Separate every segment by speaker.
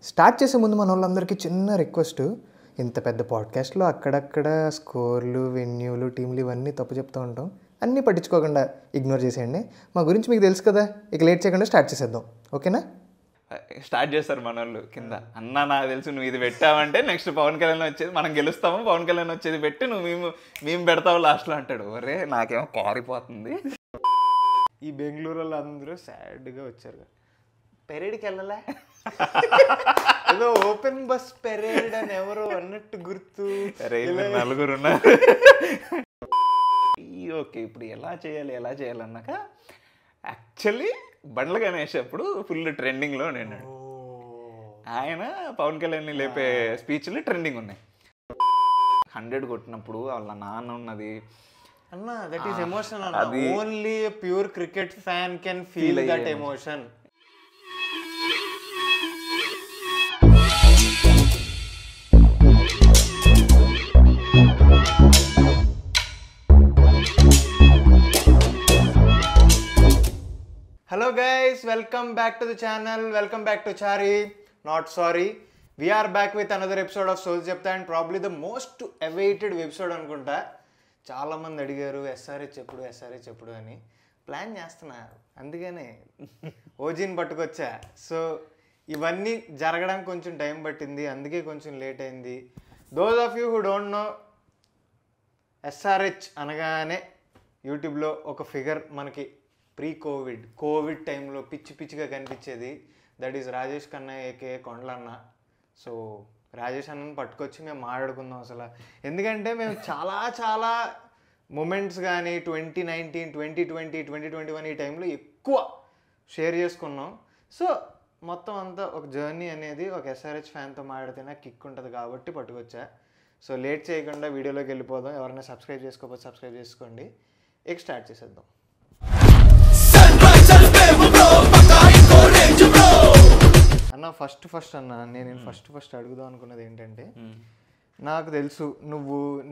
Speaker 1: Start చేసే ముందు మన వాళ్ళందరికీ చిన్న రిక్వెస్ట్. ఇంత పెద్ద పాడ్కాస్ట్లో అక్కడక్కడ స్కోర్లు, వెన్యూలు, టీంలు ఇవన్నీ తప్పు చెప్తూ ఉంటాం. అన్నీ పట్టించుకోకుండా ఇగ్నోర్ చేసేయండి. మా గురించి మీకు తెలుసు కదా, ఇక లేట్ చేయకుండా స్టార్ట్ చేసేద్దాం. ఓకేనా?
Speaker 2: స్టార్ట్ చేస్తారు మన వాళ్ళు కింద. అన్నా నాకు తెలుసు నువ్వు ఇది పెట్టావంటే నెక్స్ట్ పవన్ కళ్యాణ్ వచ్చేది, మనం గెలుస్తాము, పవన్ కళ్యాణ్ వచ్చేది పెట్టి నువ్వు మేము పెడతావు లాస్ట్లో అంటాడు. ఒరే నాకేమో కారిపోతుంది.
Speaker 1: ఈ బెంగళూరు వాళ్ళు అందరూ సాడ్గా వచ్చారు. పెరేడ్కి వెళ్ళలే, ఏదో ఓపెన్ బస్ పెరేడ్ అని ఎవరో అన్నట్టు గుర్తు.
Speaker 2: నలుగురు ఉన్నారు. ఓకే, ఇప్పుడు ఎలా చేయాలన్నాక యాక్చువల్లీ బండ్ల గణేష్ అప్పుడు ఫుల్ ట్రెండింగ్లో నేను. ఆయన పవన్ కళ్యాణ్ని లేపే స్పీచ్లు ట్రెండింగ్ ఉన్నాయి. 100 కొట్టినప్పుడు వాళ్ళ నాన్న ఉన్నది
Speaker 1: అన్న, దట్ ఈస్ ఎమోషన్ అన్న. Only pure cricket fan can feel that emotion. Hello guys, welcome back to the channel. Welcome back to Chari, not sorry. We are back with another episode of Souls Chepta and probably the most awaited episode అనుకుంటా. చాలా మంది అడిగారు SRH ఎప్పుడు అని. Plan చేస్తున్నా, అందుకనే ఓజీని పట్టుకొచ్చా. So ఇవన్నీ జరగడానికి కొంచెం టైం పట్టింది, అందుకే కొంచెం లేట్ అయింది. Those of you who don't know, SRH అనగానే యూట్యూబ్లో ఒక ఫిగర్ మనకి కోవిడ్ టైంలో పిచ్చిగా కనిపించేది. That is Rajesh Khanna aka కొండలన్న. సో రాజేష్ అన్నని పట్టుకొచ్చి మేము మాట్లాడుకుందాం అసలు. ఎందుకంటే మేము చాలా మూమెంట్స్ కానీ 2019, 2020, 2021 ఈ టైంలో ఎక్కువ షేర్ చేసుకున్నాం. సో మొత్తం అంతా ఒక జర్నీ అనేది ఒక ఎస్ఆర్హెచ్ ఫ్యాన్తో మాట్లాడితేనే కిక్ ఉంటుంది కాబట్టి పట్టుకొచ్చా. సో లేట్ చేయకుండా వీడియోలోకి వెళ్ళిపోదాం. ఎవరైనా సబ్స్క్రైబ్ చేసుకోకపోతే సబ్స్క్రైబ్ చేసుకోండి. ఇక స్టార్ట్ చేసేద్దాం. అన్న ఫస్ట్ అన్న, నేను ఫస్ట్ అడుగుదాం అనుకున్నది ఏంటంటే, నాకు తెలుసు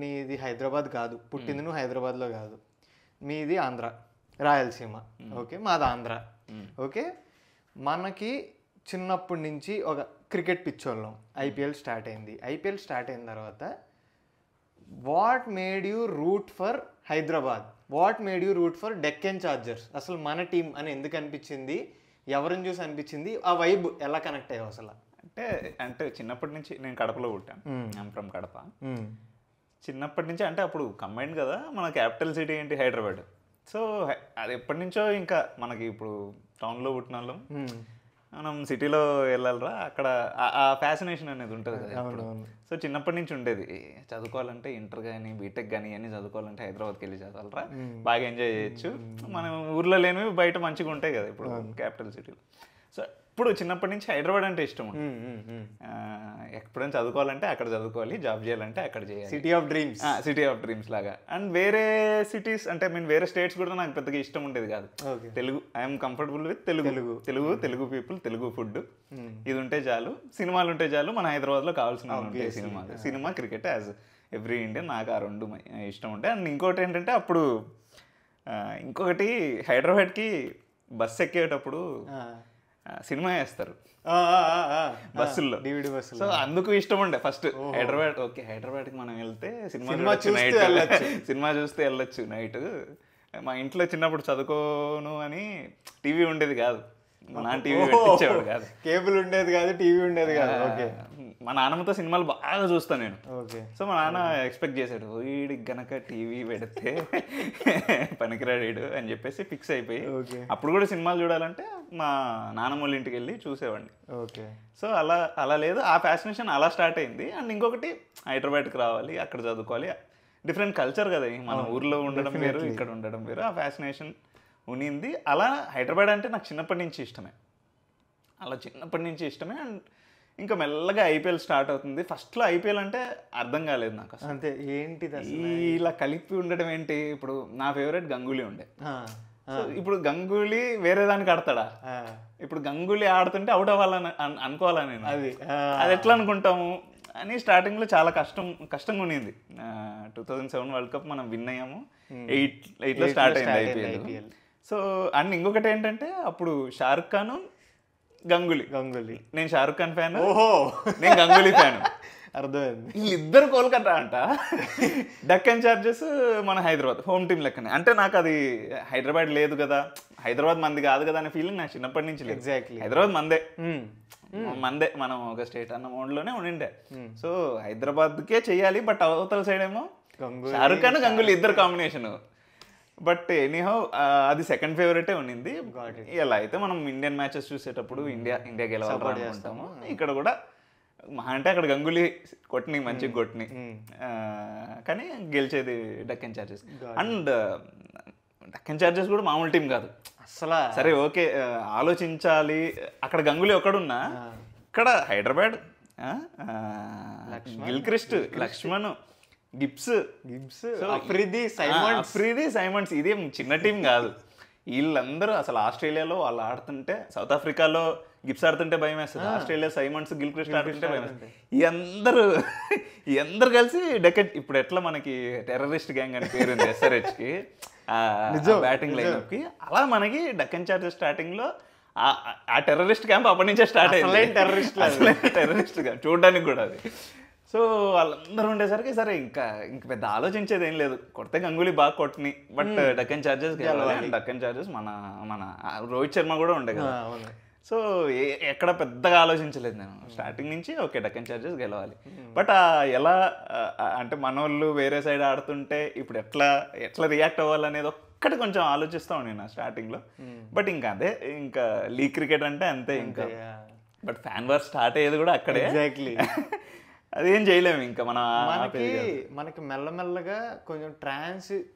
Speaker 1: నీది హైదరాబాద్ కాదు, పుట్టింది నువ్వు హైదరాబాద్లో కాదు, మీది ఆంధ్ర, రాయలసీమ. ఓకే, మాది ఆంధ్ర. ఓకే, మనకి చిన్నప్పటి నుంచి ఒక క్రికెట్ పిచ్చోళ్ళం. ఐపీఎల్ స్టార్ట్ అయిన తర్వాత what made you root for Hyderabad? What made you root for Deccan Chargers? అసలు మన టీం అని ఎందుకు అనిపించింది? ఎవరిని చూసి అనిపించింది? ఆ వైబ్ ఎలా కనెక్ట్ అయ్యావు అసలు?
Speaker 2: అంటే చిన్నప్పటి నుంచి నేను కడపలో పుట్టాను. I'm from Kadapa. చిన్నప్పటి నుంచి అంటే అప్పుడు కంబైన్డ్ కదా, మన క్యాపిటల్ సిటీ ఏంటి హైదరాబాద్. సో అది ఎప్పటి నుంచో ఇంకా మనకి ఇప్పుడు టౌన్లో పుట్టిన వాళ్ళం, మనం సిటీలో వెళ్ళాలరా, అక్కడ ఆ ఫ్యాసినేషన్ అనేది ఉంటుంది కదా. సో చిన్నప్పటి నుంచి ఉండేది, చదువుకోవాలంటే ఇంటర్ కానీ బీటెక్ కానీ అన్నీ చదువుకోవాలంటే హైదరాబాద్కి వెళ్ళి చదవాలరా, బాగా ఎంజాయ్ చేయొచ్చు, మనం ఊర్లో లేనివి బయట మంచిగా ఉంటాయి కదా ఇప్పుడు క్యాపిటల్ సిటీలో. సో ఇప్పుడు చిన్నప్పటి నుంచి హైదరాబాద్ అంటే ఇష్టం. ఎప్పుడైనా చదువుకోవాలంటే అక్కడ చదువుకోవాలి, జాబ్ చేయాలంటే అక్కడ చేయాలి. సిటీ ఆఫ్ డ్రీమ్స్ లాగా. అండ్ వేరే సిటీస్ అంటే వేరే స్టేట్స్ కూడా నాకు పెద్దగా ఇష్టం ఉండేది కాదు. Telugu, I'm comfortable with Telugu people, Telugu food, ఇది ఉంటే చాలు, సినిమాలు ఉంటే చాలు. మన హైదరాబాద్లో కావాల్సిన ఉంటాయి cinema, cricket, as every Indian నాకు ఆ రెండు ఇష్టం ఉంటాయి. అండ్ ఇంకోటి ఏంటంటే అప్పుడు ఇంకొకటి, హైదరాబాద్కి బస్సు ఎక్కేటప్పుడు సినిమా వేస్తారు బస్సుల్లో, DVD బస్సు. సో అందుకు ఇష్టం ఉండే ఫస్ట్ హైదరాబాద్. ఓకే, హైదరాబాద్కి మనం వెళ్తే సినిమా చూస్తే వెళ్ళొచ్చు నైట్. మా ఇంట్లో చిన్నప్పుడు చదువుకోను అని టీవీ ఉండేది కాదు, మా నాన్న టీవీ పెట్టించేవాడు కాదు,
Speaker 1: కేబుల్ ఉండేది కాదు, టీవీ ఉండేది కాదు. ఓకే,
Speaker 2: మా నాన్నమ్మతో సినిమాలు బాగా చూస్తాను నేను. సో మా నాన్న ఎక్స్పెక్ట్ చేశాడు, వీడికి గనక టీవీ పెడితే పనికిరాడు అని చెప్పేసి ఫిక్స్ అయిపోయి అప్పుడు కూడా సినిమాలు చూడాలంటే మా నాన్నమ్మ వాళ్ళ ఇంటికి వెళ్ళి చూసేవాడిని.
Speaker 1: ఓకే,
Speaker 2: సో అలా లేదు, ఆ ఫ్యాసినేషన్ అలా స్టార్ట్ అయింది. అండ్ ఇంకొకటి, హైదరాబాద్కి రావాలి, అక్కడ చదువుకోవాలి, డిఫరెంట్ కల్చర్ కదా, మన ఊర్లో ఉండడం వేరు, ఇక్కడ ఉండడం వేరు, ఆ ఫ్యాసినేషన్ ఉన్నింది. అలా హైదరాబాద్ అంటే నాకు చిన్నప్పటి నుంచి ఇష్టమే. అండ్ ఇంకా మెల్లగా ఐపీఎల్ స్టార్ట్ అవుతుంది. ఫస్ట్లో ఐపీఎల్ అంటే అర్థం కాలేదు నాకు అసలు.
Speaker 1: అంతే, ఏంటిది
Speaker 2: ఇలా కలిపి ఉండడం ఏంటి? ఇప్పుడు నా ఫేవరెట్ గంగూలీ ఉండే. సో ఇప్పుడు గంగూలీ వేరే దానికి ఆడతాడా? ఇప్పుడు గంగూలీ ఆడుతుంటే అవుట్ అవ్వాలని అనుకోవాలా నేను? అది ఎట్లా అనుకుంటాము అని స్టార్టింగ్లో చాలా కష్టంగా ఉన్నింది. 2007 వరల్డ్ కప్ మనం విన్ అయ్యాము, 8లో స్టార్ట్ అయింది ఐపీఎల్. సో అండ్ ఇంకొకటి ఏంటంటే అప్పుడు షారుఖ్ ఖాన్ గంగూలీ. నేను షారుఖ్ ఖాన్ ఫ్యాన్,
Speaker 1: ఓహో
Speaker 2: నేను గంగూలీ ఫ్యాన్.
Speaker 1: అర్థమైంది.
Speaker 2: వీళ్ళిద్దరు కోల్కతా అంట, డక్కన్ చార్జెస్ మన హైదరాబాద్ హోమ్ టీమ్ లెక్కనే. అంటే నాకు అది హైదరాబాద్ లేదు కదా, హైదరాబాద్ మంది కాదు కదా అనే ఫీలింగ్ నాకు చిన్నప్పటి నుంచి లేదు.
Speaker 1: ఎగ్జాక్ట్లీ
Speaker 2: హైదరాబాద్ మందే, మనం ఒక స్టేట్ అన్న మోడ్లోనే ఉండిండే. సో హైదరాబాద్కే చెయ్యాలి, బట్ అవతల సైడ్ ఏమో షారుఖ్ ఖాన్ గంగూలీ ఇద్దరు కాంబినేషన్. బట్ ఎనీహౌ అది సెకండ్ ఫేవరెటే ఉండింది. ఇలా అయితే మనం ఇండియన్ మ్యాచెస్ చూసేటప్పుడు ఇండియా గెలవాలనుకుంటాము. ఇక్కడ కూడా మహా అంటే అక్కడ గంగూలీ కొట్టిని మంచిగా కొట్టిని, కానీ గెలిచేది Deccan charges. And Deccan charges కూడా మామూలు టీం కాదు
Speaker 1: అసలు.
Speaker 2: సరే ఓకే, ఆలోచించాలి. అక్కడ గంగూలీ ఒకడున్నా, ఇక్కడ Hyderabad Gilchrist, Laxman, Gibbs,
Speaker 1: Afridi,
Speaker 2: Symonds. ఇదేం చిన్న టీం కాదు. వీళ్ళందరూ అసలు ఆస్ట్రేలియాలో వాళ్ళు ఆడుతుంటే, సౌత్ ఆఫ్రికాలో గిబ్స్ ఆడుతుంటే భయం వేస్తుంది, ఆస్ట్రేలియా సైమన్స్, గిల్క్రిస్ట్ ఆడుతుంటే భయం వేస్తుంది. ఈ అందరు కలిసి డెక్కన్, ఇప్పుడు ఎట్లా మనకి టెర్రరిస్ట్ గ్యాంగ్ అని పేరుంది SRHకి బ్యాటింగ్ లైనప్ కి, అలా మనకి డక్కన్ చార్జెస్ స్టార్టింగ్ లో ఆ టెర్రరిస్ట్ క్యాంప్ అప్పటి నుంచే స్టార్ట్ అయింది. టెర్రరిస్ట్ చూడడానికి కూడా అది. సో వాళ్ళందరూ ఉండేసరికి సరే ఇంకా పెద్ద ఆలోచించేది ఏం లేదు, కొడితే గంగూలీ బాగా కొట్టిని, బట్ డక్కన్ చార్జెస్ గెలవాలి. డక్కన్ చార్జెస్ మన రోహిత్ శర్మ కూడా ఉండే కదా. సో ఎక్కడ పెద్దగా ఆలోచించలేదు నేను స్టార్టింగ్ నుంచి, ఓకే డక్కన్ చార్జెస్ గెలవాలి. బట్ ఎలా అంటే మనోళ్ళు వేరే సైడ్ ఆడుతుంటే ఇప్పుడు ఎట్లా రియాక్ట్ అవ్వాలనేది ఒక్కటి కొంచెం ఆలోచిస్తా ఉండి నా స్టార్టింగ్లో. బట్ ఇంకా అదే, ఇంకా లీగ్ క్రికెట్ అంటే అంతే ఇంకా. బట్ ఫ్యాన్ వార్ స్టార్ట్ అయ్యేది కూడా అక్కడే.
Speaker 1: ఎగ్జాక్ట్లీ.
Speaker 2: అదేం చేయలేము ఇంకా
Speaker 1: మనకి మెల్లమెల్లగా కొంచెం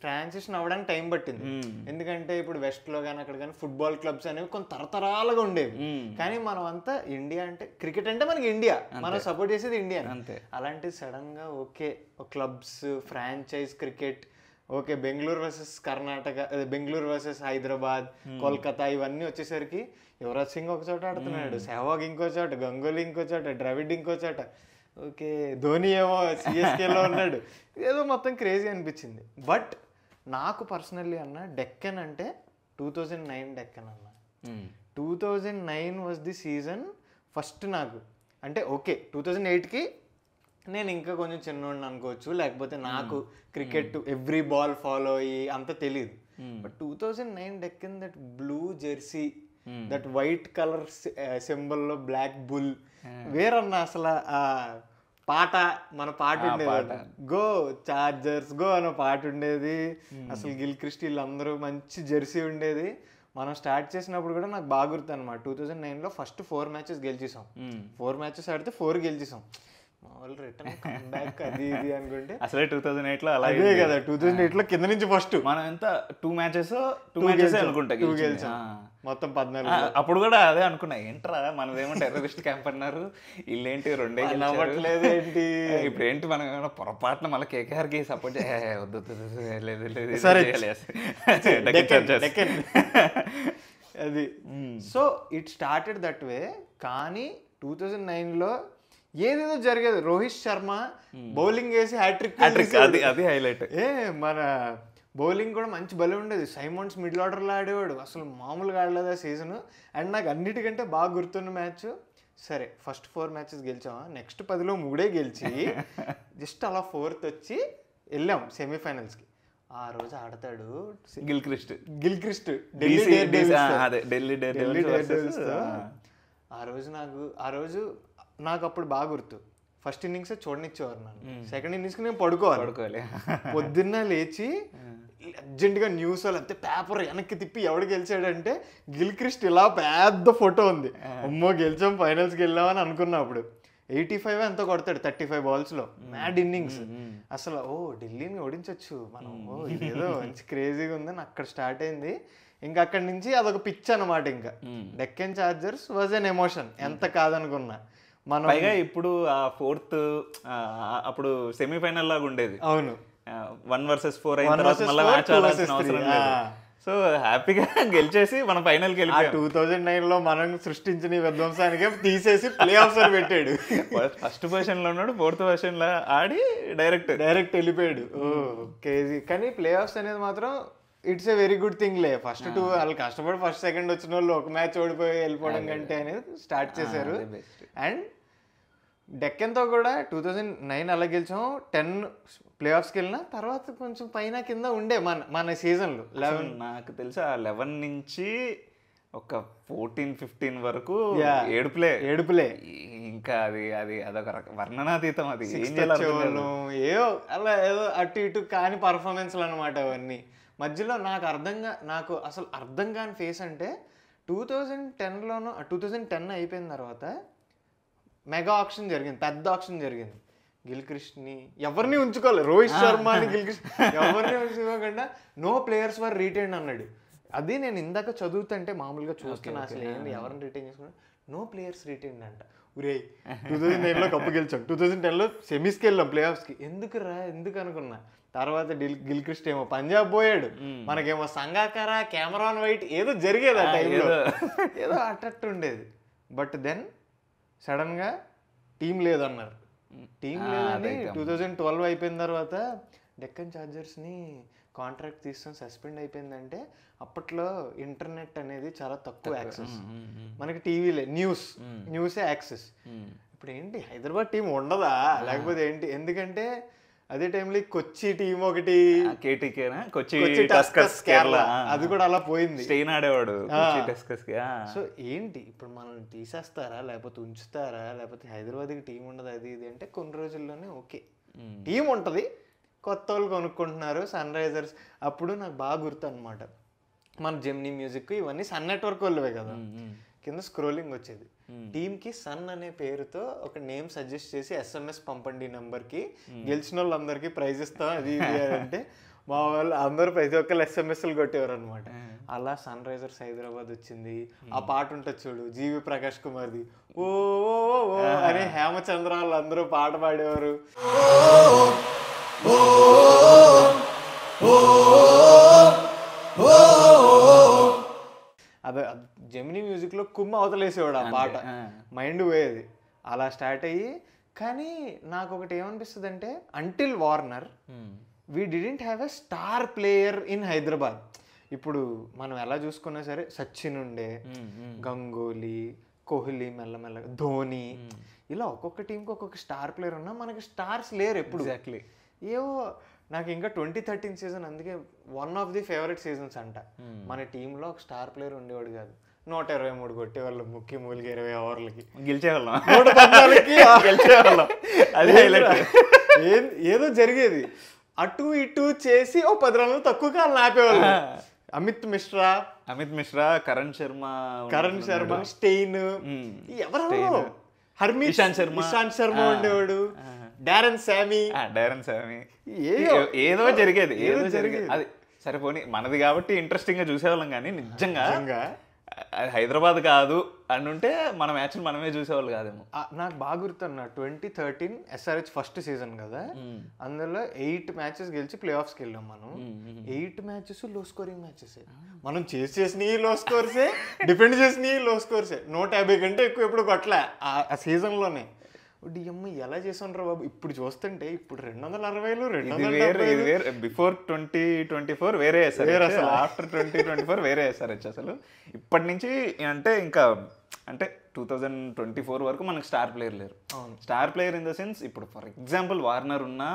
Speaker 1: ట్రాన్సిషన్ అవ్వడానికి టైం పట్టింది. ఎందుకంటే ఇప్పుడు వెస్ట్ లో కానీ అక్కడ కానీ ఫుట్బాల్ క్లబ్స్ అనేవి కొంత తరతరాలుగా ఉండేవి. కానీ మనం అంతా ఇండియా అంటే క్రికెట్ అంటే మనకి ఇండియా, మనం సపోర్ట్ చేసేది ఇండియా. అలాంటి సడన్ గా okay clubs, franchise cricket, okay Bengaluru versus Karnataka, Bengaluru versus Hyderabad, Kolkata, ఇవన్నీ వచ్చేసరికి యువరాజ్ సింగ్ ఒక చోట ఆడుతున్నాడు, సెహ్వాగ్ ఇంకో చోట, గంగూలీ ఇంకో చోట, ద్రవిడ్ ఇంకో చోట, ఓకే ధోని ఏమో CSKలో ఉన్నాడు. ఏదో మొత్తం క్రేజీ అనిపించింది. బట్ నాకు పర్సనల్లీ అన్న డెక్కన్ అంటే 2009 డెక్కన్ అన్న. 2009 వాజ్ ది సీజన్ ఫస్ట్ నాకు. అంటే ఓకే 2008కి నేను ఇంకా కొంచెం చిన్నోడిని అనుకోవచ్చు, లేకపోతే నాకు క్రికెట్ ఎవ్రీ బాల్ ఫాలో అయ్యి అంత తెలియదు. But 2009 Deccan, that blue jersey, that white colour సింబల్లో బ్లాక్ బుల్, వేరన్నా అసలు ఆ పాట, మన పాట ఉండేది, గో చార్జర్స్ గో అనే పాట ఉండేది. అసలు గిల్క్రిస్ట్ వీళ్ళందరూ మంచి జెర్సీ ఉండేది. మనం స్టార్ట్ చేసినప్పుడు కూడా నాకు బాగా గుర్తు అనమాట. 2009లో ఫస్ట్ 4 మ్యాచెస్ గెలిచేసాం. 4 మ్యాచెస్ ఆడితే 4 గెలిచేసాం. రిటర్న్ బ్యాక్ అది ఇది అనుకుంటే
Speaker 2: అసలే 2008లో
Speaker 1: అలాగే కదా. 2008లో కింద నుంచి ఫస్ట్
Speaker 2: మనం ఎంత 2 మ్యాచెస్ అనుకుంటా
Speaker 1: గెలిచాం, మొత్తం 14.
Speaker 2: అప్పుడు కూడా అదే అనుకున్నా, ఏంట్రా మనదేమో టెర్రరిస్ట్ క్యాంప్ అన్నారు, వీళ్ళేంటి 2
Speaker 1: అవ్వట్లేదు ఏంటి,
Speaker 2: ఇప్పుడు ఏంటి మనం ఏమైనా పొరపాటున మళ్ళీ KKR కి సపోర్ట్
Speaker 1: అది. So it started that way. కానీ 2009లో ఏదేదో జరిగేది. రోహిత్ శర్మ బౌలింగ్ వేసి హ్యాట్రిక్,
Speaker 2: అది హైలైట్.
Speaker 1: మన బౌలింగ్ కూడా మంచి బలి ఉండేది. సైమన్స్ మిడిల్ ఆర్డర్లో ఆడేవాడు, అసలు మామూలుగా ఆడలేదు ఆ సీజన్. అండ్ నాకు అన్నిటికంటే బాగా గుర్తున్న మ్యాచ్, సరే ఫస్ట్ 4 మ్యాచెస్ గెలిచామా, నెక్స్ట్ 10లో 3 గెలిచి జస్ట్ అలా 4th వచ్చి వెళ్ళాం సెమీఫైనల్స్కి. ఆ రోజు ఆడతాడు
Speaker 2: గిల్క్రిస్ట్,
Speaker 1: ఢిల్లీ డేర్డెవిల్స్. ఆ రోజు నాకు అప్పుడు బాగా గుర్తు, ఫస్ట్ ఇన్నింగ్స్ చూడనిచ్చేవారు నన్ను, సెకండ్ ఇన్నింగ్స్కి నేను పడుకోవాలి. పొద్దున్న లేచి అర్జెంటుగా న్యూస్ లేకపోతే పేపర్ వెనక్కి తిప్పి ఎవడు గెలిచాడంటే గిల్క్రిస్ట్ ఇలా పెద్ద ఫోటో ఉంది. అమ్మో గెలిచాం, ఫైనల్స్కి వెళ్ళామని అనుకున్నా. అప్పుడు 85 ఎంతో కొడతాడు 35 balls మ్యాడ్ ఇన్నింగ్స్. అసలు ఢిల్లీని ఓడించవచ్చు మనం, ఇదేదో మంచి క్రేజీగా ఉందని అక్కడ స్టార్ట్ అయింది. ఇంకా అక్కడి నుంచి అదొక పిచ్ అనమాట. ఇంకా Deccan chargers was an emotion, ఎంత కాదనుకున్నా. మనం
Speaker 2: పైగా ఇప్పుడు ఆ 4th అప్పుడు సెమీఫైనల్ లాగా ఉండేది.
Speaker 1: అవును,
Speaker 2: 1 versus 4 అయిన తర్వాత మళ్ళీ మ్యాచ్ ఆడాల్సిన అవసరం లేదు. సో హ్యాపీగా గెలిచేసి మన ఫైనల్కి వెళ్ళి
Speaker 1: 2009లో మనం సృష్టించిన విధ్వంసానికి తీసేసి ప్లే ఆఫ్స్ అని పెట్టాడు.
Speaker 2: ఫస్ట్ పొజిషన్లో ఉన్నాడు, 4th పొజిషన్లో ఆడి డైరెక్ట్
Speaker 1: వెళ్ళిపోయాడు. క్రేజీ. కానీ ప్లే ఆఫ్స్ అనేది మాత్రం it's a very good thing లే. ఫస్ట్ 2 వాళ్ళు కష్టపడి ఫస్ట్ సెకండ్ వచ్చిన వాళ్ళు ఒక మ్యాచ్ ఓడిపోయి వెళ్ళిపోవడం కంటే అనేది స్టార్ట్ చేశారు. అండ్ డెక్కన్తో కూడా 2009 అలా గెలిచాం, 10 ప్లే ఆఫ్స్కి వెళ్ళిన తర్వాత కొంచెం పైన కింద ఉండే మన సీజన్లో 11.
Speaker 2: నాకు తెలిసి ఆ 11 నుంచి ఒక 14-15 వరకు ఏడుపులే. ఇంకా అదొక వర్ణనాతీతం. అది
Speaker 1: ఏదో అలా ఏదో అటు ఇటు కాని పర్ఫార్మెన్స్లు అనమాట అవన్నీ. మధ్యలో నాకు అసలు అర్థం కాని ఫేస్ అంటే 2010లోనూ 2010 అయిపోయిన తర్వాత మెగా ఆప్షన్ జరిగింది, పెద్ద ఆప్షన్ జరిగింది. గిల్క్రిస్ట్ని ఎవరిని ఉంచుకోవాలి, రోహిత్ శర్మని గిల్క్రిస్ట్ ఎవరిని ఉంచుకోకుండా నో ప్లేయర్స్ వర్ రిటైన్ అన్నాడు. అది నేను ఇందాక చదువుతుంటే మామూలుగా చూస్తున్నా అసలు ఏంటి ఎవరిని రిటైన్ చేసుకున్నా, నో ప్లేయర్స్ రిటైన్ అంట. ఉరే 2009లో కప్పు గెలిచాం, 2010లో సెమీస్కి వెళ్ళాం ప్లే ఆఫ్స్కి, ఎందుకు అనుకున్నా. తర్వాత గిల్క్రిస్ట్ ఏమో పంజాబ్ పోయాడు, మనకేమో సంగాకర, కెమెరాన్ వైట్ ఏదో జరిగేది ఆ టైంలో, ఏదో అట్టు ఉండేది. బట్ దెన్ సడన్గా టీం లేదన్నారు. టీం లేదని 2012 అయిపోయిన తర్వాత డెక్కన్ చార్జర్స్ని కాంట్రాక్ట్ తీసుకొని సస్పెండ్ అయిపోయిందంటే అప్పట్లో ఇంటర్నెట్ అనేది చాలా తక్కువ యాక్సెస్, మనకి టీవీలే న్యూసే యాక్సెస్. ఇప్పుడు ఏంటి హైదరాబాద్ టీం ఉండదా లేకపోతే ఏంటి, ఎందుకంటే అదే టైంలో కొచ్చి టీం ఒకటి
Speaker 2: కొచ్చి టస్కర్స్ కేరళ
Speaker 1: అది కూడా అలా పోయింది,
Speaker 2: స్టెయిన్ ఆడేవాడు.
Speaker 1: సో ఏంటి ఇప్పుడు మనం తీసేస్తారా లేకపోతే ఉంచుతారా, లేకపోతే హైదరాబాద్కి టీం ఉండదు అది ఇది అంటే కొన్ని రోజుల్లోనే ఓకే టీం ఉంటుంది, కొత్త వాళ్ళు కొనుక్కుంటున్నారు. సన్ రైజర్స్ అప్పుడు నాకు బాగా గుర్తు అనమాట, మన జెమినీ మ్యూజిక్ ఇవన్నీ సన్ నెట్వర్క్ వాళ్ళవే కదా, కింద స్క్రోలింగ్ వచ్చేది, టీమ్కి సన్ అనే పేరుతో ఒక నేమ్ సజెస్ట్ చేసి SMS పంపండి నెంబర్కి, గెలిచిన వాళ్ళందరికీ ప్రైజ్ ఇస్తాం అది ఇది అంటే మా వాళ్ళు అందరూ ప్రతి ఒక్కరు SMSలు కొట్టేవారు అనమాట. అలా సన్ రైజర్స్ హైదరాబాద్ వచ్చింది. ఆ పాట ఉంటుంది చూడు, జీవి ప్రకాష్ కుమార్ది, ఓ అని హేమచంద్ర వాళ్ళు అందరూ పాట పాడేవారు. అదే జెమినీ మ్యూజిక్లో కుమ్మ అవతలేసేవాడు ఆ పాట, మైండ్ పోయేది. అలా స్టార్ట్ అయ్యి, కానీ నాకు ఒకటి ఏమనిపిస్తుంది అంటే until Warner we didn't have a star player in Hyderabad. ఇప్పుడు మనం ఎలా చూసుకున్నా సరే సచిన్ ఉండే, గంగూలీ, కోహ్లీ, మెల్లమెల్లగా ధోని, ఇలా ఒక్కొక్క టీంకి ఒక్కొక్క స్టార్ ప్లేయర్ ఉన్నా మనకి స్టార్స్ లేరు ఎప్పుడు.
Speaker 2: ఎగ్జాక్ట్లీ.
Speaker 1: ఏవో నాకు ఇంకా 2013 సీజన్ అందుకే one of the favourite seasons అంట. మన టీంలో ఒక స్టార్ ప్లేయర్ ఉండేవాడు కాదు, 123 కొట్టేవాళ్ళు, ముఖ్య మూలికి 20 ఓవర్లకి
Speaker 2: గెలిచేవాళ్ళం,
Speaker 1: 114కి
Speaker 2: గెలిచేవాళ్ళం. అది
Speaker 1: ఏదో జరిగేది, అటు ఇటు చేసి ఓ 10 రన్లు తక్కువగా వాళ్ళు ఆపేవాళ్ళు. అమిత్ మిశ్రా, కరణ్ శర్మ, స్టెయిన్, ఎవరు ఇషాంత్ శర్మ ఉండేవాడు, డారెన్ శామీ
Speaker 2: ఏదో జరిగేది. అది సరిపోని మనది కాబట్టి ఇంట్రెస్టింగ్ గా చూసేవాళ్ళం, కానీ నిజంగా హైదరాబాద్ కాదు అని ఉంటే మన మ్యాచ్ మనమే చూసేవాళ్ళు కాదేమో.
Speaker 1: నాకు బాగా గుర్తున్నా 2013 SRH ఫస్ట్ సీజన్ కదా, అందులో 8 మ్యాచెస్ గెలిచి ప్లే ఆఫ్స్కి వెళ్ళాం మనం. 8 మ్యాచెస్ లో స్కోరింగ్ మ్యాచెస్, మనం చేసినవి లో స్కోర్సే, డిఫెండ్ చేసినవి లో స్కోర్సే. 150 కంటే ఎక్కువ ఎప్పుడు కొట్టలే ఆ సీజన్లోనే. డిఎమ్మ ఎలా చేసాను రా బాబు, ఇప్పుడు చూస్తుంటే ఇప్పుడు 260
Speaker 2: బిఫోర్ 2024 వేరే ఆఫ్టర్ 2024 వేరే SRH అసలు. ఇప్పటి నుంచి అంటే ఇంకా అంటే 2024 వరకు మనకు స్టార్ ప్లేయర్ లేరు. Star player in the sense ఇప్పుడు ఫర్ ఎగ్జాంపుల్ వార్నర్ ఉన్నా,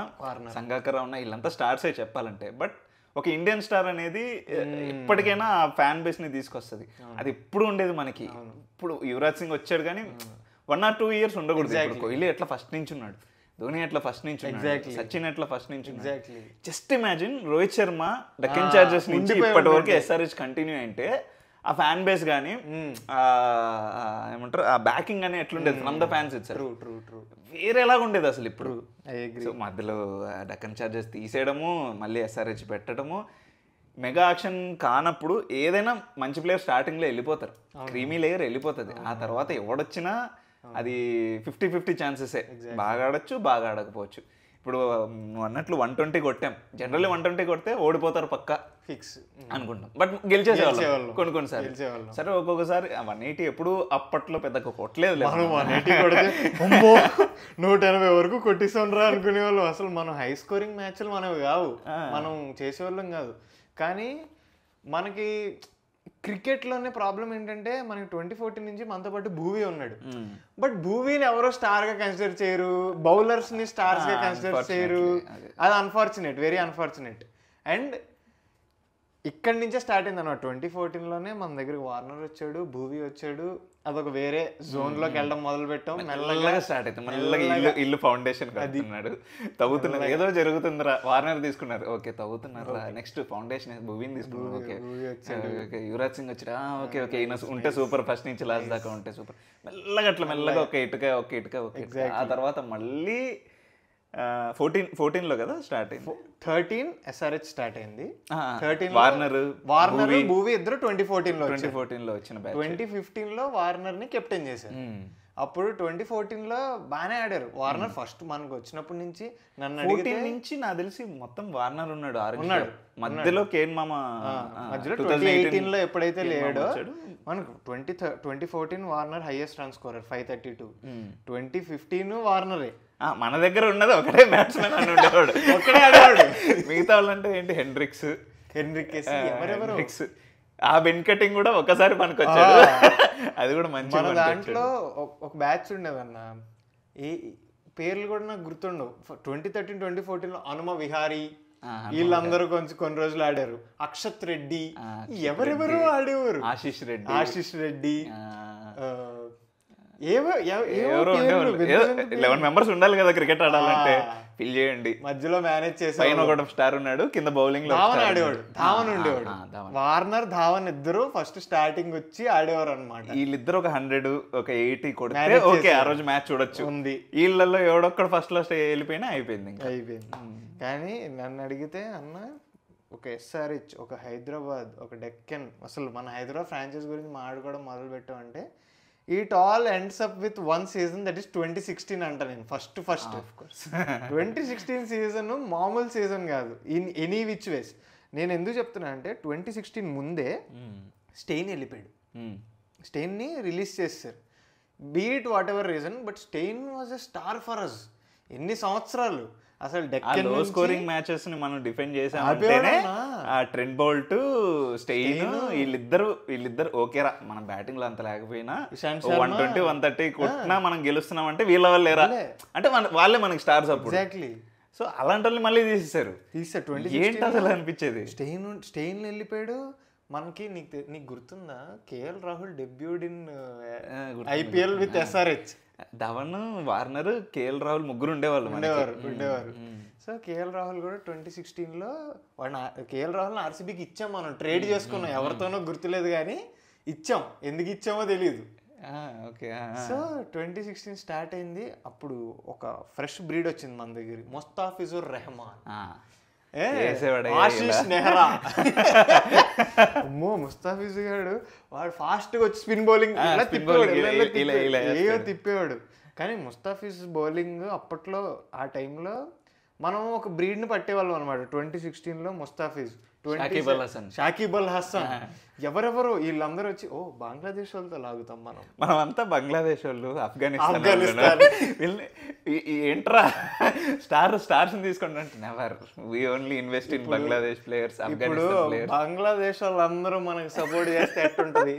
Speaker 2: సంగాకర ఉన్నా, వీళ్ళంతా స్టార్సే చెప్పాలంటే. బట్ ఒక ఇండియన్ స్టార్ అనేది ఇప్పటికైనా ఆ ఫ్యాన్ బేస్ ని తీసుకొస్తుంది. అది ఎప్పుడు ఉండేది మనకి. ఇప్పుడు యువరాజ్ సింగ్ వచ్చాడు కానీ 1 or 2 years ఉండకూడదు. ఇప్పుడు కోహ్లీ ఎట్లా ఫస్ట్ నుంచి ఉన్నాడు, ధోని ఎట్లా ఫస్ట్ నుంచి ఉన్నాడు, సచిన్ ఎట్లా ఫస్ట్ నుంచి ఉన్నాడు. Just imagine Rohit Sharma Deccan chargers నుంచి ఇప్పటి వరకు SRH కంటిన్యూ అంటే ఆ ఫ్యాన్ బేస్ కానీ ఏమంటారు ఆ బ్యాకింగ్ అని ఎట్లుండేది ఫ్రమ్ ద ఫ్యాన్స్ ఇచ్చారు, వేరేలాగా ఉండేది అసలు. ఇప్పుడు మధ్యలో డెక్కన్ చార్జర్స్ తీసేయడము, మళ్ళీ SRH పెట్టడము, మెగా యాక్షన్ కానప్పుడు ఏదైనా మంచి ప్లేయర్ స్టార్టింగ్లో వెళ్ళిపోతారు, క్రీమీ లేయర్ వెళ్ళిపోతుంది. ఆ తర్వాత ఎవడొచ్చినా అది 50-50 ఛాన్సెసే, బాగా ఆడచ్చు బాగా ఆడకపోవచ్చు. ఇప్పుడు నువ్వు అన్నట్లు 120 కొట్టాం, జనరల్లీ 120 కొడితే ఓడిపోతారు పక్కా ఫిక్స్ అనుకుంటాం, బట్ గెలిచేసేవాళ్ళం కొన్నిసార్లు. సరే ఒక్కొక్కసారి 180 ఎప్పుడు అప్పట్లో పెద్ద కొట్టలేదు,
Speaker 1: 180 కొడితే 180 వరకు కొట్టిస్తాం రా అనుకునేవాళ్ళం. అసలు మనం హై స్కోరింగ్ మ్యాచ్లు మనవి కావు, మనం చేసేవాళ్ళం కాదు. కానీ మనకి క్రికెట్లోనే ప్రాబ్లం ఏంటంటే మనకి 2014 నుంచి మనతో పాటు భూవీ ఉన్నాడు. బట్ భూవీని ఎవరో స్టార్గా కన్సిడర్ చేయరు, బౌలర్స్ని స్టార్స్గా కన్సిడర్ చేయరు. అది అన్ఫార్చునేట్, వెరీ అన్ఫార్చునేట్. అండ్ ఇక్కడి నుంచే స్టార్ట్ అయింది అన్నమాట. 2014లోనే మన దగ్గరికి వార్నర్ వచ్చాడు, భూవీ వచ్చాడు, అదొక వేరే జోన్లోకి వెళ్ళడం మొదలు పెట్టాం. మెల్లగా
Speaker 2: స్టార్ట్ అవుతుంది, మెల్లగా ఇల్లు ఫౌండేషన్ కడుతున్నాడు, తవ్వుతున్నాడు, ఏదో జరుగుతుందిరా. వార్నర్ తీసుకున్నారు, ఓకే తవ్వుతున్నారు, నెక్స్ట్ ఫౌండేషన్ భూవీని తీసుకున్నారు, ఓకే ఓకే యువరాజ్ సింగ్ వచ్చాడు, ఓకే ఓకే ఈయన ఉంటే సూపర్, ఫస్ట్ నుంచి లాస్ట్ దాకా ఉంటే సూపర్. మెల్లగా అట్లా మెల్లగా ఒక ఇటుక. ఆ తర్వాత మళ్ళీ 14లో కదా స్టార్ట్ అయింది.
Speaker 1: 13 SRH స్టార్ట్ అయింది.
Speaker 2: వార్నర్
Speaker 1: భూవీ ఇద్దరు 2014లో
Speaker 2: వచ్చిన బ్యాచ్.
Speaker 1: 2015లో వార్నర్ ని కెప్టెన్ చేశారు. అప్పుడు 2014లో బాగానే ఆడారు వార్నర్. ఫస్ట్ మనకు వచ్చినప్పటి నుంచి నన్ను అడిగితే
Speaker 2: నుంచి నాకు తెలిసి మొత్తం వార్నర్ ఉన్నాడు. మధ్యలో కేన్ మామ
Speaker 1: మధ్యలో 2018లో ఎప్పుడైతే లేడో మనకు 2014 వార్నర్ హైయెస్ట్ రన్ స్కోరర్ 532. 2015 వార్నరే.
Speaker 2: మన దగ్గర ఉన్నది ఒకటే బ్యాట్స్మెన్ అని ఉండేవాడు,
Speaker 1: ఒక్కడే ఆడేవాడు.
Speaker 2: మిగతా వాళ్ళంటే ఏంటి హెన్రిక్స్, ఆ బెన్ కటింగ్ కూడా ఒకసారి మనకు వచ్చాడు, అది కూడా మంచి.
Speaker 1: మన దాంట్లో ఒక బ్యాచ్ ఉండేదన్న, ఈ పేర్లు కూడా నాకు గుర్తుండవు. 2013, 2014లో హనుమ విహారీ వీళ్ళందరూ కొంచెం కొన్ని రోజులు ఆడారు. అక్షత్ రెడ్డి, ఎవరెవరు ఆడేవారు,
Speaker 2: ఆశీష్ రెడ్డి, 11 మెంబర్స్ ఉండాలి కదా క్రికెట్ ఆడాలంటే. ఫిల్ చేయండి, మధ్యలో మేనేజ్ చేసి పైన ఒక స్టార్ ఉన్నాడు, కింద బౌలింగ్ లో
Speaker 1: ధావన్ ఆడేవాడు, ధావన్ ఉండేవాడు. వార్నర్ ధావన్ ఇద్దరు ఫస్ట్ స్టార్టింగ్ వచ్చి ఆడేవారు అనమాట.
Speaker 2: వీళ్ళిద్దరు ఒక 100 ఒక 80 కొడితే ఓకే, ఆ రోజు మ్యాచ్ చూడొచ్చు. ఉంది వీళ్ళల్లో ఎవడొక్కడ ఫస్ట్ లో వెళ్ళిపోయినా అయిపోయింది.
Speaker 1: కానీ నన్ను అడిగితే అన్న ఒక SRH, ఒక హైదరాబాద్, ఒక డెక్కన్, అసలు మన హైదరాబాద్ ఫ్రాంచైజ్ గురించి మాట్లాడుకోవడం మొదలు పెట్టామంటే it all ends up with one season, that is 2016 అంట. నేను ఫస్ట్ 2016 సీజన్ మామూలు సీజన్ కాదు ఇన్ ఎనీ విచ్ వేస్. నేను ఎందుకు చెప్తున్నా అంటే 2016 ముందే స్టెయిన్ వెళ్ళిపోయాడు, స్టెయిన్ని రిలీజ్ చేస్తారు. Be it whatever reason, but Steyn was a star for us. ఎన్ని సంవత్సరాలు అసలు డెక్కన్
Speaker 2: లో స్కోరింగ్ మ్యాచెస్ ని మనం డిఫెండ్ చేసామంటేనే ఆ ట్రెంట్ బౌల్ట్, స్టెయిన్ వీళ్ళిద్దరు ఓకేరా. మన బ్యాటింగ్ లో అంత లేకపోయినా 120, 130 కొట్టినా మనం గెలుస్తున్నాం అంటే వీళ్ళ వల్ల లేరా అంటే వాళ్ళే మనకి స్టార్స్ అప్పుడు.
Speaker 1: ఎగ్జాక్ట్లీ.
Speaker 2: సో అలాంటి వాళ్ళు మళ్ళీ తీసేసారు. ఏంటి అసలు అనిపించేది.
Speaker 1: స్టెయిన్ వెళ్ళిపోయాడు. మనకి నీకు గుర్తుందా KL Rahul debuted in IPL with SRH.
Speaker 2: Dhawan, Warner, KL Rahul ముగ్గురు ఉండేవారు.
Speaker 1: సో కేఎల్ రాహుల్ కూడా 2016లో కేఎల్ రాహుల్ RCBకి ఇచ్చాం, మనం ట్రేడ్ చేసుకున్నాం, ఎవరితోనో గుర్తులేదు కానీ ఇచ్చాం. ఎందుకు ఇచ్చామో తెలియదు. సో 2016 స్టార్ట్ అయింది. అప్పుడు ఒక ఫ్రెష్ బ్రీడ్ వచ్చింది మన దగ్గరికి, ముస్తాఫిజుర్ రెహమాన్, ఆశీష్ నెహ్రా. అమ్మో ముస్తాఫిజ్ గారు వాడు ఫాస్ట్ గా వచ్చి స్పిన్ బౌలింగ్ తిప్పేవాడు. కానీ ముస్తాఫిజ్ బౌలింగ్ అప్పట్లో ఆ టైంలో మనం ఒక బ్రీడ్ ని పట్టేవాళ్ళం అనమాట. 2016లో ముస్తాఫిజ్, షాకిబ్ అల్ హసన్, ఎవరెవరు వీళ్ళందరూ వచ్చి బంగ్లాదేశ్ వాళ్ళతో లాగుతాం
Speaker 2: మనమంతా బంగ్లాదేశ్ వాళ్ళు, ఆఫ్ఘనిస్తాన్ ఏంట్రా స్టార్స్ తీసుకుంటే never, we only invest in Bangladesh players.
Speaker 1: ఇప్పుడు బంగ్లాదేశ్ వాళ్ళందరూ మనకి సపోర్ట్ చేస్తే ఎట్టుంటది.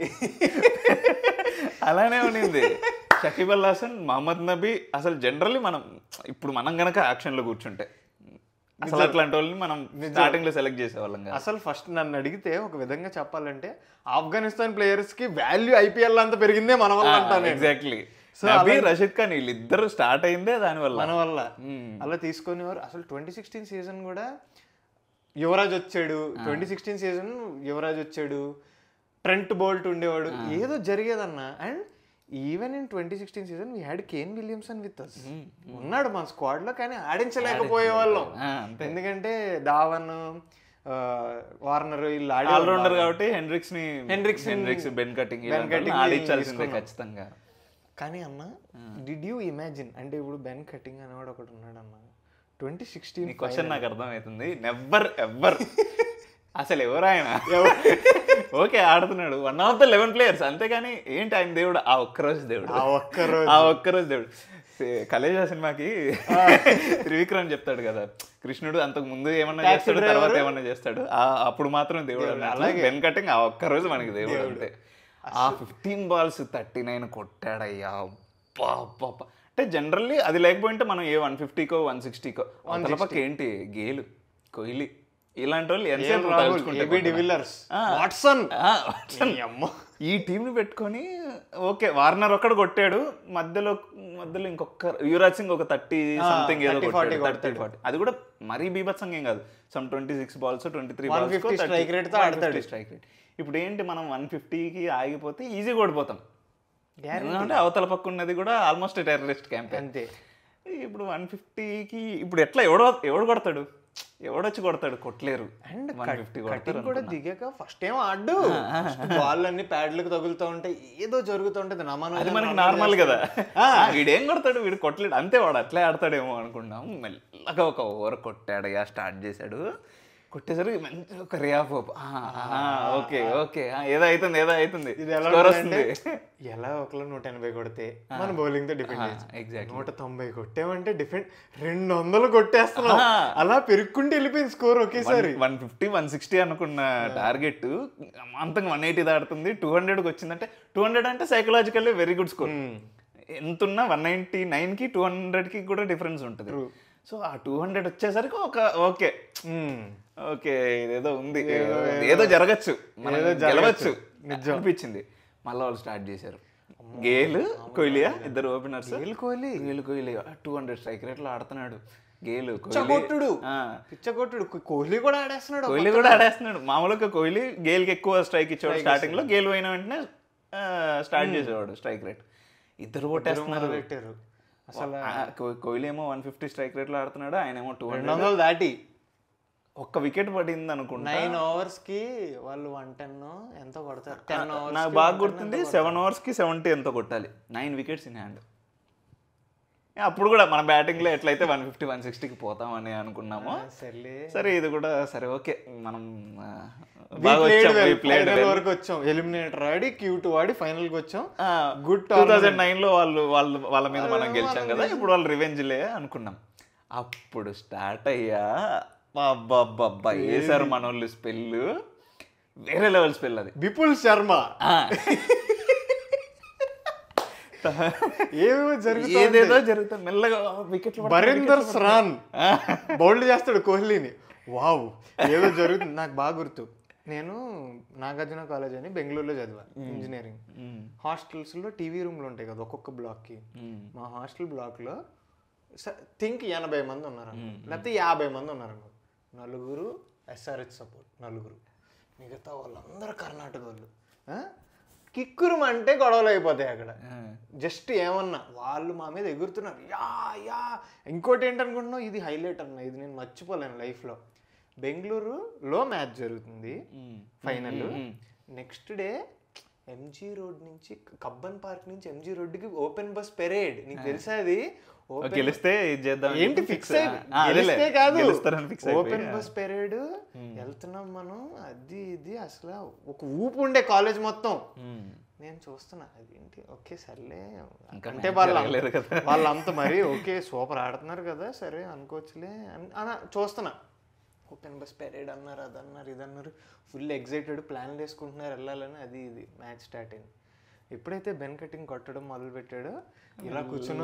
Speaker 2: అలానే ఉన్నింది. షకీబ్ అల్ హసన్, మహమ్మద్ నబీ, అసలు జనరల్లీ మనం గనక యాక్షన్ లో కూర్చుంటే అసలు అట్లాంటి వాళ్ళని మనం స్టార్టింగ్ లో సెలెక్ట్ చేసేవాళ్ళం.
Speaker 1: అసలు ఫస్ట్ నన్ను అడిగితే ఒక విధంగా చెప్పాలంటే ఆఫ్ఘనిస్తాన్ ప్లేయర్స్ కి వాల్యూ IPL అంతా పెరిగిందే మన వల్ల అంటాను.
Speaker 2: ఎగ్జాక్ట్లీ. సో రషీద్ ఖాన్ వీళ్ళిద్దరు స్టార్ట్ అయిందే దానివల్ల,
Speaker 1: మన వల్ల. అలా తీసుకునేవారు. అసలు 2016 సీజన్ కూడా యువరాజ్ వచ్చాడు. 2016 సీజన్ యువరాజ్ వచ్చాడు, ట్రెంట్ బౌల్ట్ ఉండేవాడు, ఏదో జరిగేదన్న. And even in 2016 season we had Kane Williamson with us. ఉన్నాడు మన స్క్వాడ్ లో, కానీ ఆడించలేకపోయే వాళ్ళం. ఎందుకంటే ధావన్, వార్నర్ వీళ్ళు
Speaker 2: ఆల్రౌండర్ కాబట్టి హెన్రిక్స్, బెన్ కటింగ్ ఆడించాల్సిందే ఖచ్చితంగా.
Speaker 1: కానీ అన్న డిడ్ యూ ఇమాజిన్, అంటే ఇప్పుడు బెన్ కటింగ్ అనేవాడు ఒకటి ఉన్నాడు అన్న 2016.
Speaker 2: క్వశ్చన్ నాకు అర్థమవుతుంది. నెవర్ ఎవర్ అసలు ఎవరు ఆయన, ఓకే ఆడుతున్నాడు, 1 of the 11 players, అంతేగాని ఏంటి ఆయన దేవుడు, ఆ ఒక్కరోజు దేవుడు. కలేజా సినిమాకి త్రివిక్రమ్ చెప్తాడు కదా, కృష్ణుడు అంతకు ముందు ఏమన్నా చేస్తాడు, తర్వాత ఏమన్నా చేస్తాడు, అప్పుడు మాత్రం దేవుడు అన్నట్లు బెన్ కటింగ్ ఆ ఒక్కరోజు మనకి దేవుడు అంతే. ఆ 15 balls 39 కొట్టాడయ్యా. అంటే జనరల్లీ అది లేకపోయింటే మనం ఏ 150కో 160కో, అవతల పక్క ఏంటి గేలు, కోహ్లీ ఇలాంటి వాళ్ళు ఈ టీంని పెట్టుకొని ఓకే వార్నర్ ఒక్కడు కొట్టాడు, మధ్యలో ఇంకొక యువరాజ్ సింగ్ ఒక 30 సంథింగ్ ఏదో 30-40, అది కూడా మరీ బీభత్సంగా ఏం కాదు, some 26 balls 23 balls strike rate. ఇప్పుడు ఏంటి మనం 150కి ఆగిపోతే ఈజీగా ఓడిపోతాం, ఎందుకంటే అవతల పక్క ఉన్నది కూడా ఆల్మోస్ట్ టెర్రరిస్ట్ క్యాంప్ అంతే. ఇప్పుడు 150కి ఇప్పుడు ఎట్లా ఎవడు కొడతాడు, ఎవడొచ్చి కొడతాడు, కొట్టలేరు.
Speaker 1: అండ్ 150 కూడా దిగాక ఫస్ట్ ఏమో ఆడు వాళ్ళన్నీ ప్యాడ్లకు తగులుతూ ఉంటాయి, ఏదో జరుగుతూ ఉంటుంది,
Speaker 2: అది మనకి నార్మల్ కదా, వీడేం కొడతాడు, వీడు కొట్టలేడు అంతే, వాడు అట్లే ఆడతాడేమో అనుకున్నాం. మెల్లగా ఒక ఓవర్ కొట్టాడు, స్టార్ట్ చేశాడు, కొట్టేసరికి మంచి ఒక రే ఆఫ్ ఓకే ఓకే ఏదో అవుతుంది.
Speaker 1: ఇది ఎలా ఒకళ్ళు 180 కొడితే మన బౌలింగ్ తో డిఫెండ్ ఎగ్జాక్ట్ 190 కొట్టామంటే డిఫెండ్ 200 కొట్టేస్తున్నాం, అలా పెరుక్కుంటూ వెళ్ళిపోయింది స్కోర్ ఒకేసారి.
Speaker 2: 150 160 అనుకున్న టార్గెట్ అంతంగా 180 దాడుతుంది, 200కి వచ్చిందంటే 200 అంటే సైకలాజికల్లీ వెరీ గుడ్ స్కోర్. ఎంతున్నా 199కి 200కి కూడా డిఫరెన్స్ ఉంటుంది. సో ఆ 200 వచ్చేసరికి ఒక ఓకే ఇదేదో ఉంది, ఏదో జరగచ్చు, గెలవచ్చు అనిపించింది. మళ్ళీ వాళ్ళు స్టార్ట్ చేశారు, గేల్ కోహ్లీ ఇద్దరు ఓపెనర్స్, కోహ్లీ 200 స్ట్రైక్ రేట్లో ఆడుతున్నాడు, గేల్
Speaker 1: పిచ్చగొట్టుడు, కోహ్లీ కూడా
Speaker 2: ఆడేస్తున్నాడు. మామూలుగా కోహ్లీ గేల్కి ఎక్కువ స్ట్రైక్ ఇచ్చేవాడు స్టార్టింగ్ లో, గేల్ పోయిన వెంటనే స్టార్ట్ చేసేవాడు స్ట్రైక్ రేట్. ఇద్దరు కొట్టేస్తున్నారు అసలు. కోహ్లీ ఏమో 150 స్ట్రైక్ రేట్లో ఆడుతున్నాడు, ఆయన ఏమో 200
Speaker 1: దాటి
Speaker 2: ఒక్క వికెట్ పడింది అనుకుంటా.
Speaker 1: 9 overs కి వాళ్ళు 110 ఎంతో కొడతారు. 10 overs
Speaker 2: నాకు బాగా గుర్తుంది, 7 overs కి 70 ఎంతో కొట్టాలి, 9 wickets ఇన్ హ్యాండ్. అప్పుడు కూడా మన బ్యాటింగ్ లో ఎట్లయితే 150 160కి పోతామని అనుకున్నామో, సరే ఇది కూడా సరే ఓకే మనం
Speaker 1: వరకు వచ్చాం, ఎలిమినేటర్ ఆడి Q2 ఆడి ఫైనల్ కి వచ్చాం.
Speaker 2: గుడ్ 2009 లో వాళ్ళ మీద మనం గెలిచాం కదా, ఇప్పుడు వాళ్ళు రివెంజ్లే అనుకున్నాం. అప్పుడు స్టార్ట్ అయ్యా అబ్బా వేసారు మన వాళ్ళు స్పెల్, వేరే లెవెల్ స్పెల్ అది.
Speaker 1: విపుల్ శర్మ
Speaker 2: ఏదేదో జరుగుతుంది మెల్లగా వికెట్.
Speaker 1: బరీందర్ స్రాన్ బౌల్డ్ చేస్తాడు కోహ్లీని, వావ్ ఏదో జరుగుతుంది. నాకు బాగా గుర్తు, నేను నాగార్జున కాలేజ్ అని బెంగళూరులో చదివా ఇంజనీరింగ్. హాస్టల్స్లో టీవీ రూమ్లు ఉంటాయి కదా ఒక్కొక్క బ్లాక్కి, మా హాస్టల్ బ్లాక్లో థింక్ 80 మంది ఉన్నారు, లేకపోతే 50 మంది ఉన్నారు. 4 SRH సపోర్ట్, 4 మిగతా వాళ్ళందరూ కర్ణాటక వాళ్ళు. కిక్కురు అంటే గొడవలు అయిపోతాయి అక్కడ. జస్ట్ ఏమన్నా వాళ్ళు మా మీద ఎగురుతున్నారు, యా. ఇంకోటి ఏంటనుకుంటున్నావు, ఇది హైలైట్ అన్న, ఇది నేను మర్చిపోలేను లైఫ్లో. బెంగళూరులో మ్యాచ్ జరుగుతుంది final. Next day MG road నుంచి, కబ్బన్ పార్క్ నుంచి ఎంజీ రోడ్డుకి ఓపెన్ బస్ పెరేడ్. నీకు తెలుసా అది?
Speaker 2: ఏంటి ఫిక్స్
Speaker 1: కాదు, ఓపెన్ బస్ పెరేడ్ వెళ్తున్నాం మనం, అది ఇది అసలు ఒక ఊపు ఉండే కాలేజ్ మొత్తం. నేను చూస్తున్నా అదేంటి, ఓకే సర్లే అంటే వాళ్ళంతా మరి ఓకే సూపర్ ఆడుతున్నారు కదా, సరే అనుకోవచ్చులే అని చూస్తున్నా. ఓపెన్ బస్ పెరేడ్ అన్నారు, అదన్నారు, ఇదన్నారు, ఫుల్ ఎగ్జైటెడ్, ప్లాన్లు వేసుకుంటున్నారు వెళ్ళాలని, అది ఇది. మ్యాచ్ స్టార్ట్ అయింది. ఎప్పుడైతే బెన్ కటింగ్ కొట్టడం మొదలు పెట్టాడో, ఇలా కూర్చున్న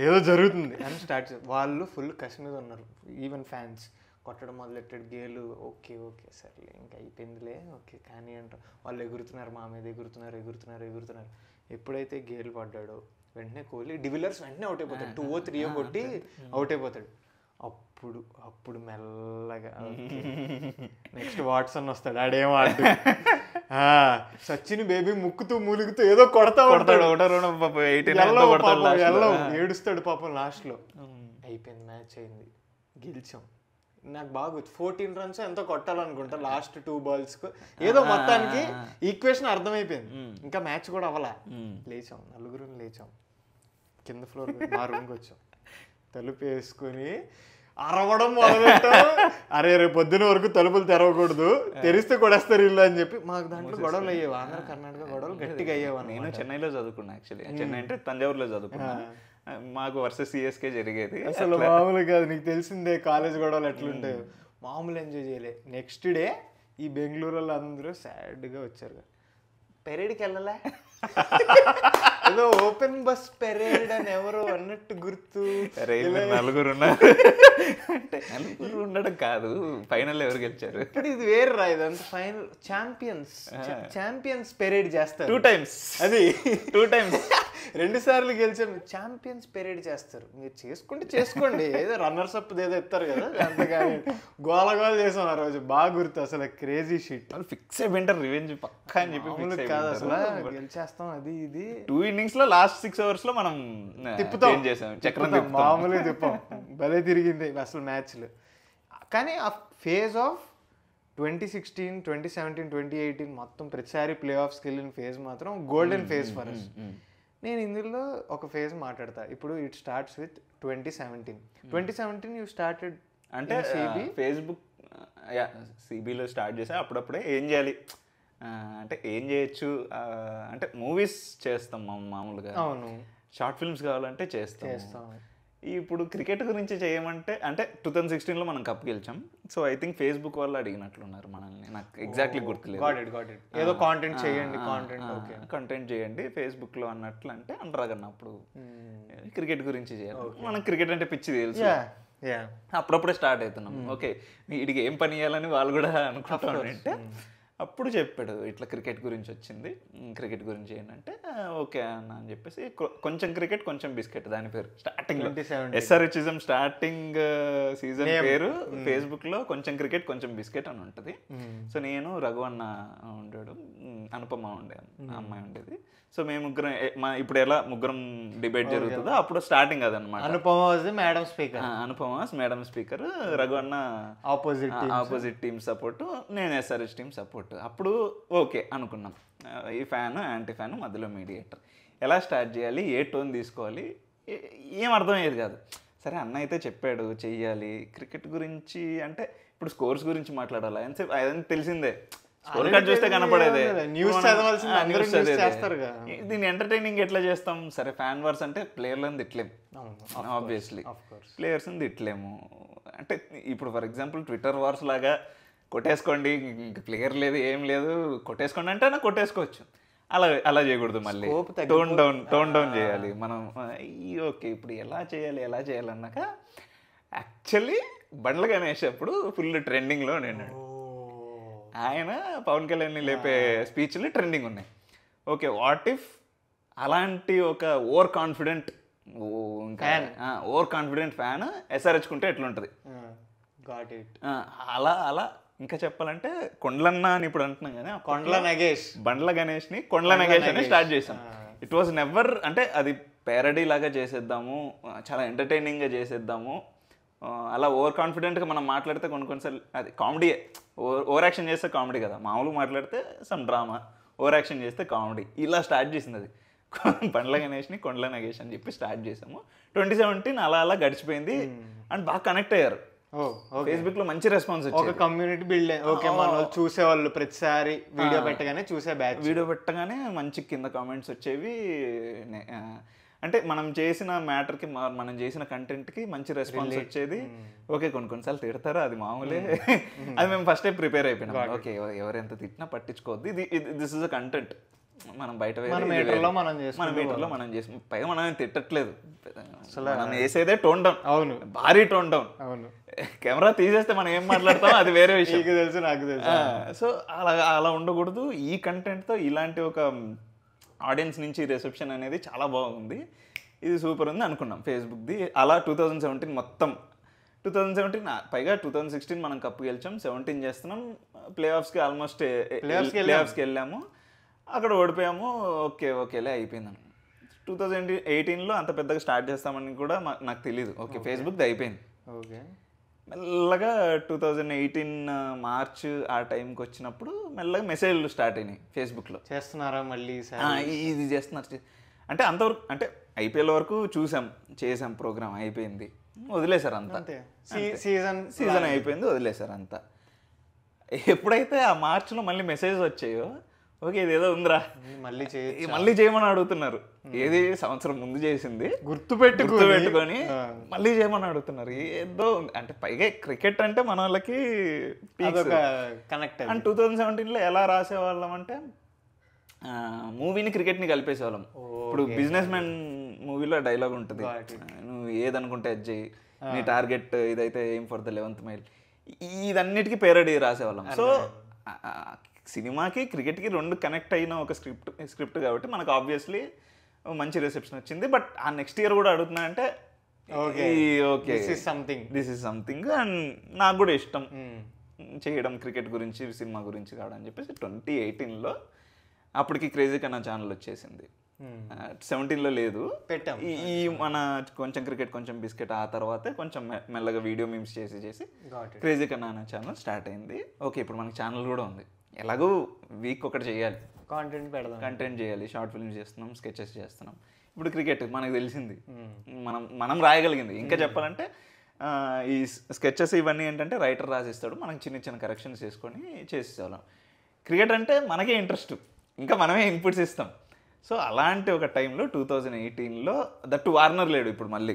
Speaker 1: ఏదో జరుగుతుంది అని స్టార్ట్ చేశారు. వాళ్ళు ఫుల్ కసి మీద ఉన్నారు, ఈవెన్ ఫ్యాన్స్. కొట్టడం మొదలెట్టాడు గేలు, ఓకే సర్లే ఇంకా అయిపోయిందిలే, ఓకే కానీ అంటారు. వాళ్ళు ఎగురుతున్నారు మా మీద, ఎగురుతున్నారు. ఎప్పుడైతే గేలు పడ్డాడో వెంటనే కోహ్లీ, డివిలర్స్ వెంటనే అవుట్ అయిపోతాడు, 2 or 3 కొట్టి అవుట్ అయిపోతాడు. అప్పుడు మెల్లగా నెక్స్ట్ వాట్సన్ వస్తాడు, ఆడేమో ఆడు సచిన్ బేబీ ముక్కుతూ మూలుగుతూ ఏదో కొడతాడు, ఏడుస్తాడు పాపం. లాస్ట్లో అయిపోయింది, మ్యాచ్ అయింది, గెలిచాం. నాకు బాగా 14 runs ఎంతో కొట్టాలనుకుంటా లాస్ట్ 2 balls ఏదో మొత్తానికి ఈక్వేషన్ అర్థమైపోయింది. ఇంకా మ్యాచ్ కూడా అవ్వలా. లేచాం, 4 లేచాం, కింద ఫ్లోర్ మా రూమ్కి వచ్చాం, తలుపు వేసుకొని అరవడం మొదలెట్టారు. అరే రేపు పొద్దున వరకు తలుపులు తెరవకూడదు, తెరిస్తే కొడేస్తారు ఇల్లు అని చెప్పి మాకు దాంట్లో గొడవలు అయ్యేవి. ఆంధ్ర కర్ణాటక గొడవలు గట్టిగా అయ్యేవారు.
Speaker 2: నేను చెన్నైలో చదువుకున్నా, యాక్చువల్లీ చెన్నై అంటే తంజావూరులో చదువుకున్నా. మాకు వర్సెస్ సిఎస్కే జరిగేది.
Speaker 1: అసలు మామూలు కాదు, నీకు తెలిసిందే కాలేజ్ గొడవలు ఎట్లుంటాయి. మామూలు ఎంజాయ్ చేయలే. నెక్స్ట్ డే ఈ బెంగళూరు వాళ్ళు అందరూ సాడ్గా వచ్చారు. పెరేడ్కి వెళ్ళలే, ఏదో ఓపెన్ బస్ పెరేడ్ అని ఎవరో అన్నట్టు గుర్తు.
Speaker 2: నలుగురు ఉన్నారు అంటే నలుగురు ఉండడం కాదు, ఫైనల్ ఎవరు గెలిచారు
Speaker 1: ఇప్పుడు ఇది వేరు రా, ఇదంతా ఫైనల్. ఛాంపియన్స్ పెరేడ్ చేస్తారు
Speaker 2: 2 times.
Speaker 1: అది
Speaker 2: 2 times
Speaker 1: 2 సార్లు గెలిచారు. ఛాంపియన్స్ పెరేడ్ చేస్తారు. మీరు చేసుకుంటే చేసుకోండి, ఏదో రన్నర్స్ అప్ ఏదో ఇస్తారు కదా, అంతగాని గోల గోల చేసాం ఆ రోజు. బాగా గుర్తు, అసలు క్రేజీ షిట్.
Speaker 2: ఫిక్స్ అయిపోయింటారు రివెంజ్ పక్కా అని చెప్పి.
Speaker 1: కాదు అసలు గెలిచేస్తాం అది ఇది.
Speaker 2: 2 innings లో లాస్ట్ 6 hours లో మనం
Speaker 1: తిప్పుతాం
Speaker 2: చేసాం, చక్రం
Speaker 1: మామూలుగా తిప్పాం. భలే తిరిగింది అసలు మ్యాచ్లు. కానీ ఆ ఫేజ్ ఆఫ్ 2016, 2017, 2018 మొత్తం ప్రతిసారి ప్లే ఆఫ్స్కి వెళ్ళిన ఫేజ్ మాత్రం గోల్డెన్ ఫేజ్ ఫర్ అస్. నేను ఇందులో ఒక ఫేజ్ మాట్లాడతా. ఇప్పుడు it starts with 2017 you started
Speaker 2: అంటే ఫేస్బుక్ సిబిలో స్టార్ట్ చేసా. అప్పుడప్పుడే ఏం చేయాలి అంటే ఏం చేయొచ్చు అంటే మూవీస్ చేస్తాం మామూలుగా.
Speaker 1: అవును,
Speaker 2: షార్ట్ ఫిల్మ్స్ కావాలంటే చేస్తాం. ఇప్పుడు క్రికెట్ గురించి చేయమంటే అంటే 2016లో మనం కప్ గెలిచాం. సో ఐ థింక్ ఫేస్బుక్ వాళ్ళు అడిగినట్లున్నారు మనల్ని, నాకు ఎగ్జాక్ట్లీ గుర్తులేదు.
Speaker 1: ఏదో కాంటెంట్
Speaker 2: చేయండి ఫేస్బుక్లో అన్నట్లు అంటే అంటారు. అప్పుడు క్రికెట్ గురించి చేయాలి, మనకు క్రికెట్ అంటే పిచ్చి తెలుసు. అప్పుడప్పుడే స్టార్ట్ అవుతున్నాం. ఓకే వీడికి ఏం పని చేయాలని వాళ్ళు కూడా అనుకుంటారు. అంటే అప్పుడు చెప్పాడు ఇట్లా క్రికెట్ గురించి వచ్చింది, క్రికెట్ గురించి ఏంటంటే ఓకే అన్న అని చెప్పేసి కొంచెం క్రికెట్ కొంచెం బిస్కెట్ దాని పేరు స్టార్టింగ్. ఎస్ఆర్హెచ్ఇజం స్టార్టింగ్ సీజన్ పేరు ఫేస్బుక్లో కొంచెం క్రికెట్ కొంచెం బిస్కెట్ అని ఉంటుంది. సో నేను రఘు అన్న ఉండేడు, అనుపమ అమ్మాయి ఉండేది. సో మేము ముగ్గురం ఇప్పుడు ఎలా ముగ్గురం డిబేట్ జరుగుతుందో అప్పుడు స్టార్టింగ్ అదనమాట. అనుపమ మేడం స్పీకర్, రఘు అన్న ఆపోజిట్ టీమ్ సపోర్ట్, నేను ఎస్ఆర్హెచ్ టీమ్ సపోర్ట్. అప్పుడు ఓకే అనుకున్నాం, ఈ ఫ్యాన్ యాంటీ ఫ్యాన్ మధ్యలో మీడియేటర్. ఎలా స్టార్ట్ చేయాలి, ఏ టోన్ తీసుకోవాలి ఏం అర్థమయ్యేది కాదు. సరే అన్న అయితే చెప్పాడు చెయ్యాలి. క్రికెట్ గురించి అంటే ఇప్పుడు స్కోర్స్ గురించి మాట్లాడాలి అదంతా తెలిసిందే, స్కోర్ కార్డ్ చూస్తే కనపడేదే, దీన్ని ఎంటర్టైనింగ్ ఎట్లా చేస్తాం. సరే ఫ్యాన్ వార్స్ అంటే ప్లేయర్లను తిట్టలేము, ఆబ్వియస్లీ ప్లేయర్స్ని తిట్టలేము. అంటే ఇప్పుడు ఫర్ ఎగ్జాంపుల్ ట్విట్టర్ వార్స్ లాగా కొట్టేసుకోండి, ఇంక ప్లేయర్ లేదు ఏం లేదు, కొట్టేసుకోండి అంటే నాకు కొట్టేసుకోవచ్చు. అలా చేయకూడదు, మళ్ళీ టోన్ డౌన్ చేయాలి మనం. ఓకే ఇప్పుడు ఎలా చేయాలన్నాక యాక్చువల్లీ బండ్ల గణేష్ అప్పుడు ఫుల్ ట్రెండింగ్లో నేను, ఆయన పవన్ కళ్యాణ్ని లేపే స్పీచ్లు ట్రెండింగ్ ఉన్నాయి. ఓకే వాట్ ఇఫ్ అలాంటి ఒక ఓవర్ కాన్ఫిడెంట్ ఫ్యాన్ ఎస్ఆర్హెచ్కుంటే ఎట్లుంటుంది. అలా ఇంకా చెప్పాలంటే కొండలన్న అని ఇప్పుడు అంటున్నాం కదా, బండ్ల గణేష్ని కొండల నగేష్ అని స్టార్ట్ చేసాం. ఇట్ వాజ్ నెవర్ అంటే అది ప్యారడీ లాగా చేసేద్దాము, చాలా ఎంటర్టైనింగ్గా చేసేద్దాము. అలా ఓవర్ కాన్ఫిడెంట్గా మనం మాట్లాడితే కొన్నిసార్లు అది కామెడీయే. ఓవర్ యాక్షన్ చేస్తే కామెడీ కదా, మామూలుగా మాట్లాడితే సమ్ డ్రామా, ఓవర్ యాక్షన్ చేస్తే కామెడీ. ఇలా స్టార్ట్ చేసింది అది. బండ్ల గణేష్ని కొండల నగేష్ అని చెప్పి స్టార్ట్ చేసాము. 2017 అలా గడిచిపోయింది అండ్ బాగా కనెక్ట్ అయ్యారు. ఫేస్బుక్ లో మంచి రెస్పాన్స్ వచ్చింది, ఒక
Speaker 1: కమ్యూనిటీ బిల్డ్. ఓకే మన చూసేవాళ్ళు ప్రతిసారి వీడియో పెట్టగానే
Speaker 2: మంచి కింద కామెంట్స్ వచ్చేవి. అంటే మనం చేసిన మ్యాటర్కి మనం చేసిన కంటెంట్కి మంచి రెస్పాన్స్ వచ్చేది. ఓకే కొన్నిసార్లు తిడతారు, అది మామూలే. అది మేము ఫస్టే ప్రిపేర్ అయిపోయినాం. ఓకే ఎవరెంత తిట్టినా పట్టించుకోవద్దు, దిస్ ఇస్ అ కంటెంట్, మనం బయట మన మీటర్లో మనం చేసి పైగా మనం తిట్టట్లేదు, మనం వేసేదే టోన్ డౌన్.
Speaker 1: అవును,
Speaker 2: భారీ టోన్ డౌన్.
Speaker 1: అవును,
Speaker 2: కెమెరా తీసేస్తే మనం ఏం మాట్లాడతాం అది వేరే విషయం.
Speaker 1: తెలుసు నాకు తెలుసు.
Speaker 2: సో అలా ఉండకూడదు. ఈ కంటెంట్తో ఇలాంటి ఒక ఆడియన్స్ నుంచి రిసెప్షన్ అనేది చాలా బాగుంది, ఇది సూపర్ ఉంది అనుకున్నాం ఫేస్బుక్ది. అలా 2017 మొత్తం 2017 పైగా 2016 మనం కప్పు గెలిచాం, 17 చేస్తున్నాం, ప్లే ఆఫ్స్కి ఆల్మోస్ట్ ప్లే ఆఫ్స్కి వెళ్ళాము, అక్కడ ఓడిపోయాము. ఓకేలే అయిపోయింది. 2018లో అంత పెద్దగా స్టార్ట్ చేస్తామని కూడా నాకు తెలీదు. ఓకే ఫేస్బుక్ది అయిపోయింది.
Speaker 1: ఓకే
Speaker 2: మెల్లగా 2018 మార్చ్ ఆ టైంకి వచ్చినప్పుడు మెల్లగా మెసేజ్లు స్టార్ట్ అయినాయి ఫేస్బుక్లో,
Speaker 1: చేస్తున్నారా మళ్ళీ
Speaker 2: ఇది చేస్తున్నారు అంటే అంతవరకు అంటే ఐపీఎల్ వరకు చేసాం ప్రోగ్రామ్ అయిపోయింది. వదిలేశారు అంతా. సీజన్ అయిపోయింది, వదిలేశారు అంతా. ఎప్పుడైతే ఆ మార్చిలో మళ్ళీ మెసేజ్ వచ్చాయో, ఓకే ఇదేదో ఉందిరా మళ్ళీ చేయమని అడుగుతున్నారు. ఏది సంవత్సరం ముందు చేసింది గుర్తుపెట్టుకొని మళ్ళీ చేయమని అడుగుతున్నారు. ఏదో అంటే పైగా క్రికెట్ అంటే మన వాళ్ళకి కనెక్ట్. అండ్ 2017లో ఎలా రాసేవాళ్ళం అంటే మూవీని క్రికెట్ని కలిపేసేవాళ్ళం. ఇప్పుడు బిజినెస్ మ్యాన్ మూవీలో డైలాగ్ ఉంటుంది, నువ్వు ఏదనుకుంటే అది చెయ్యి, నీ టార్గెట్ ఇదైతే aim for the 11th mile, ఇదన్నిటికీ పేరడీ రాసేవాళ్ళం. సో సినిమాకి క్రికెట్కి రెండు కనెక్ట్ అయిన ఒక స్క్రిప్ట్ కాబట్టి మనకు ఆబ్వియస్లీ మంచి రిసెప్షన్ వచ్చింది. బట్ ఆ నెక్స్ట్ ఇయర్ కూడా అడుగుతున్నా అంటే okay this is something and నాకు కూడా ఇష్టం చేయడం క్రికెట్ గురించి సినిమా గురించి కావడం అని చెప్పేసి 2018లో అప్పటికి క్రేజీ కన్నా ఛానల్ వచ్చేసింది. 17లో లేదు, ఈ మన కొంచెం క్రికెట్ కొంచెం బిస్కెట్ ఆ తర్వాతే కొంచెం మెల్లగా వీడియో మీమ్స్ చేసి క్రేజీ కన్నా అనే ఛానల్ స్టార్ట్ అయింది. ఓకే ఇప్పుడు మనకి ఛానల్ కూడా ఉంది, ఎలాగో వీక్ ఒకటి చేయాలి, కంటెంట్ చేయాలి, షార్ట్ ఫిల్మ్స్ చేస్తున్నాం, స్కెచెస్ చేస్తున్నాం. ఇప్పుడు క్రికెట్ మనకు తెలిసింది, మనం రాయగలిగింది. ఇంకా చెప్పాలంటే ఈ స్కెచెస్ ఇవన్నీ ఏంటంటే రైటర్ రాసిస్తాడు, మనం చిన్న చిన్న కరెక్షన్స్ చేసుకొని చేసేవాళ్ళం. క్రికెట్ అంటే మనకే ఇంట్రెస్ట్, ఇంకా మనమే ఇన్పుట్స్ ఇస్తాం. సో అలాంటి ఒక టైంలో 2018లో దట్ వార్నర్ లేడు. ఇప్పుడు మళ్ళీ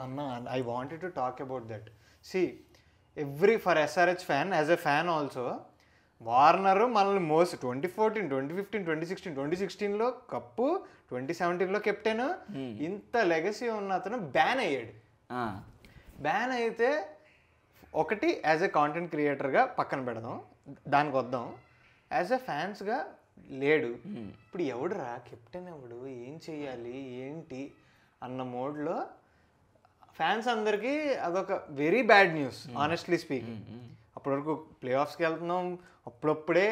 Speaker 1: అన్న I wanted to talk about that. See every for SRH fan, as a fan also, Warner మనల్ని మోస్ట్ 2014, 2015, 2016, 2016లో కప్పు, 2017లో కెప్టెన్, ఇంత లెగసీ ఉన్న అతను బ్యాన్ అయ్యాడు. బ్యాన్ అయితే ఒకటి యాజ్ ఎ కాంటెంట్ క్రియేటర్గా పక్కన పెడదాం, దానికి వద్దాం. యాజ్ ఎ ఫ్యాన్స్గా లేడు. ఇప్పుడు ఎవడురా కెప్టెన్, ఎవడు, ఏం చెయ్యాలి ఏంటి అన్న మోడ్లో ఫ్యాన్స్ అందరికీ అదొక very bad news honestly speaking. అప్పటి వరకు ప్లే ఆఫ్స్కి వెళ్తున్నాం, అప్పుడప్పుడే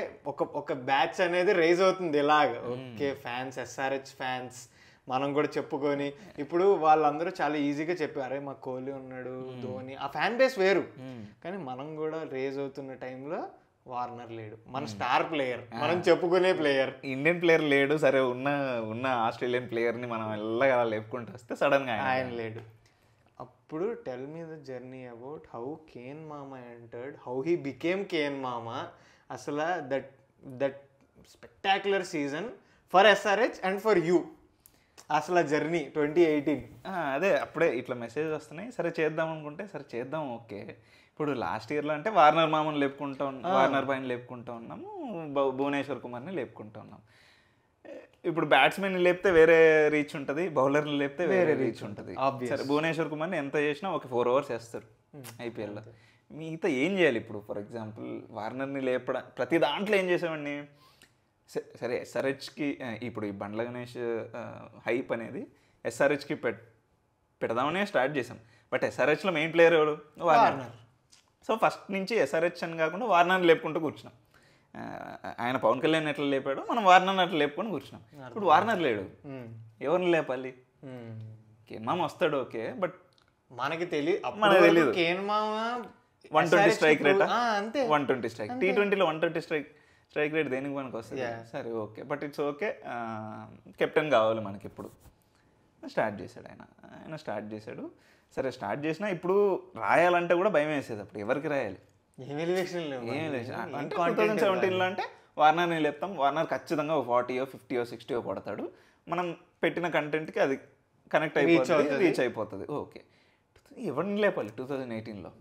Speaker 1: ఒక బ్యాచ్ అనేది రైజ్ అవుతుంది ఇలాగ. ఓకే ఫ్యాన్స్, ఎస్ఆర్హెచ్ ఫ్యాన్స్ మనం కూడా చెప్పుకొని, ఇప్పుడు వాళ్ళందరూ చాలా ఈజీగా చెప్పారు, అరే మా కోహ్లీ ఉన్నాడు, ధోని, ఆ ఫ్యాన్ బేస్ వేరు. కానీ మనం కూడా రేజ్ అవుతున్న టైంలో వార్నర్ లేడు, మన స్టార్ ప్లేయర్, మనం చెప్పుకునే ప్లేయర్,
Speaker 2: ఇండియన్ ప్లేయర్ లేడు. సరే ఉన్న ఆస్ట్రేలియన్ ప్లేయర్ని మనం ఎల్లగా లేపుకుంటూ వస్తే సడన్గా
Speaker 1: ఆయన లేడు. అప్పుడు tell me the journey about how Kane మామా entered, how he became Kane మామా. అసలు that spectacular season for SRH and for you. అసలు జర్నీ 2018
Speaker 2: అదే అప్పుడే ఇట్లా మెసేజ్ వస్తున్నాయి, సరే చేద్దాం అనుకుంటే సరే చేద్దాం. ఓకే ఇప్పుడు లాస్ట్ ఇయర్లో అంటే వార్నర్ మామని లేపుకుంటూ వార్నర్ పైన లేపుకుంటూ ఉన్నాము, భువనేశ్వర్ కుమార్ని లేపుకుంటూ ఉన్నాం. ఇప్పుడు బ్యాట్స్మెన్ లేపితే వేరే రీచ్ ఉంటుంది, బౌలర్ని లేపితే వేరే రీచ్ ఉంటుంది. సరే భువనేశ్వర్ కుమార్ని ఎంత చేసినా ఒక 4 overs వేస్తారు ఐపీఎల్లో. మిగతా ఏం చేయాలి ఇప్పుడు? ఫర్ ఎగ్జాంపుల్ వార్నర్ని లేపడం, ప్రతి దాంట్లో ఏం చేసామండి. సరే ఎస్ఆర్హెచ్కి ఇప్పుడు ఈ బండ్ల గణేష్ హైప్ అనేది ఎస్ఆర్హెచ్కి పెడదామనే స్టార్ట్ చేసాం. బట్ ఎస్ఆర్హెచ్లో మెయిన్ ప్లేయర్ ఎవరు? వార్నర్. సో ఫస్ట్ నుంచి ఎస్ఆర్హెచ్ అని కాకుండా వార్నర్ని లేపుకుంటూ కూర్చున్నాం. ఆయన పవన్ కళ్యాణ్ ఎట్లా లేపాడు, మనం వార్నర్ని అట్లా లేపుకొని కూర్చున్నాం. ఇప్పుడు వార్నర్ లేడు, ఎవరిని లేపాలి? కేన్ మామ వస్తాడు ఓకే, బట్
Speaker 1: మనకి తెలియదు. కేన్ మామ
Speaker 2: 120 స్ట్రైక్ రేట్, అంతే 120 స్ట్రైక్. T20లో 120 స్ట్రైక్ రేట్ దేనికి మనకు వస్తుంది? సరే okay, but it's okay, captain కావాలి మనకి. ఇప్పుడు స్టార్ట్ చేశాడు ఆయన స్టార్ట్ చేశాడు. సరే స్టార్ట్ చేసినా ఇప్పుడు రాయాలంటే కూడా భయం వేసేది. అప్పుడు ఎవరికి రాయాలి?
Speaker 1: ఏం ఎలివేషన్
Speaker 2: అంటే 2017లో అంటే వార్నర్ని లేపుతాం, వార్నర్ ఖచ్చితంగా 40, 50, 60 కొడతాడు, మనం పెట్టిన కంటెంట్కి అది కనెక్ట్ అయిపోతుంది, రీచ్ అయిపోతుంది. ఓకే ఎవరిని లేపాలి? 2018లో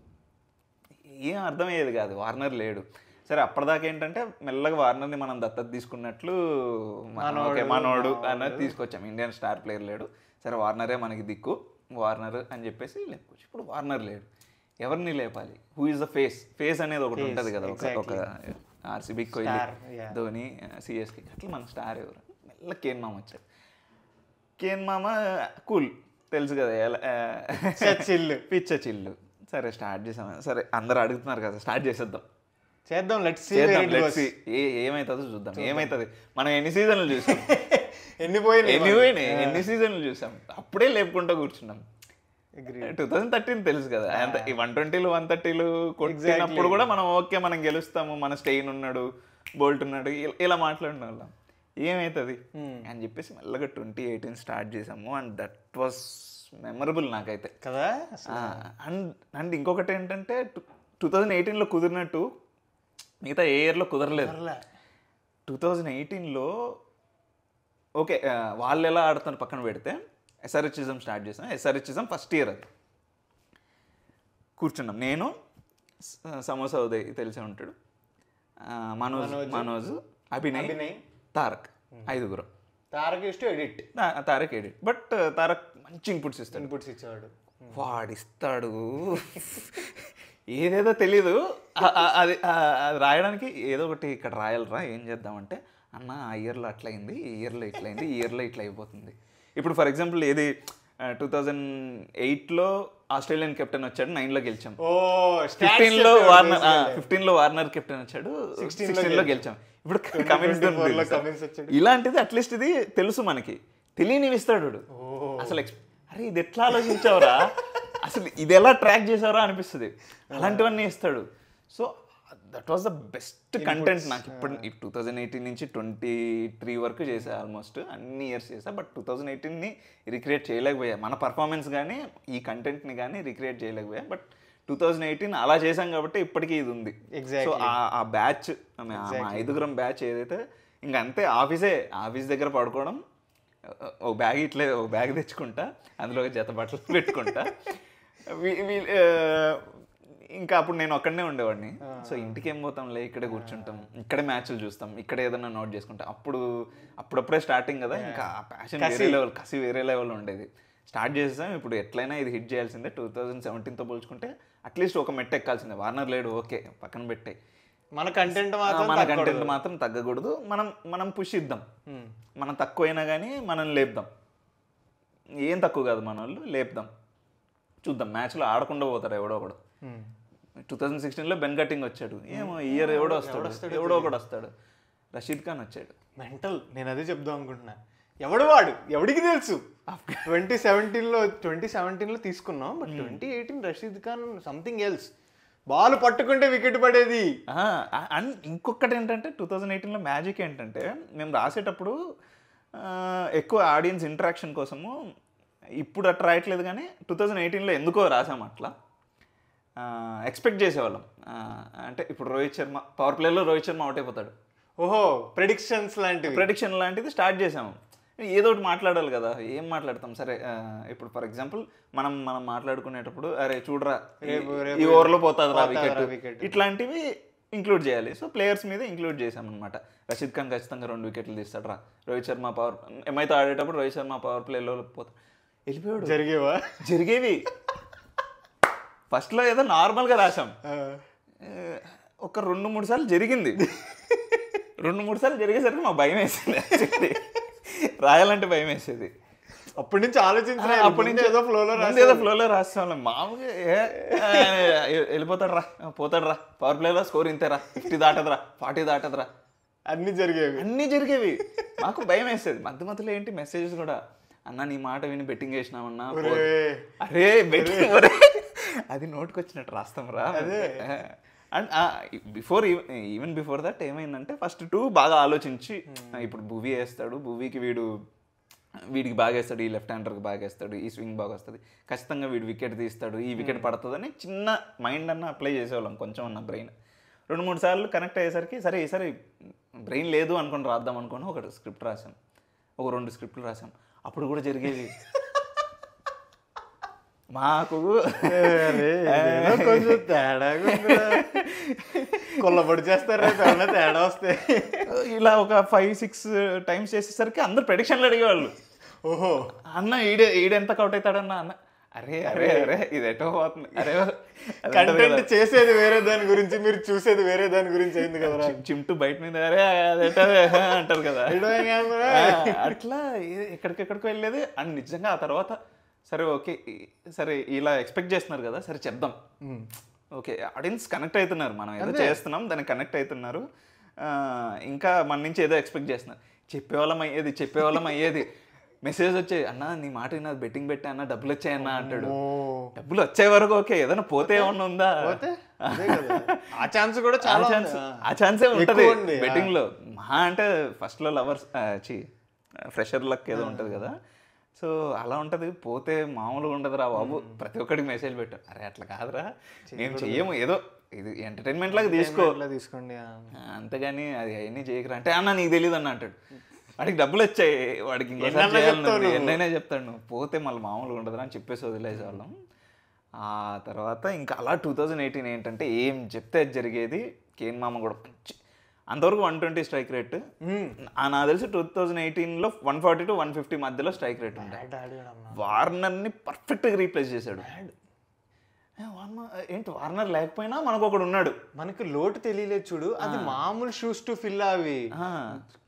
Speaker 2: ఏం అర్థమయ్యేది కాదు, వార్నర్ లేడు. సరే అప్పటిదాకా ఏంటంటే మెల్లగా వార్నర్ని మనం దత్తత తీసుకున్నట్లు మనోడు అన్నది తీసుకొచ్చాం. ఇండియన్ స్టార్ ప్లేయర్ లేడు, సరే వార్నరే మనకి దిక్కు, వార్నర్ అని చెప్పేసి లేపుకోవచ్చు. ఇప్పుడు వార్నర్ లేడు, ఎవరిని లేపాలి? హూ ఇస్ ద ఫేస్ అనేది ఒకటి ఉంటుంది కదా, ఒక ఆర్సీబీ, కోహ్లీ, ధోని, సిఎస్కే, అట్లా మన స్టార్ ఎవరు? మెల్ల కేన్ మామ వచ్చాడు. కేన్ మామ కూల్, తెలుసు కదా, పిచ్చ చిల్లు. సరే స్టార్ట్ చేసాం. సరే అందరు అడుగుతున్నారు కదా, స్టార్ట్ చేద్దాం. ఏమవుతుందో చూద్దాం. ఏమవుతుంది? మనం ఎన్ని సీజన్లు చూసాం, ఎన్ని సీజన్లు చూసాం, అప్పుడే లేపుకుంటూ కూర్చున్నాం. 2013 తెలుసు కదా, 120లు 130లు కొట్టినప్పుడు కూడా మనం ఓకే మనం గెలుస్తాము, మన స్టెయిన్ ఉన్నాడు, బోల్ట్ ఉన్నాడు, ఇలా మాట్లాడిన వాళ్ళం. ఏమవుతుంది అని చెప్పేసి మెల్లగా 2018 స్టార్ట్ చేసాము. అండ్ దట్ వాస్ మెమరబుల్ నాకైతే
Speaker 1: కదా.
Speaker 2: అండ్ ఇంకొకటి ఏంటంటే 2018లో కుదిరినట్టు మిగతా ఏ ఇయర్లో కుదరలేదు. 2018లో ఓకే వాళ్ళు ఎలా ఆడుతున్నారు పక్కన పెడితే ఎస్ఆర్హెచ్ఇజం స్టార్ట్ చేసాం. ఎస్ఆర్హెచ్ఇజం ఫస్ట్ ఇయర్ అది కూర్చున్నాం. నేను సమోసా ఉదయ్ తెలిసే ఉంటాడు, మనోజ్ అభినయ్ తారక్, 5గురం. తారక్ ఎడిట్ బట్ తారక్ మంచి ఇన్పుట్స్ ఇచ్చాడు. వాడిస్తాడు ఏదేదో తెలీదు, అది రాయడానికి ఏదో ఒకటి ఇక్కడ రాయాలరా ఏం చేద్దామంటే అన్న ఆ ఇయర్లో అట్లయింది, ఈ ఇయర్లో ఇట్లయింది, ఈ ఇయర్లో ఇట్లా అయిపోతుంది. ఇప్పుడు ఫర్ ఎగ్జాంపుల్ ఏది 2008లో ఆస్ట్రేలియన్ కెప్టెన్ వచ్చాడు, 9లో గెలిచాం. 15లో వార్నర్ కెప్టెన్ వచ్చాడు, 16లో గెలిచాం. ఇప్పుడు ఇలాంటిది అట్లీస్ట్ ఇది తెలుసు మనకి, తెలియనివి ఇస్తాడు అసలు. అరే ఇది ఎట్లా ఆలోచించావురా, అసలు ఇది ఎలా ట్రాక్ చేసావురా అనిపిస్తుంది, అలాంటివన్నీ ఇస్తాడు. So that was the best content నాకు ఇప్పుడు. 2018 నుంచి 23 వరకు చేసా, ఆల్మోస్ట్ అన్ని ఇయర్స్ చేసా. బట్ 2018ని రిక్రియేట్ చేయలేకపోయా, మన పర్ఫార్మెన్స్ కానీ ఈ కంటెంట్ని కానీ రిక్రియేట్ చేయలేకపోయా. బట్ 2018 అలా చేసాం కాబట్టి ఇప్పటికీ ఇది ఉంది. సో ఆ బ్యాచ్, మా 5గురం బ్యాచ్ ఏదైతే ఇంకా అంతే, ఆఫీస్ దగ్గర పడుకోవడం, ఒక బ్యాగ్ తెచ్చుకుంటా, అందులో ఒక జత బట్టలు పెట్టుకుంటా. ఇంకా అప్పుడు నేను ఒక్కడనే ఉండేవాడిని. సో ఇంటికి ఏం పోతాంలే, ఇక్కడే కూర్చుంటాం, ఇక్కడే మ్యాచ్లు చూస్తాం, ఇక్కడే ఏదైనా నోట్ చేసుకుంటాం. అప్పుడప్పుడే స్టార్టింగ్ కదా, ఇంకా ఆ ప్యాషన్ వేరే లెవెల్, కసి వేరే లెవెల్ ఉండేది. స్టార్ట్ చేసాం. ఇప్పుడు ఎట్లయినా ఇది హిట్ చేయాల్సిందే. 2017తో పోల్చుకుంటే అట్లీస్ట్ ఒక మెట్టు ఎక్కాల్సిందే. వార్నర్ లేడు, ఓకే పక్కన పెట్టే, మన కంటెంట్ మాత్రం తగ్గకూడదు. మనం పుష్ ఇద్దాం, మనం తక్కువైనా కానీ మనం లేపుదాం. ఏం తక్కువ కాదు మన వాళ్ళు, లేపుదాం, చూద్దాం. మ్యాచ్లో ఆడకుండా పోతారు ఎవడో ఒకడు. 2016లో బెన్ కటింగ్ వచ్చాడు, ఏమో ఇయర్ ఎవడో ఒకడు వస్తాడు. రషీద్ ఖాన్ వచ్చాడు,
Speaker 1: మెంటల్. నేను అదే చెప్దాం అనుకుంటున్నా, వాడు ఎవడికి తెలుసు. 2017లో తీసుకున్నాం, but 2018 Rashid Khan something else. Ball పట్టుకుంటే వికెట్ పడేది.
Speaker 2: అండ్ ఇంకొకటి ఏంటంటే 2018లో మ్యాజిక్ ఏంటంటే, మేము రాసేటప్పుడు ఎక్కువ ఆడియన్స్ ఇంటరాక్షన్ కోసము, ఇప్పుడు అట్లా రాయట్లేదు కానీ 2018లో ఎందుకో రాసాం అట్లా. ఎక్స్పెక్ట్ చేసేవాళ్ళం. అంటే ఇప్పుడు రోహిత్ శర్మ పవర్ ప్లేలో అవుట్ అయిపోతాడు,
Speaker 1: ఓహో ప్రెడిక్షన్
Speaker 2: లాంటిది స్టార్ట్ చేసాము. ఏదో ఒకటి మాట్లాడాలి కదా, ఏం మాట్లాడతాం. సరే ఇప్పుడు ఫర్ ఎగ్జాంపుల్ మనం మాట్లాడుకునేటప్పుడు అరే చూడరా ఈ ఓవర్లో పోతుందిరా వికెట్, ఇట్లాంటివి ఇంక్లూడ్ చేయాలి. సో ప్లేయర్స్ మీద ఇంక్లూడ్ చేసామన్నమాట. రషీద్ ఖాన్ ఖచ్చితంగా 2 వికెట్లు తీస్తాడు రా, రోహిత్ శర్మ ఎంఐతో ఆడేటప్పుడు రోహిత్ శర్మ పవర్ ప్లేలో పోతాడు, వెళ్ళిపోయాడు. జరిగేవి ఫస్ట్లో ఏదో నార్మల్గా రాసాం, ఒక 2-3 సార్లు జరిగింది. 2-3 సార్లు జరిగేసరికి మాకు భయం వేసింది, రాయాలంటే భయం వేసేది.
Speaker 1: అప్పటి నుంచి ఆలోచించిన, అప్పటి నుంచి ఏదో
Speaker 2: ఫ్లోలో రాస్తాం. మామూలుగా వెళ్ళిపోతాడు రా, పోతాడు రా, పవర్ ప్లేలో స్కోర్ ఇంతేరా, 50 దాటదురా, 40 దాటదురా,
Speaker 1: అన్నీ జరిగేవి.
Speaker 2: మాకు భయం వేసేది. మధ్యలో ఏంటి మెసేజెస్ కూడా, అన్న నీ మాట విని బెట్టింగ్ వేసినామన్నా, అరే బెట్టింగ్ అది నోట్కి వచ్చినట్టు రాస్తాం రా. అండ్ ఈవెన్ బిఫోర్ దట్ ఏమైందంటే ఫస్ట్ 2 బాగా ఆలోచించి, ఇప్పుడు భువీ వేస్తాడు, భువీకి వీడికి బాగా వేస్తాడు, ఈ లెఫ్ట్ హ్యాండర్కి బాగా వేస్తాడు, ఈ స్వింగ్ బాగా వస్తుంది, ఖచ్చితంగా వీడు వికెట్ తీస్తాడు, ఈ వికెట్ పడుతుందని చిన్న మైండ్ అన్న అప్లై చేసేవాళ్ళం, కొంచెం అన్న బ్రెయిన్. 2-3 సార్లు కనెక్ట్ అయ్యేసరికి సరే ఈసారి బ్రెయిన్ లేదు అనుకుని రాద్దాం అనుకుని ఒక స్క్రిప్ట్ రాసాం, ఒక 2 స్క్రిప్ట్లు రాసాం. అప్పుడు కూడా జరిగేది మాకు,
Speaker 1: కొంచెం తేడా కొల్లబడి చేస్తారు, తేడా వస్తే.
Speaker 2: ఇలా ఒక 5-6 టైమ్స్ చేసేసరికి అందరు ప్రెడిక్షన్లు అడిగేవాళ్ళు.
Speaker 1: ఓహో
Speaker 2: అన్న ఈడెంత అవుట్ అవుతాడన్న, అన్న అరే ఇది ఎటో పోతుంది, అరే
Speaker 1: కంటెంట్ చేసేది వేరే దాని గురించి, మీరు చూసేది వేరే దాని గురించి అయింది కదా.
Speaker 2: చింటూ బయట మీద అరే అదేటో అంటారు కదా, అట్లా ఎక్కడికెక్కడికి వెళ్ళేది. అండ్ నిజంగా ఆ తర్వాత సరే ఓకే, సరే ఇలా ఎక్స్పెక్ట్ చేస్తున్నారు కదా, సరే చెప్దాం. ఓకే ఆడియన్స్ కనెక్ట్ అవుతున్నారు, మనం ఏదో చేస్తున్నాం దానికి కనెక్ట్ అవుతున్నారు, ఇంకా మన నుంచి ఏదో ఎక్స్పెక్ట్ చేస్తున్నారు. చెప్పేవాళ్ళం అయ్యేది. మెసేజ్ వచ్చాయి, అన్న నీ మాట విన్నది, బెట్టింగ్ పెట్టా అన్న, డబ్బులు వచ్చాయన్నా అంటాడు. డబ్బులు వచ్చే వరకు ఓకే, ఏదైనా పోతే ఏమన్నా ఉందా,
Speaker 1: ఆ ఛాన్స్ కూడా చాలా,
Speaker 2: ఆ ఛాన్సే ఉంటుంది బెట్టింగ్లో. మహా అంటే ఫస్ట్లో లవర్స్ ఫ్రెషర్ లక్ ఏదో ఉంటుంది కదా, సో అలా ఉంటుంది. పోతే మామూలుగా ఉండదురా బాబు. ప్రతి ఒక్కడికి మెసేజ్ పెట్టాం, అరే అట్లా కాదురా, మేము చెయ్యము, ఏదో ఇది ఎంటర్టైన్మెంట్ లాగా
Speaker 1: తీసుకోండి
Speaker 2: అంతేగాని అది అవన్నీ చేయకరా అంటే, అన్న నీకు తెలియదు అన్న అంటాడు. వాడికి డబ్బులు వచ్చాయి, వాడికి ఇంకోసారి చేయాలని ఎన్నైనా చెప్తాడు. నువ్వు పోతే మళ్ళీ మామూలుగా ఉండదురా అని చెప్పేసి వదిలేసేవాళ్ళం. ఆ తర్వాత ఇంకా అలా 2018 ఏంటంటే ఏం చెప్తే అది జరిగేది. కేన్ మామ కూడా అంతవరకు 120 స్ట్రైక్ రేట్. నాకు తెలిసి 2018లో 140 to 150 మధ్యలో స్ట్రైక్ రేట్ ఉండే. వార్నర్ని పర్ఫెక్ట్గా రీప్లేస్ చేశాడు. ఏంటి వార్నర్ లేకపోయినా మనకు ఒకడు ఉన్నాడు,
Speaker 1: మనకి లోటు తెలియలేదు చూడు. అది మామూలు షూస్ టు ఫిల్. అవి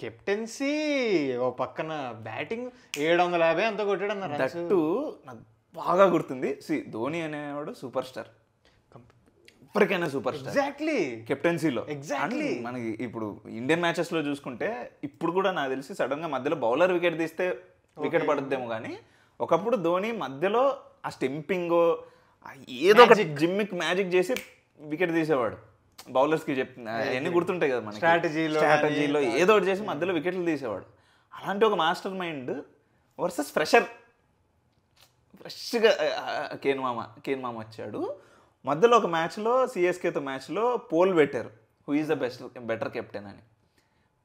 Speaker 1: కెప్టెన్సీ ఓ పక్కన బ్యాటింగ్ 750 అంత కొట్టాడు అన్నారు.
Speaker 2: దట్టు నాకు బాగా గుర్తుంది. ధోని అనేవాడు సూపర్ స్టార్, ఇప్పటికైనా సూపర్ స్టార్.
Speaker 1: ఎగ్జాక్ట్లీ
Speaker 2: కెప్టెన్సీలో.
Speaker 1: ఎగ్జాక్ట్లీ
Speaker 2: మనకి ఇప్పుడు ఇండియన్ మ్యాచెస్లో చూసుకుంటే ఇప్పుడు కూడా నాకు తెలిసి సడన్గా మధ్యలో బౌలర్ వికెట్ తీస్తే వికెట్ పడుద్దేమో, కానీ ఒకప్పుడు ధోని మధ్యలో ఆ స్టెంపింగ్ ఏదో ఒక జిమ్మిక్ మ్యాజిక్ చేసి వికెట్ తీసేవాడు. బౌలర్స్కి ఎన్ని గుర్తుంటాయి కదా మనకి, స్ట్రాటజీలో ఏదో ఒకటి చేసి మధ్యలో వికెట్లు తీసేవాడు. అలాంటి ఒక మాస్టర్ మైండ్ వర్సెస్ ఫ్రెష్గా కేన్ మామ వచ్చాడు. మధ్యలో ఒక మ్యాచ్లో సిఎస్కేతో మ్యాచ్లో పోల్ పెట్టారు, who is the better captain అని.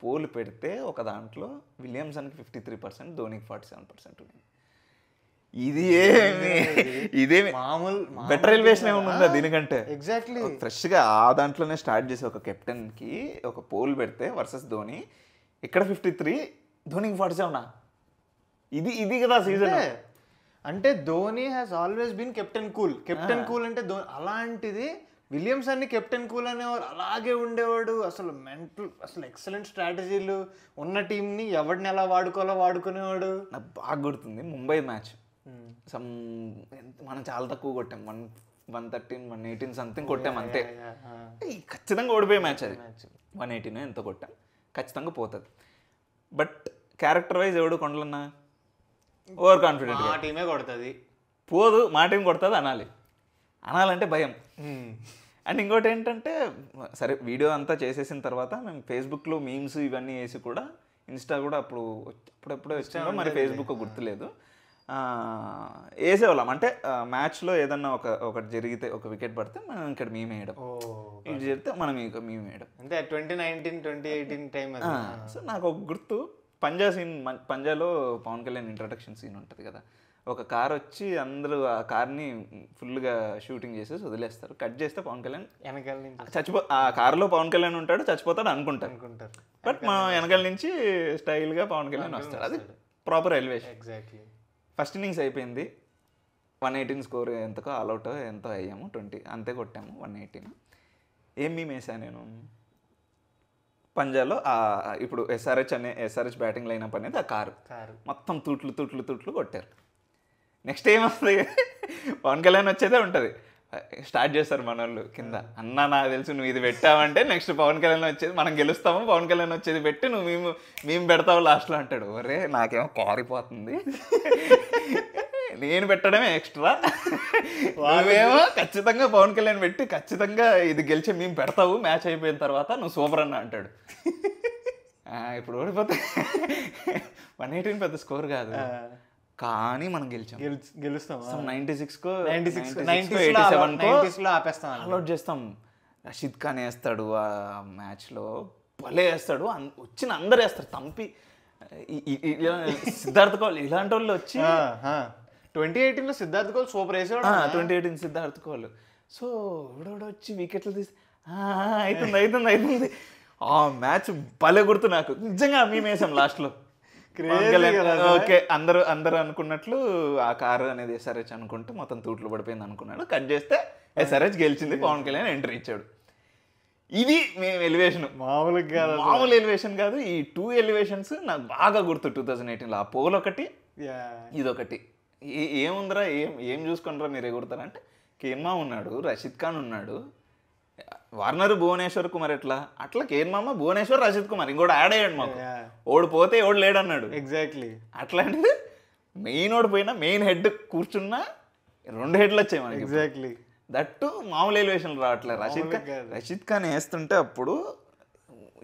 Speaker 2: పోల్ పెడితే ఒక దాంట్లో విలియమ్సన్కి 53%, ధోనికి 47% ఉంది. ఇదేమి మామూలు బెటర్ ఎలివేషన్ ఏమైనా ఉందా దీనికంటే?
Speaker 1: ఎగ్జాక్ట్లీ
Speaker 2: ఫ్రెష్గా ఆ దాంట్లోనే స్టార్ట్ చేసి ఒక కెప్టెన్కి ఒక పోల్ పెడితే వర్సెస్ ధోని, ఇక్కడ 53, ధోనికి 47. ఇది కదా సీజన్.
Speaker 1: అంటే Dhoni has always been captain cool అంటే అలాంటిది విలియమ్సన్ని కెప్టెన్ కూల్ అనేవారు, అలాగే ఉండేవాడు. అసలు ఎక్సలెంట్ స్ట్రాటజీలు ఉన్న టీంని ఎవరిని ఎలా వాడుకోవాలో వాడుకునేవాడు.
Speaker 2: నాకు బాగా గుర్తుంది ముంబై మ్యాచ్. మనం చాలా తక్కువ కొట్టాం, 113, 118 సంథింగ్ కొట్టాం అంతే. ఖచ్చితంగా ఓడిపోయే మ్యాచ్ అది. 118 ఎంత కొట్టాం, ఖచ్చితంగా పోతుంది. బట్ క్యారెక్టర్ వైజ్ ఎవడు కొండలన్నా ఓవర్ కాన్ఫిడెంట్,
Speaker 1: మా టీమే కొడుతుంది
Speaker 2: పోదు, మా టీం కొడుతుంది అనాలంటే భయం. అండ్ ఇంకోటి ఏంటంటే, సరే వీడియో అంతా చేసేసిన తర్వాత మేము ఫేస్బుక్లో మీమ్స్ ఇవన్నీ వేసి కూడా, ఇన్స్టా కూడా అప్పుడప్పుడే వచ్చినా, మరి ఫేస్బుక్ గుర్తులేదు, వేసేవాళ్ళం. అంటే మ్యాచ్లో ఏదన్నా ఒకటి జరిగితే, ఒక వికెట్ పడితే మనం ఇక్కడ మేము వేయడం, ఇది జరిగితే మనం ఇక మేము వేయడం.
Speaker 1: అంటే 2019, 2018 టైం.
Speaker 2: సో నాకు ఒక గుర్తు, పంజాలో పవన్ కళ్యాణ్ ఇంట్రడక్షన్ సీన్ ఉంటుంది కదా, ఒక కార్ వచ్చి అందరూ ఆ కార్ని ఫుల్గా షూటింగ్ చేసేసి వదిలేస్తారు. కట్ చేస్తే పవన్ కళ్యాణ్
Speaker 1: వెనకాల నుంచి
Speaker 2: ఆ కార్లో పవన్ కళ్యాణ్ ఉంటాడు, చచ్చిపోతాడు అనుకుంటారు. బట్ మనం వెనకాల నుంచి స్టైల్గా పవన్ కళ్యాణ్ వస్తాడు. అది proper elevation.
Speaker 1: Exactly.
Speaker 2: First innings అయిపోయింది, 118 స్కోర్ ఎంతకో ఆల్అవుట్ ఎంతో అయ్యాము, 20 అంతే కొట్టాము, 118. ఏం మేమేసా నేను పంజాలో ఇప్పుడు ఎస్ఆర్హెచ్ బ్యాటింగ్ లైనప్ అనేది ఆ కారు మొత్తం తూట్లు కొట్టారు. నెక్స్ట్ ఏమొస్తుంది, పవన్ కళ్యాణ్ వచ్చేదే ఉంటుంది. స్టార్ట్ చేస్తారు మన వాళ్ళు కింద, అన్నా నాకు తెలుసు నువ్వు ఇది పెట్టావంటే నెక్స్ట్ పవన్ కళ్యాణ్ వచ్చేది, మనం గెలుస్తాము, పవన్ కళ్యాణ్ వచ్చేది పెట్టి నువ్వు మేము పెడతావు లాస్ట్లో అంటాడు. ఒరే నాకేమో కారిపోతుంది, నేను పెట్టడమే ఎక్స్ట్రా, వాళ్ళేమో ఖచ్చితంగా పవన్ కళ్యాణ్ పెట్టి ఖచ్చితంగా ఇది గెలిచి మేము పెడతావు మ్యాచ్ అయిపోయిన తర్వాత, నువ్వు సూపర్ అన్న అంటాడు. ఇప్పుడు ఓడిపోతే 118 పెద్ద స్కోర్ కాదు, కానీ మనం
Speaker 1: గెలుస్తాం.
Speaker 2: 96కో
Speaker 1: 87కో ఆపేస్తాం,
Speaker 2: ఆల్అౌట్ చేస్తాం. రషీద్ ఖాన్ వేస్తాడు ఆ మ్యాచ్లో, భలే వేస్తాడు, వచ్చిన అందరు వేస్తారు తంపి. సిద్ధార్థ్ కౌల్ ఇలాంటి వాళ్ళు వచ్చి
Speaker 1: 2018లో సిద్ధార్థ్ కౌల్ సూపర్ వేసాడు.
Speaker 2: 2018 సిద్ధార్థ్ కౌల్. సో ఎవడోడో వచ్చి వికెట్లు తీసి అవుతుంది. ఆ మ్యాచ్ భలే గుర్తు నాకు, నిజంగా మేము వేసాం లాస్ట్లో. ఓకే అందరూ అనుకున్నట్లు ఆ కారు అనేది ఎస్ఆర్హెచ్ అనుకుంటే మొత్తం తూట్లు పడిపోయింది అనుకున్నాడు. కట్ చేస్తే ఎస్ఆర్హెచ్ గెలిచింది, పవన్ కళ్యాణ్ ఎంట్రీ ఇచ్చాడు. ఇది మేము ఎలివేషన్, మామూలు ఎలివేషన్ కాదు. ఈ 2 ఎలివేషన్స్ నాకు బాగా గుర్తు 2018లో. ఆ పోల్ ఒకటి, ఇదొకటి. ఏముందిరా, ఏం చూసుకుంటారా మీరు ఎగురుతారంటే, కేన్ మామ ఉన్నాడు, రషీద్ ఖాన్ ఉన్నాడు, వార్నర్ భువనేశ్వర్ కుమార్, అట్లా కేన్ మామ, భువనేశ్వర్, రషీద్ కుమార్, ఇంకోటి యాడ్ అయ్యాడు మాకు. ఓడిపోతే ఓడి లేడు అన్నాడు.
Speaker 1: ఎగ్జాక్ట్లీ.
Speaker 2: అట్లాంటిది మెయిన్ ఓడిపోయినా మెయిన్ హెడ్ కూర్చున్నా 2 హెడ్లు వచ్చాయి మనకి.
Speaker 1: ఎగ్జాక్ట్లీ.
Speaker 2: దట్టు మామూలు ఎలివేషన్ రావట్లేదు. రషీద్ ఖాన్ వేస్తుంటే అప్పుడు,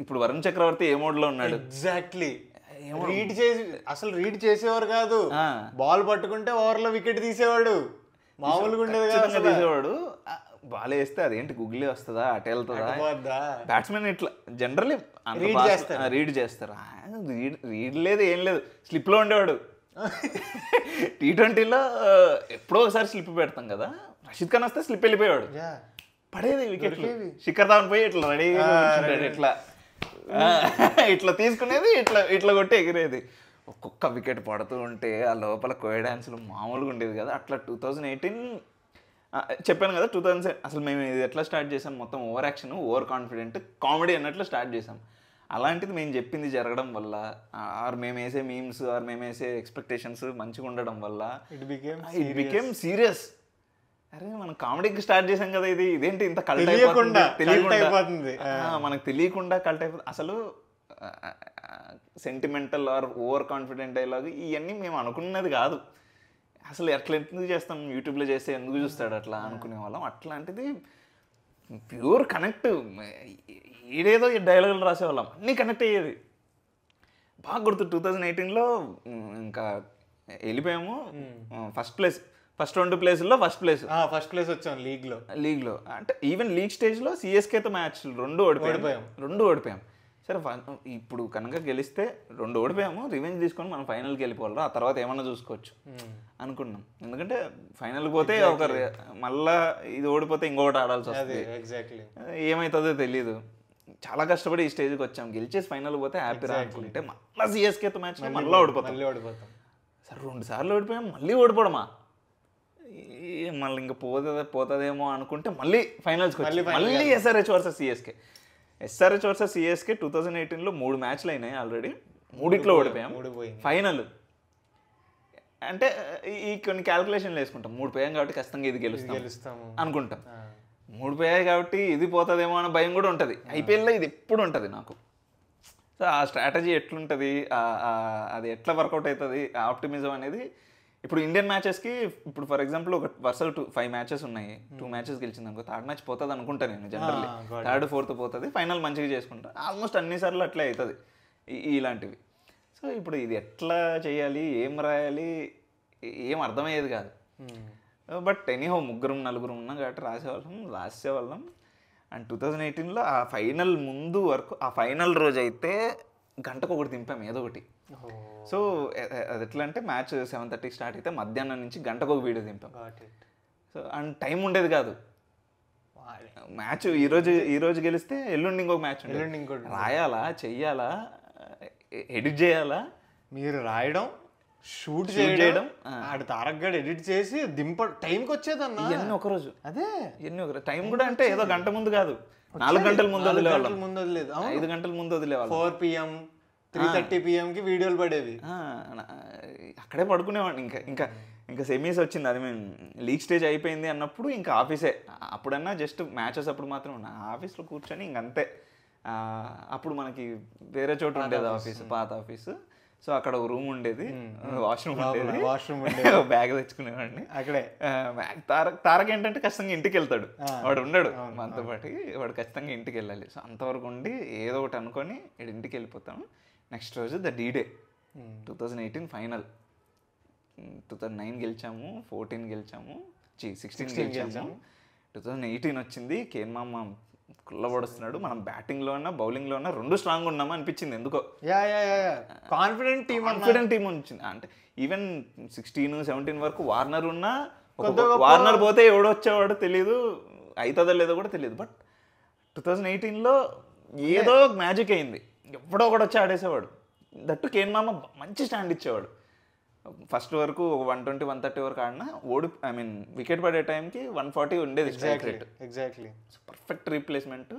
Speaker 2: ఇప్పుడు వరుణ్ చక్రవర్తి ఏ మోడ్లో ఉన్నాడు.
Speaker 1: ఎగ్జాక్ట్లీ. రీడ్ చేసేవారు కాదు, బాల్ పట్టుకుంటే ఓవర్లో వికెట్ తీసేవాడు, మామూలుగా ఉండేది కాదు,
Speaker 2: తీసేవాడు. బాల్ వేస్తే అదేంటి గుగ్లీ వస్తుందా, అటు వెళ్తుందా, బ్యాట్స్మెన్ ఇట్లా జనరల్లీ రీడ్ చేస్తారు. రీడ్ లేదు, ఏం లేదు, స్లిప్లో ఉండేవాడు. T20లో ఎప్పుడో ఒకసారి స్లిప్ పెడతాం కదా, రషీద్ ఖాన్ వస్తే స్లిప్ వెళ్ళిపోయాడు, పడేది వికెట్. శిఖర్ ధావన్ పోయి ఇట్లా రెడీగా ఇట్లా ఇట్లా తీసుకునేది, ఇట్లా కొట్టి ఎగిరేది. ఒక్కొక్క వికెట్ పడుతూ ఉంటే ఆ లోపల కోయ డాన్సులు మామూలుగా ఉండేది కదా. అట్లా 2018 చెప్పాను కదా, 2007 అసలు మేము ఇది ఎట్లా స్టార్ట్ చేసాం, మొత్తం over action, over confident, comedy అన్నట్లు స్టార్ట్ చేసాం. అలాంటిది మేము చెప్పింది జరగడం వల్ల, ఆర్ మేము వేసే మీమ్స్, ఆర్ మేము వేసే ఎక్స్పెక్టేషన్స్ మంచిగా ఉండడం వల్ల ఇట్ బికేమ్ సీరియస్. అరే మనం కామెడీకి స్టార్ట్ చేసాం కదా, ఇదేంటి ఇంత కల్ట్ అయిపోతుంది, మనకు తెలియకుండా కల్ట్ అయిపోతుంది. అసలు sentimental or overconfident dialogue ఇవన్నీ మేము అనుకున్నది కాదు. అసలు ఎట్లా ఎందుకు చేస్తాం, యూట్యూబ్లో చేస్తే ఎందుకు చూస్తాడు అట్లా అనుకునే వాళ్ళం. అట్లాంటిది ప్యూర్ కనెక్ట్. ఈడేదో ఈ డైలాగులు రాసేవాళ్ళం, అన్నీ కనెక్ట్ అయ్యేది. బాగా గుర్తు 2018లో ఇంకా వెళ్ళిపోయాము ఫస్ట్ ప్లేస్, ఫస్ట్ 2 ప్లేసుల్లో ఫస్ట్ ప్లేస్ వచ్చాం లీగ్లో. అంటే ఈవెన్ లీగ్ స్టేజ్లో సిఎస్కేతో మ్యాచ్ 2 ఓడిపోయాం. సరే ఇప్పుడు కనుక గెలిస్తే 2 ఓడిపోయాము, రివెంజ్ తీసుకొని మనం ఫైనల్కి వెళ్ళిపోవాలి, ఆ తర్వాత ఏమన్నా చూసుకోవచ్చు అనుకున్నాం. ఎందుకంటే ఫైనల్కి పోతే మళ్ళా ఇది ఓడిపోతే ఇంకొకటి ఆడాల్సి వస్తుంది, ఏమవుతుందో తెలీదు. చాలా కష్టపడి ఈ స్టేజ్కి వచ్చాం, గెలిచేసి ఫైనల్ పోతే హ్యాపీ రా అనుకుంటే మళ్ళీ సిఎస్కేతో మ్యాచ్ మళ్ళీ ఓడిపోతాం. సరే 2 సార్లు ఓడిపోయాం, మళ్ళీ ఓడిపోవడమా, మళ్ళీ ఇంకా పోతుందేమో అనుకుంటే మళ్ళీ ఫైనల్స్కి వచ్చి మళ్ళీ ఎస్ఆర్హెచ్ వర్సెస్ సిఎస్కే 2018లో 3 మ్యాచ్లు అయినాయి ఆల్రెడీ, 3 ఓడిపోయాం. ఫైనల్ అంటే ఈ కొన్ని క్యాల్కులేషన్లు వేసుకుంటాం, 3 పోయాం కాబట్టి ఖచ్చితంగా ఇది గెలుస్తాము అనుకుంటాం, 3 పోయాయి కాబట్టి ఇది పోతుందేమో అన్న భయం కూడా ఉంటుంది. ఐపీఎల్లో ఇది ఎప్పుడు ఉంటుంది నాకు. సో ఆ స్ట్రాటజీ ఎట్లుంటుంది, అది ఎట్లా వర్కౌట్ అవుతుంది, ఆ ఆప్టిమిజం అనేది. ఇప్పుడు ఇండియన్ మ్యాచెస్కి ఇప్పుడు ఫర్ ఎగ్జాంపుల్ ఒక వరుసలు 5 మ్యాచెస్ ఉన్నాయి, 2 మ్యాచెస్ గెలిచింది అనుకో, 3rd మ్యాచ్ పోతుంది అనుకుంటాను నేను జనరల్లీ, 3rd 4th పోతుంది, ఫైనల్ మంచిగా చేసుకుంటా. ఆల్మోస్ట్ అన్నిసార్లు అట్లే అవుతుంది ఇలాంటివి. సో ఇప్పుడు ఇది ఎట్లా చేయాలి, ఏం రాయాలి, ఏం అర్థమయ్యేది కాదు. బట్ ఎనీహో 3-4 ఉన్నాం కాబట్టి రాసేవాళ్ళం. అండ్ 2018లో ఆ ఫైనల్ ముందు వరకు, ఆ ఫైనల్ రోజు అయితే గంటకు ఒకటి దింపాం ఏదో ఒకటి. సో అది ఎట్లా అంటే మ్యాచ్ 7:30కి స్టార్ట్ అయితే మధ్యాహ్నం నుంచి గంటకు ఒక వీడియో దింపాం. సో అండ్ టైం ఉండేది కాదు. మ్యాచ్ ఈరోజు గెలిస్తే ఎల్లుండి ఇంకొక మ్యాచ్ ఉండేది, రాయాలా, చెయ్యాలా, ఎడిట్ చేయాలా,
Speaker 1: మీరు రాయడం, షూట్ చేయడం, ఆడు తారక్ గడ్ ఎడిట్ చేసి టైంకి వచ్చేదన్న
Speaker 2: ఇవన్నీ ఒకరోజు. టైం కూడా అంటే ఏదో గంట ముందు కాదు, 4 గంటల ముందు వదిలేవాళ్ళం, 5 గంటల ముందు వదిలేవాళ్ళం.
Speaker 1: 4 PM 3:30 PMకి వీడియోలు పడేవి,
Speaker 2: అక్కడే పడుకునేవాడిని. ఇంకా సెమీస్ వచ్చింది, అది మేము లీగ్ స్టేజ్ అయిపోయింది అన్నప్పుడు ఇంకా ఆఫీసే. అప్పుడన్నా జస్ట్ మ్యాచెస్ అప్పుడు మాత్రం ఉన్నా ఆఫీస్లో కూర్చొని ఇంకంతే. అప్పుడు వేరే చోట ఉండేది ఆఫీసు, పాత ఆఫీసు. సో అక్కడ ఒక రూమ్ ఉండేది, వాష్రూమ్ ఉండేది, బ్యాగ్ తెచ్చుకునేవాడిని అక్కడే. తారక్ ఏంటంటే ఖచ్చితంగా ఇంటికి వెళ్తాడు, వాడు ఉండడు మనతో పాటు, వాడు ఖచ్చితంగా ఇంటికి వెళ్ళాలి. సో అంతవరకు ఉండి ఏదో ఒకటి అనుకొని ఇంటికి వెళ్ళిపోతాము. నెక్స్ట్ రోజు ద D-Day 2018 ఫైనల్. 2009 గెలిచాము, 14 గెలిచాము, 16 గెలిచాము. 2018 వచ్చింది, కేన్ మామ కుల్లబడుస్తున్నాడు. మనం బ్యాటింగ్లో అన్నా బౌలింగ్లో అన్నా 2 స్ట్రాంగ్ ఉన్నామా అనిపించింది ఎందుకో.
Speaker 1: కాన్ఫిడెంట్ టీం
Speaker 2: వచ్చింది. అంటే ఈవెన్ 16-17 వరకు వార్నర్ ఉన్నా, వార్నర్ పోతే ఎవడొచ్చేవాడు తెలియదు, అవుతుందో లేదో కూడా తెలియదు. బట్ 2018లో ఏదో మ్యాజిక్ అయింది, ఎవడో ఒకటి వచ్చి ఆడేసేవాడు. దట్టు కేన్ మామ మంచి స్టాండ్ ఇచ్చేవాడు. ఫస్ట్ వరకు 120-130 వరకు ఆడినా వికెట్ పడే టైంకి 140 ఉండేది strike rate.
Speaker 1: Exactly
Speaker 2: perfect replacement.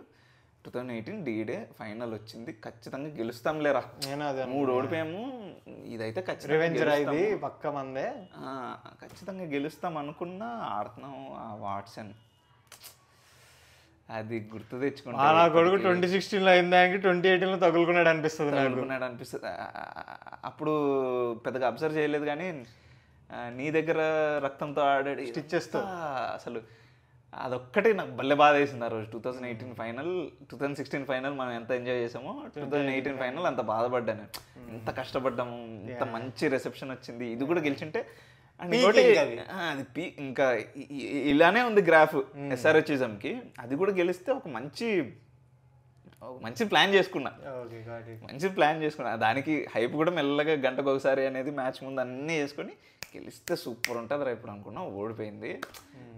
Speaker 2: 2018 D-Day final వచ్చింది, ఖచ్చితంగా గెలుస్తాం లేరా. 3 ఓడిపోయాము, ఇదైతే ఖచ్చితంగా గెలుస్తాం అనుకున్నా. ఆడుతున్నాం ఆ వాట్సన్, అది గుర్తు తెచ్చుకుంటా.
Speaker 1: నా కొడుకు 2016లో అయిందానికి 2018లో తగులుకున్నాడు అనిపిస్తుంది.
Speaker 2: అప్పుడు పెద్దగా అబ్జర్వ్ చేయలేదు, కానీ నీ దగ్గర రక్తంతో ఆడాడు,
Speaker 1: స్టిచ్చెస్తో.
Speaker 2: అసలు అదొక్కటి నాకు భలే బాధ వేసింది ఆ రోజు. 2018 ఫైనల్, 2016 ఫైనల్ మనం ఎంత ఎంజాయ్ చేసామో 2018 ఫైనల్ అంత బాధపడ్డాను. ఎంత కష్టపడ్డాము, ఇంత మంచి రిసెప్షన్ వచ్చింది, ఇది కూడా గెలిచింటే. అండ్ ఇంకోటి అది ఇంకా ఇలానే ఉంది గ్రాఫ్ ఎస్ఆర్హెచ్ఇజంకి. అది కూడా గెలిస్తే ఒక మంచి ప్లాన్ చేసుకున్నా, దానికి హైప్ కూడా మెల్లగా గంటకు ఒకసారి అనేది మ్యాచ్ ముందు అన్నీ చేసుకొని గెలిస్తే సూపర్ ఉంటుంది రా ఇప్పుడు అనుకున్నా. ఓడిపోయింది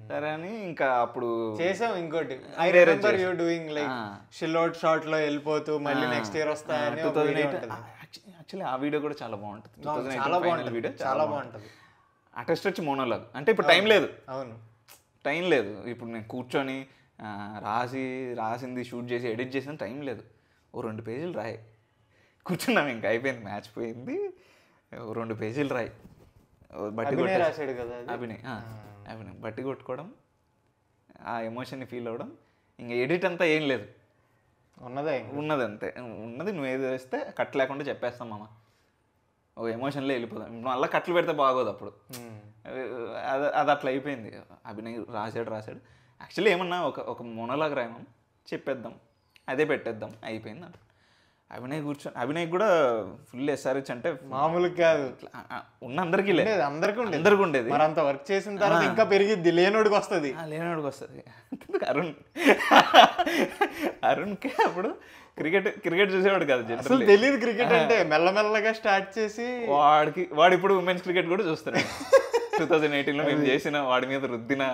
Speaker 2: సరే అని ఇంకా అప్పుడు
Speaker 1: చేసాం. ఇంకోటి I remember you doing like chill out shot లో వెళ్ళిపోతూ మళ్ళీ నెక్స్ట్ ఇయర్ వస్తాయని.
Speaker 2: 2008 యాక్చువల్లీ ఆ వీడియో కూడా చాలా బాగుంటుంది. 2008 వీడియో చాలా బాగుంటుంది. ఆ టెస్ట్ వచ్చి మోనోలాగ్ అంటే ఇప్పుడు టైం లేదు. అవును, టైం లేదు. ఇప్పుడు నేను కూర్చొని రాసింది షూట్ చేసి ఎడిట్ చేసిన టైం లేదు. ఓ 2 పేజీలు రాయి కూర్చున్నాం, ఇంకా అయిపోయింది, మ్యాచ్ పోయింది. 2 పేజీలు రాయి, బట్టి
Speaker 1: రాశాడు కదా
Speaker 2: అభినయ్ బట్టి కొట్టుకోవడం, ఆ ఎమోషన్ని ఫీల్ అవ్వడం. ఇంకా ఎడిట్ అంతా ఏం లేదు, ఉన్నది అంతే. ఉన్నది నువ్వు ఏది వేస్తే కట్ లేకుండా చెప్పేస్తాం మామ, ఒక ఎమోషన్లో వెళ్ళిపోదాం. మళ్ళీ కట్లు పెడితే బాగోదు అప్పుడు. అది అట్లా అయిపోయింది. అభినయ్ రాశాడు. యాక్చువల్లీ ఏమన్నా ఒక మోనోలాగ్ రాయమం చెప్పేద్దాం, అదే పెట్టేద్దాం, అయిపోయింది అంట. అభినయ్ కూడా ఫుల్ ఎస్ఆర్హెచ్ అంటే
Speaker 1: మామూలు కాదు.
Speaker 2: ఉన్న అందరికీ ఉండేది.
Speaker 1: మరి అంత వర్క్ చేసిన తర్వాత ఇంకా పెరిగిద్ది, లేనోడికి వస్తుంది.
Speaker 2: అరుణ్కే అప్పుడు క్రికెట్ చూసేవాడు కాదు,
Speaker 1: అసలు తెలియదు క్రికెట్ అంటే. మెల్లమెల్లగా స్టార్ట్ చేసి
Speaker 2: వాడు ఇప్పుడు ఉమెన్స్ క్రికెట్ కూడా చూస్తున్నాడు. 2018లో మేము చేసిన వాడి మీద రుద్దిన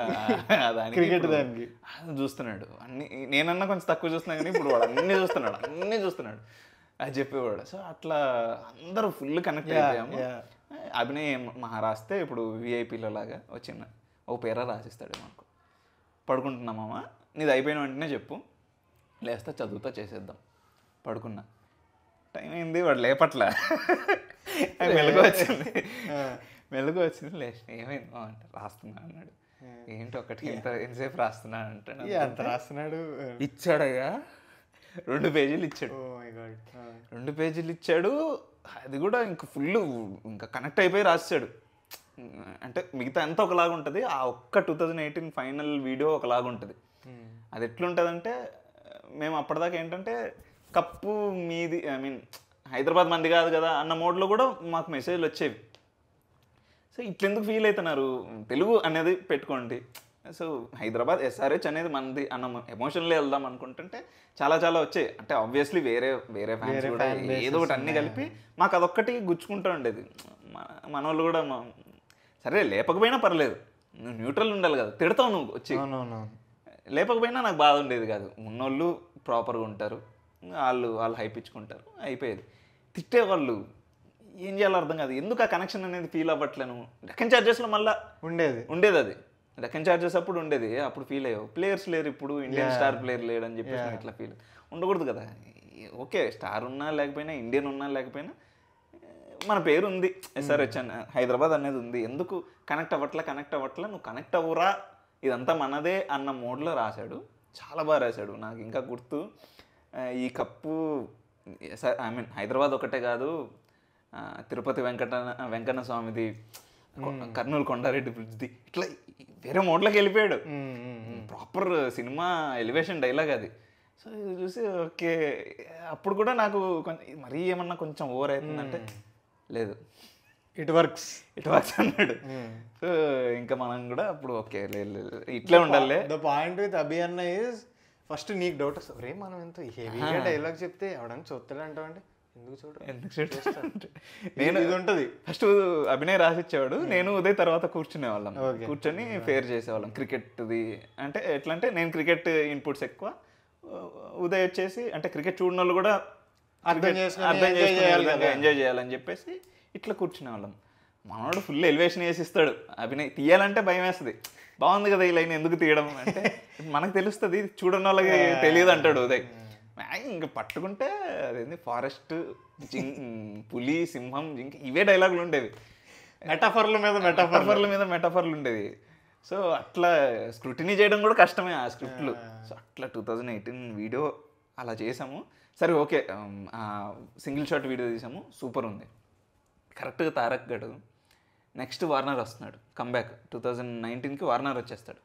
Speaker 1: క్రికెట్ దానికి
Speaker 2: చూస్తున్నాడు. నేనన్నా కొంచెం తక్కువ చూస్తున్నాను కానీ ఇప్పుడు వాడు అన్నీ చూస్తున్నాడు అది చెప్పేవాడు. సో అట్లా అందరూ ఫుల్ కనెక్ట్ అయిపోయాము. అభినయ్ రాస్తే ఇప్పుడు విఐపీలో లాగా వచ్చిన ఓ పేర రాసిస్తాడు మాకు. పడుకుంటున్నామా, నీది అయిపోయిన వెంటనే చెప్పు, లేస్తా చదువుతా చేసేద్దాం. పడుకున్నా, టైం అయింది, వాడు లేపట్లా. మెలుగు వచ్చింది, లేచి ఏమైంది అంటే రాస్తున్నా అన్నాడు. ఏంటి ఒకటి ఎంతసేపు రాస్తున్నా అంటే
Speaker 1: ఎంత రాస్తున్నాడు.
Speaker 2: ఇచ్చాడయ్యా 2 పేజీలు ఇచ్చాడు. 2 పేజీలు ఇచ్చాడు. అది కూడా ఇంకా ఫుల్ ఇంకా కనెక్ట్ అయిపోయి రాసాడు. అంటే మిగతా అంతా ఒకలాగా ఉంటుంది, ఆ ఒక్క 2018 ఫైనల్ వీడియో ఒకలాగా ఉంటుంది. అది ఎట్లుంటుందంటే, మేము అప్పటిదాకా ఏంటంటే కప్పు మీది, ఐ మీన్ హైదరాబాద్ మంది కాదు కదా అన్న మోడ్లో కూడా మాకు మెసేజ్లు వచ్చేవి. సో ఇట్లెందుకు ఫీల్ అవుతున్నారు, తెలుగు అనేది పెట్టుకోండి. సో హైదరాబాద్ ఎస్ఆర్హెచ్ అనేది మనది అన్న ఎమోషన్లో వెళ్దాం అనుకుంటుంటే చాలా వచ్చాయి. అంటే ఆబ్వియస్లీ వేరే ఫ్యాన్స్ కూడా ఏదో ఒకటి అన్నీ కలిపి మాకు అదొక్కటి గుచ్చుకుంటూ ఉండేది. మన వాళ్ళు కూడా సరే లేపకపోయినా పర్లేదు, నువ్వు న్యూట్రల్ ఉండాలి కదా, తిడతావు నువ్వు వచ్చి. లేపకపోయినా నాకు బాధ ఉండేది కాదు. ఉన్నోళ్ళు ప్రాపర్గా ఉంటారు, వాళ్ళు హైప్ ఇచ్చుకుంటారు, అయిపోయేది. తిట్టేవాళ్ళు ఏం చేయాలో అర్థం కాదు. ఎందుకు ఆ కనెక్షన్ అనేది ఫీల్ అవ్వట్లేను. డెక్కన్ చార్జెస్లో మళ్ళీ ఉండేది అది. డెక్కన్ చార్జెస్ అప్పుడు ఉండేది, అప్పుడు ఫీల్ అయ్యావు. ప్లేయర్స్ లేరు ఇప్పుడు, ఇండియన్ స్టార్ ప్లేయర్ లేడు అని చెప్పేసి ఇట్లా ఫీల్ ఉండకూడదు కదా. ఓకే, స్టార్ ఉన్నా లేకపోయినా, ఇండియన్ ఉన్నా లేకపోయినా మన పేరు ఉంది, ఎస్ఆర్హెచ్ అని, హైదరాబాద్ అనేది ఉంది. ఎందుకు కనెక్ట్ అవ్వట్లా, నువ్వు కనెక్ట్ అవ్వరా, ఇదంతా మనదే అన్న మోడ్లో రాశాడు. చాలా బాగా రాశాడు. నాకు ఇంకా గుర్తు, ఈ కప్పు ఐ మీన్ హైదరాబాద్ ఒకటే కాదు, తిరుపతి వెంకన్న స్వామిది, కర్నూలు కొండారెడ్డి బ్రిడ్జ్ది, ఇట్లా వేరే మోడ్లోకి వెళ్ళిపోయాడు. ప్రాపర్ సినిమా ఎలివేషన్ డైలాగ్ అది. సో ఇది చూసి ఓకే, అప్పుడు కూడా నాకు కొంచెం మరీ ఏమన్నా కొంచెం ఓవర్ అవుతుందంటే లేదు, ఇట్ వర్క్స్ అన్నాడు. సో ఇంకా మనం కూడా అప్పుడు ఓకే ఇట్లే ఉండాలి.
Speaker 1: ద పాయింట్ విత్ అభి అన్న ఈజ్, ఫస్ట్ నీకు డౌట్ వస్తుంది, రే మనం ఎంత హెవీగా డైలాగ్ చెప్తే ఎవడన్నా చూస్తాడు అంటావంటే ఎందుకు చూడు
Speaker 2: నేను ఇది ఉంటుంది. ఫస్ట్ అభినయ్ రాసిచ్చేవాడు, నేను ఉదయ్ తర్వాత కూర్చునేవాళ్ళం, కూర్చొని ఫేర్ చేసేవాళ్ళం క్రికెట్ది. అంటే ఎట్లా అంటే నేను క్రికెట్ ఇన్పుట్స్ ఎక్కువ, ఉదయ్ వచ్చేసి అంటే క్రికెట్ చూడని వాళ్ళు కూడా అర్థం చేసుకుని ఎంజాయ్ చేయాలని చెప్పేసి ఇట్లా కూర్చునేవాళ్ళం. మనోడు ఫుల్ ఎలివేషన్ వేసి ఇస్తాడు. అభినయ్ తీయాలంటే భయం వేస్తుంది, బాగుంది కదా ఈ లైన్ ఎందుకు తీయడం అంటే మనకు తెలుస్తుంది, చూడని వాళ్ళకి తెలియదు అంటాడు ఉదయ్. ఇంకా పట్టుకుంటే అదేంది ఫారెస్ట్, పులి, సింహం, జింక, ఇవే డైలాగులు ఉండేవి. మెటాఫర్లు ఉండేవి. సో అట్లా స్క్రూటినీ చేయడం కూడా కష్టమే ఆ స్క్రిప్ట్లు. సో అట్లా 2018 వీడియో అలా చేసాము. సరే ఓకే, సింగిల్ షాట్ వీడియో తీసాము, సూపర్ ఉంది. కరెక్ట్గా తారక్ గడు నెక్స్ట్ వార్నర్ వస్తున్నాడు, కంబ్యాక్ 2019కి వార్నర్ వచ్చేస్తాడు.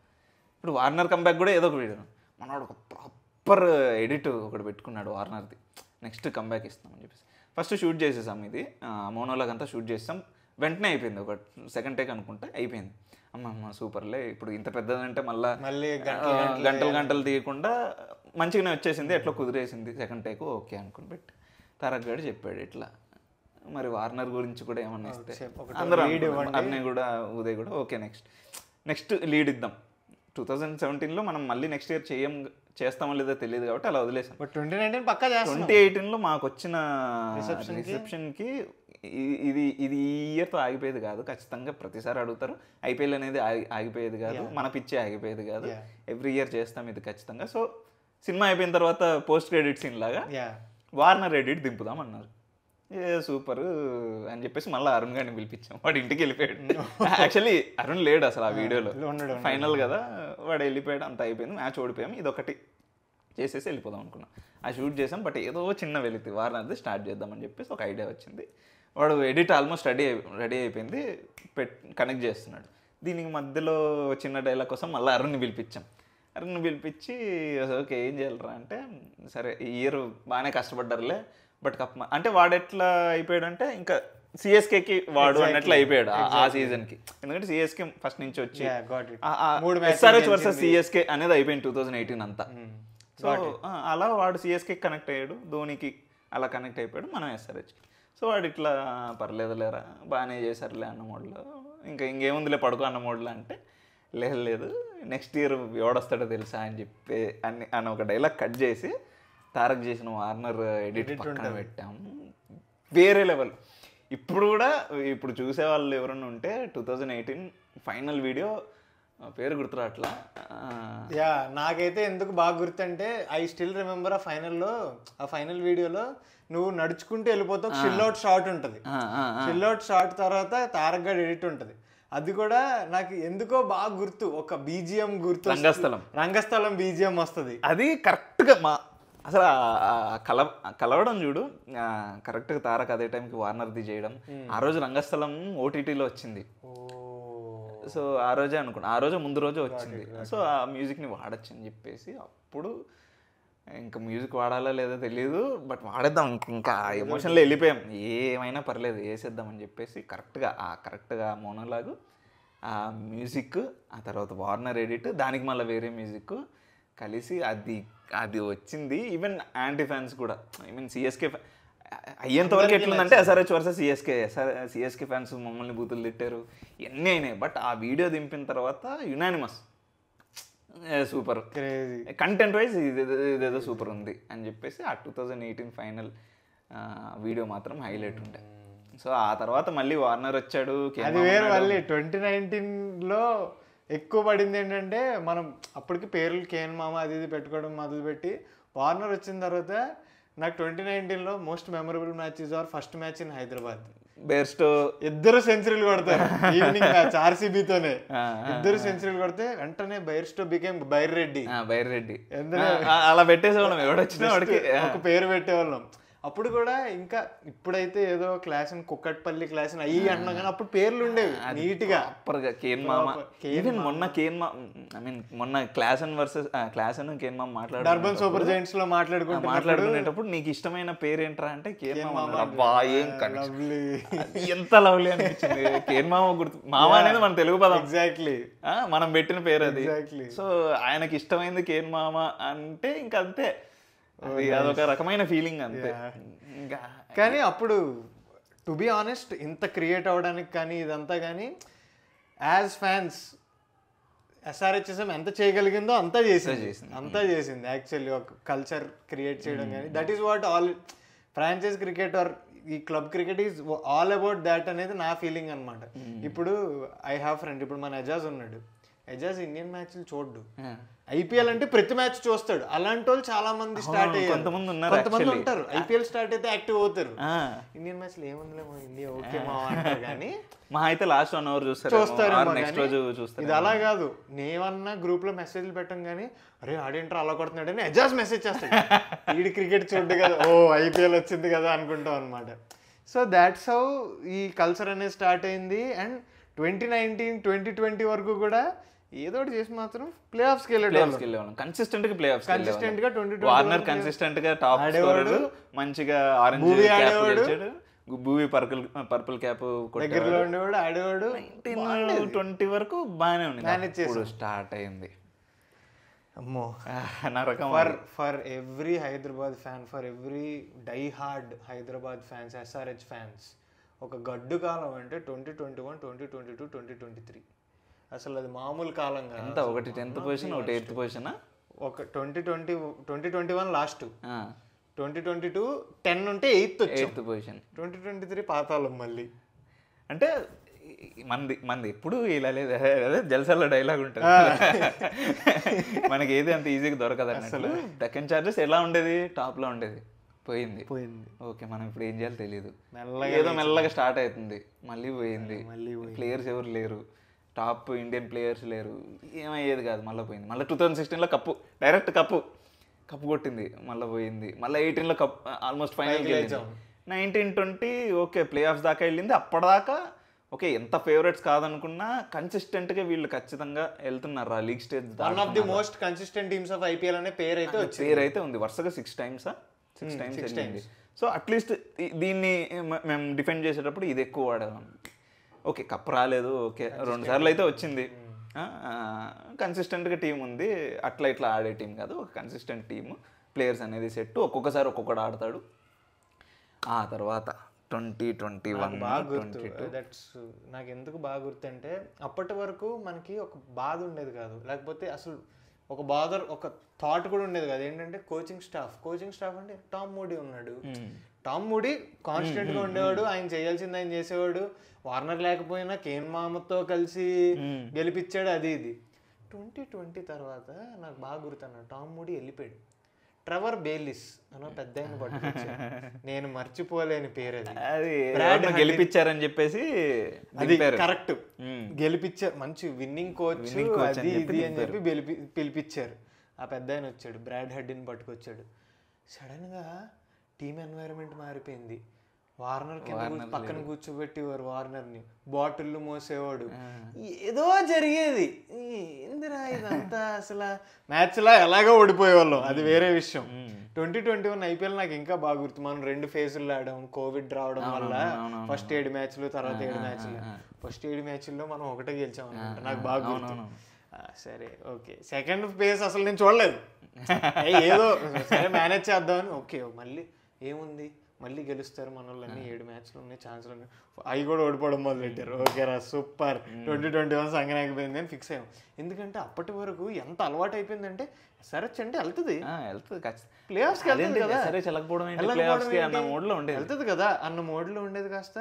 Speaker 2: ఇప్పుడు వార్నర్ కంబ్యాక్ కూడా ఏదో ఒక వీడియో, మనవాడు ఒక ప్రాపర్ ఎడిట్ ఒకటి పెట్టుకున్నాడు వార్నర్ది, నెక్స్ట్ కంబ్యాక్ ఇస్తామని చెప్పేసి. ఫస్ట్ షూట్ చేసేసాం, ఇది మోనోలాగ్ అంతా షూట్ చేసాం, వెంటనే అయిపోయింది, ఒక సెకండ్ టేక్ అనుకుంటా అయిపోయింది. అమ్మ సూపర్లే, ఇప్పుడు ఇంత పెద్దదంటే మళ్ళీ గంటలు తీయకుండా మంచిగానే వచ్చేసింది, ఎట్లా కుదిరేసింది సెకండ్ టేక్ ఓకే అనుకుని పెట్టి. తారక్ గారు చెప్పాడు ఇట్లా, మరి వార్నర్ గురించి కూడా ఏమన్నా ఇస్తే అందరూ అన్నయ్య కూడా ఉదయ్ కూడా ఓకే నెక్స్ట్ లీడ్ ఇద్దాం. 2017లో మనం మళ్ళీ నెక్స్ట్ ఇయర్ చేస్తామో లేదో తెలియదు కాబట్టి అలా వదిలేసాం. 2018లో మాకు వచ్చిన రిసెప్షన్కి ఇది ఈ ఇయర్తో ఆగిపోయేది కాదు, ఖచ్చితంగా ప్రతిసారి అడుగుతారు. ఐపీఎల్ అనేది ఆగిపోయేది కాదు, మన పిచ్చే ఆగిపోయేది కాదు, ఎవ్రీ ఇయర్ చేస్తాం ఇది ఖచ్చితంగా. సో సినిమా అయిపోయిన తర్వాత పోస్ట్ క్రెడిట్ సీన్ లాగా వార్నర్ ఎడిట్ దింపుదాం అన్నారు. సూపర్ అని చెప్పేసి మళ్ళీ అరుణ్ గారిని పిలిపించాం, వాడు ఇంటికి వెళ్ళిపోయాడు. యాక్చువల్లీ అరుణ్ లేడు అసలు ఆ వీడియోలో, ఫైనల్ కదా వాడు వెళ్ళిపోయాడు, అంత అయిపోయింది, మ్యాచ్ ఓడిపోయాం, ఇదొకటి చేసేసి వెళ్ళిపోదాం అనుకున్నాం. ఆ షూట్ చేసాం, బట్ ఏదో చిన్న వెళితే వార్నర్ది స్టార్ట్ చేద్దామని చెప్పేసి ఒక ఐడియా వచ్చింది. వాడు ఎడిట్ ఆల్మోస్ట్ రెడీ అయిపోయింది, కనెక్ట్ చేస్తున్నాడు. దీనికి మధ్యలో చిన్న డైలాగ్ కోసం మళ్ళీ అరుణ్ని పిలిపించి ఓకే ఏం చేయాలరా అంటే, సరే ఈ ఇయర్ బాగానే కష్టపడ్డారులే, బట్ కప్ అంటే వాడు ఎట్లా అయిపోయాడు అంటే ఇంకా సిఎస్కేకి వాడు అన్నట్లు అయిపోయాడు ఆ సీజన్కి. ఎందుకంటే సిఎస్కే ఫస్ట్ నుంచి వచ్చి ఎస్ఆర్హెచ్ వర్సెస్ సిఎస్కే అనేది అయిపోయింది 2018 అంతా. సో అలా వాడు సిఎస్కే కనెక్ట్ అయ్యాడు, ధోనికి అలా కనెక్ట్ అయిపోయాడు, మనం ఎస్ఆర్హెచ్కి. సో వాడు ఇట్లా పర్లేదు లేరా బాగానే చేశారులే అన్న మోడ్లో, ఇంకేముందిలే పడుకో అన్న మోడ్లో అంటే లేదు నెక్స్ట్ ఇయర్ ఎవడొస్తాడో తెలుసా అని చెప్పి అని ఒక డైలాగ్ కట్ చేసి తారక్ చేసిన వార్నర్ ఎడిట్ పక్కన పెట్టాము. వేరే లెవెల్. ఇప్పుడు చూసే వాళ్ళు ఎవరైనా ఉంటే 2018 ఫైనల్ వీడియో పేరు గుర్తురాట్లా,
Speaker 1: నాకైతే ఎందుకు బాగా గుర్తంటే ఐ స్టిల్ రిమెంబర్ ఆ ఫైనల్ వీడియోలో నువ్వు నడుచుకుంటూ వెళ్ళిపోతావు, షిల్అవుట్ షాట్ ఉంటుంది, షిల్అవుట్ షాట్ తర్వాత తారక్ గడ్ ఎడిట్ ఉంటుంది. అది కూడా నాకు ఎందుకో బాగా గుర్తు, ఒక బీజిఎం గుర్తు, రంగస్థలం బీజిఎం వస్తుంది.
Speaker 2: అది కరెక్ట్గా అసలు కలవడం చూడు, కరెక్ట్గా తారక్ అదే టైంకి వార్నర్ది చేయడం. ఆ రోజు రంగస్థలం ఓటీటీలో వచ్చింది, సో ఆ రోజే అనుకున్నా, ఆ రోజు ముందు రోజే వచ్చింది. సో ఆ మ్యూజిక్ని వాడచ్చు అని చెప్పేసి అప్పుడు ఇంకా మ్యూజిక్ వాడాలా లేదో తెలియదు, బట్ వాడేద్దాం, ఇంకా ఎమోషన్లో వెళ్ళిపోయాం, ఏమైనా పర్లేదు వేసేద్దామని చెప్పేసి కరెక్ట్గా మోనోలాగు, ఆ మ్యూజిక్, ఆ తర్వాత వార్నర్ ఎడిట్, దానికి మళ్ళీ వేరే మ్యూజిక్ కలిసి అది వచ్చింది. ఈవెన్ యాంటీ ఫ్యాన్స్ కూడా, ఐ మీన్ సిఎస్కే అయ్యేంతవరకు ఎట్లుందంటే ఎస్ఆర్హెచ్ వర్సెస్ సిఎస్కే ఫ్యాన్స్ మమ్మల్ని బూతులు తిట్టారు, ఇవన్నీ అయినాయి. బట్ ఆ వీడియో దింపిన తర్వాత యునానిమస్ సూపర్, కంటెంట్ వైజ్ ఇదేదో సూపర్ ఉంది అని చెప్పేసి ఆ 2018 ఫైనల్ వీడియో మాత్రం హైలైట్ ఉండే. సో ఆ తర్వాత మళ్ళీ వార్నర్ వచ్చాడు.
Speaker 1: అది వేరు. మళ్ళీ 2019లో ఎక్కువ పడింది ఏంటంటే, మనం అప్పటికి పేర్లు కేఎన్ మామ అది ఇది పెట్టుకోవడం మొదలుపెట్టి, వార్నర్ వచ్చిన తర్వాత నాకు 2019లో most memorable match is our first match in Hyderabad.
Speaker 2: Bairstow
Speaker 1: ఇద్దరు సెంచరీలు కొడతారు ఈవినింగ్ మ్యాచ్, ఆర్సీబీతోనే ఇద్దరు సెంచరీలు కొడితే వెంటనే బైర్స్టో బికేమ్ బైర్రెడ్డి
Speaker 2: అలా పెట్టేసేవాళ్ళం, ఎవడొచ్చినా వాడికి
Speaker 1: ఒక పేరు పెట్టేవాళ్ళం. అప్పుడు కూడా ఇంకా ఇప్పుడైతే ఏదో క్లాస్ అని కుక్కట్పల్లి క్లాస్ అని అయ్యి అంటున్నా, కానీ అప్పుడు పేర్లు ఉండేవి నీట్ గా.
Speaker 2: కేన్ మామ, ఈవెన్ మొన్న కేన్ మామ, ఐ మీన్ మొన్న క్లాస్ అండ్ కేన్ మామ
Speaker 1: డర్బన్ సూపర్ జైంట్స్ లో
Speaker 2: మాట్లాడుకునేటప్పుడు నీకు ఇష్టమైన పేరు ఏంట్రా అంటే కేన్ మామ. ఏం ఎంత లవ్లీ అనిపించింది. కేన్ మామ గుర్తు, మామ అనేది మన తెలుగు పదం,
Speaker 1: ఎగ్జాక్ట్లీ
Speaker 2: మనం పెట్టిన పేరు అది. సో ఆయనకి ఇష్టమైంది కేన్ మామ అంటే ఇంకా అంతే, అదొక రకమైన ఫీలింగ్ అంతే.
Speaker 1: కానీ అప్పుడు టు బి ఆనెస్ట్ ఇంత క్రియేట్ అవ్వడానికి కానీ ఇదంతా కానీ యాజ్ ఫ్యాన్స్ ఎస్ఆర్హెచ్ఎస్ఎం ఎంత చేయగలిగిందో అంతా చేసింది యాక్చువల్లీ ఒక కల్చర్ క్రియేట్ చేయడం కానీ. That is what all franchise cricket or ఈ club cricket is all about that అనేది నా ఫీలింగ్ అనమాట. ఇప్పుడు ఐ హ్యావ్ ఫ్రెండ్, ఇప్పుడు మన ఎజాజ్ ఉన్నాడు, ఎజాజ్ ఇండియన్ మ్యాచ్లు చూడ్డు, ఐపీఎల్ అంటే ప్రతి మ్యాచ్ చూస్తాడు. అలాంటి వాళ్ళు చాలా మంది స్టార్ట్ అయ్యారు, కొంతమంది ఉంటారు ఐపీఎల్ స్టార్ట్ అయితే యాక్టివ్ అవుతారు. ఇండియన్ మ్యాచ్ లో ఏముందిలేమో ఇండియా ఓకే మా అంటారు, కానీ
Speaker 2: మా అయితే లాస్ట్ 1 అవర్ చూస్తారు.
Speaker 1: ఇది అలా కాదు, నేమన్నా గ్రూప్ లో మెసేజ్లు పెట్టం కానీ అరే ఆడేంటారు అలా కొడుతున్నాడు అని ఎజాజ్ మెసేజ్ చేస్తాడు, ఈడి క్రికెట్ చూడ్డు కదా, ఓ ఐపీఎల్ వచ్చింది కదా అనుకుంటాం అనమాట. సో దాట్స్ హౌ ఈ కల్చర్ అనేది స్టార్ట్ అయింది. అండ్ 2019-2020 వరకు కూడా ఏదో ఒకటి చేసి మాత్రం ప్లే ఆఫ్స్కి వెళ్ళేవాళ్ళం.
Speaker 2: కన్సిస్టెంట్ గా ప్లే ఆఫ్స్
Speaker 1: కన్సిస్టెంట్ గా 2020
Speaker 2: వార్నర్ కన్సిస్టెంట్ గా టాప్ స్కోరర్, మంచిగా ఆరెంజ్ క్యాప్ గెలిచాడు, భూవి పర్పుల్ క్యాప్
Speaker 1: దగ్గరలో ఉండేవాడు, ఆడేవాడు.
Speaker 2: 20 వరకు బాగానే ఉంది. ఇప్పుడు స్టార్ట్ అయింది
Speaker 1: అమ్మో
Speaker 2: నరకం.
Speaker 1: For every Hyderabad fan, for every die hard Hyderabad fans, SRH fans, ఒక గడ్డు కాలం అంటే 2021, 2022, 2023. అసలు అది మామూలు కాలం కాదు.
Speaker 2: ఎంత ఒకటి 10th పొజిషన్, ఒకటి 8th పొజిషన్, ఒక
Speaker 1: 2021 లాస్ట్, 2022 10 ఉంటే 8th పొజిషన్, 2023 పాతాళం మళ్ళీ.
Speaker 2: అంటే మంది ఎప్పుడు ఇలా లేదు, అదే జల్సాల్లో డైలాగ్ ఉంటుంది, మనకి ఏది అంత ఈజీగా దొరకదు అసలు. డెక్కన్ చార్జెస్ ఎలా ఉండేది, టాప్ లో ఉండేది, పోయింది. ఓకే, మనం ఇప్పుడు ఏం చేయాలో తెలియదు, ఏదో మెల్లగా స్టార్ట్ అవుతుంది, మళ్ళీ పోయింది. ప్లేయర్స్ ఎవరు లేరు, టాప్ ఇండియన్ ప్లేయర్స్ లేరు, ఏమయ్యేది కాదు, మళ్ళీ పోయింది. మళ్ళీ 2016లో డైరెక్ట్ కప్పు కొట్టింది, మళ్ళీ పోయింది. మళ్ళీ 18లో కప్ ఆల్మోస్ట్ ఫైనల్కి వెళ్ళింది. 19-20 ఓకే ప్లే ఆఫ్స్ దాకా వెళ్ళింది. అప్పటిదాకా ఓకే ఎంత ఫేవరెట్స్ కాదనుకున్నా కన్సిస్టెంట్గా వీళ్ళు ఖచ్చితంగా వెళ్తున్నారు ఆ league stage.
Speaker 1: One of the most consistent teams of IPL అనే పేరు
Speaker 2: అయితే ఉంది. వరుసగా 6 times వెళ్ళింది. సో అట్లీస్ట్ దీన్ని మేము డిఫెండ్ చేసేటప్పుడు ఇది ఎక్కువ వాడేవాళ్ళం. ఓకే కప్ రాలేదు, ఓకే 2 సార్లు అయితే వచ్చింది, కన్సిస్టెంట్గా టీం ఉంది, అట్లా ఇట్లా ఆడే టీం కాదు, ఒక కన్సిస్టెంట్ టీము, ప్లేయర్స్ అనేది సెట్, ఒక్కొక్కసారి ఒక్కొక్కటి ఆడతాడు. ఆ తర్వాత 2021
Speaker 1: బాగా గుర్తు. దట్స్ నాకు ఎందుకు బాగా గుర్తు అంటే అప్పటి వరకు మనకి ఒక బాధ ఉండేది కాదు, లేకపోతే అసలు ఒక ఒక థాట్ కూడా ఉండేది కాదు. ఏంటంటే కోచింగ్ స్టాఫ్ అంటే టామ్ మూడీ ఉన్నాడు, టామ్ మూడీ కాన్స్టెంట్గా ఉండేవాడు, ఆయన చేయాల్సింది ఆయన చేసేవాడు. వార్నర్ లేకపోయినా కేన్ మామతో కలిసి గెలిపించాడు, అది ఇది. 2020 తర్వాత నాకు బాగా గుర్తున్నాడు, టామ్ మూడీ వెళ్ళిపోయాడు. ట్రెవర్ బేలిస్ అనో పెద్ద ఆయన పట్టుకొచ్చాడు, నేను మర్చిపోలేని పేరు
Speaker 2: అది, గెలిపించారని చెప్పేసి
Speaker 1: అది కరెక్ట్, గెలిపించారు, మంచి విన్నింగ్ కోచ్ అది ఇది అని చెప్పి పిలిపించారు. ఆ పెద్ద ఆయన వచ్చాడు, బ్రాడ్ హెడ్ని పట్టుకొచ్చాడు. సడన్గా టీమ్ ఎన్వైరన్మెంట్ మారిపోయింది. వార్నర్ కింద పక్కన కూర్చోబెట్టేవారు, వార్నర్ని బాటిల్లు మోసేవాడు, ఏదో జరిగేది. ఏందిరా ఇదంతా, అసలు మ్యాచ్లా ఎలాగో ఓడిపోయేవాళ్ళం, అది వేరే విషయం. 2021 ఐపీఎల్ నాకు ఇంకా బాగా గుర్తు. మనం 2 phases ఆడాం, కోవిడ్ రావడం వల్ల ఫస్ట్ 7 మ్యాచ్లు, తర్వాత 7 మ్యాచ్లు. ఫస్ట్ 7 మ్యాచ్ల్లో మనం ఒకటే గెలిచాం అనుకుంటా, నాకు బాగా గుర్తు. సరే ఓకే, సెకండ్ ఫేజ్ అసలు నేను చూడలేదు, ఏదో సరే మేనేజ్ చేద్దామని. ఓకే మళ్ళీ ఏముంది, మళ్ళీ గెలుస్తారు మన వాళ్ళని, 7 మ్యాచ్లు ఉన్నాయి, ఛాన్సులు ఉన్నాయి, అవి కూడా ఓడిపోవడం మొదలు పెట్టారు. ఓకేరా సూపర్, 2021 సంగనాకపోయింది అని ఫిక్స్ అయ్యాం. ఎందుకంటే అప్పటి వరకు ఎంత అలవాటు అయిపోయిందంటే సరచ్ అంటే వెళ్తుంది ప్లే ఆఫ్స్కి వెళ్తుంది కదా, వెళ్తుంది కదా అన్న మోడ్లో ఉండేది. కాస్త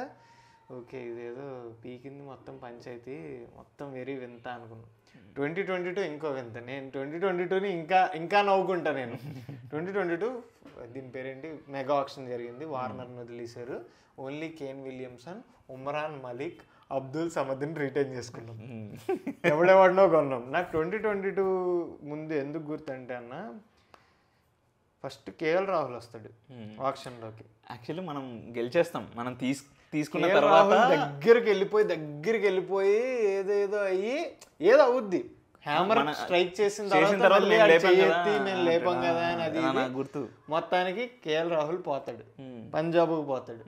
Speaker 1: ఓకే ఇదేదో పీకింది మొత్తం పంచాయతీ, మొత్తం వెరీ వింత అనుకున్నాను. 2022 ఇంకో వింత. నేను 2022ని ఇంకా నవ్వుకుంటా నేను. 2022 దీని పేరేంటి, మెగా ఆక్షన్ జరిగింది, వార్నర్ని వదిలేశారు, only Kane Williamson, Umran Malik, Abdul సమద్ని రిటైన్ చేసుకున్నాం, ఎవడెవడినో కొన్నాం. నాకు 2022 ముందు ఎందుకు గుర్తుంటే అన్న, ఫస్ట్ కేఎల్ రాహుల్ వస్తాడు ఆక్షన్లోకి.
Speaker 2: యాక్చువల్లీ మనం గెలిచేస్తాం, మనం తీసుకున్న తర్వాత
Speaker 1: దగ్గరికి వెళ్ళిపోయి ఏదేదో అయ్యి ఏదో అవుద్ది, హ్యామర్ స్ట్రైక్ చేసిన తర్వాత మేము లేపాం కదా అని, అది
Speaker 2: గుర్తు.
Speaker 1: మొత్తానికి కేఎల్ రాహుల్ పోతాడు, పంజాబ్కు పోతాడు.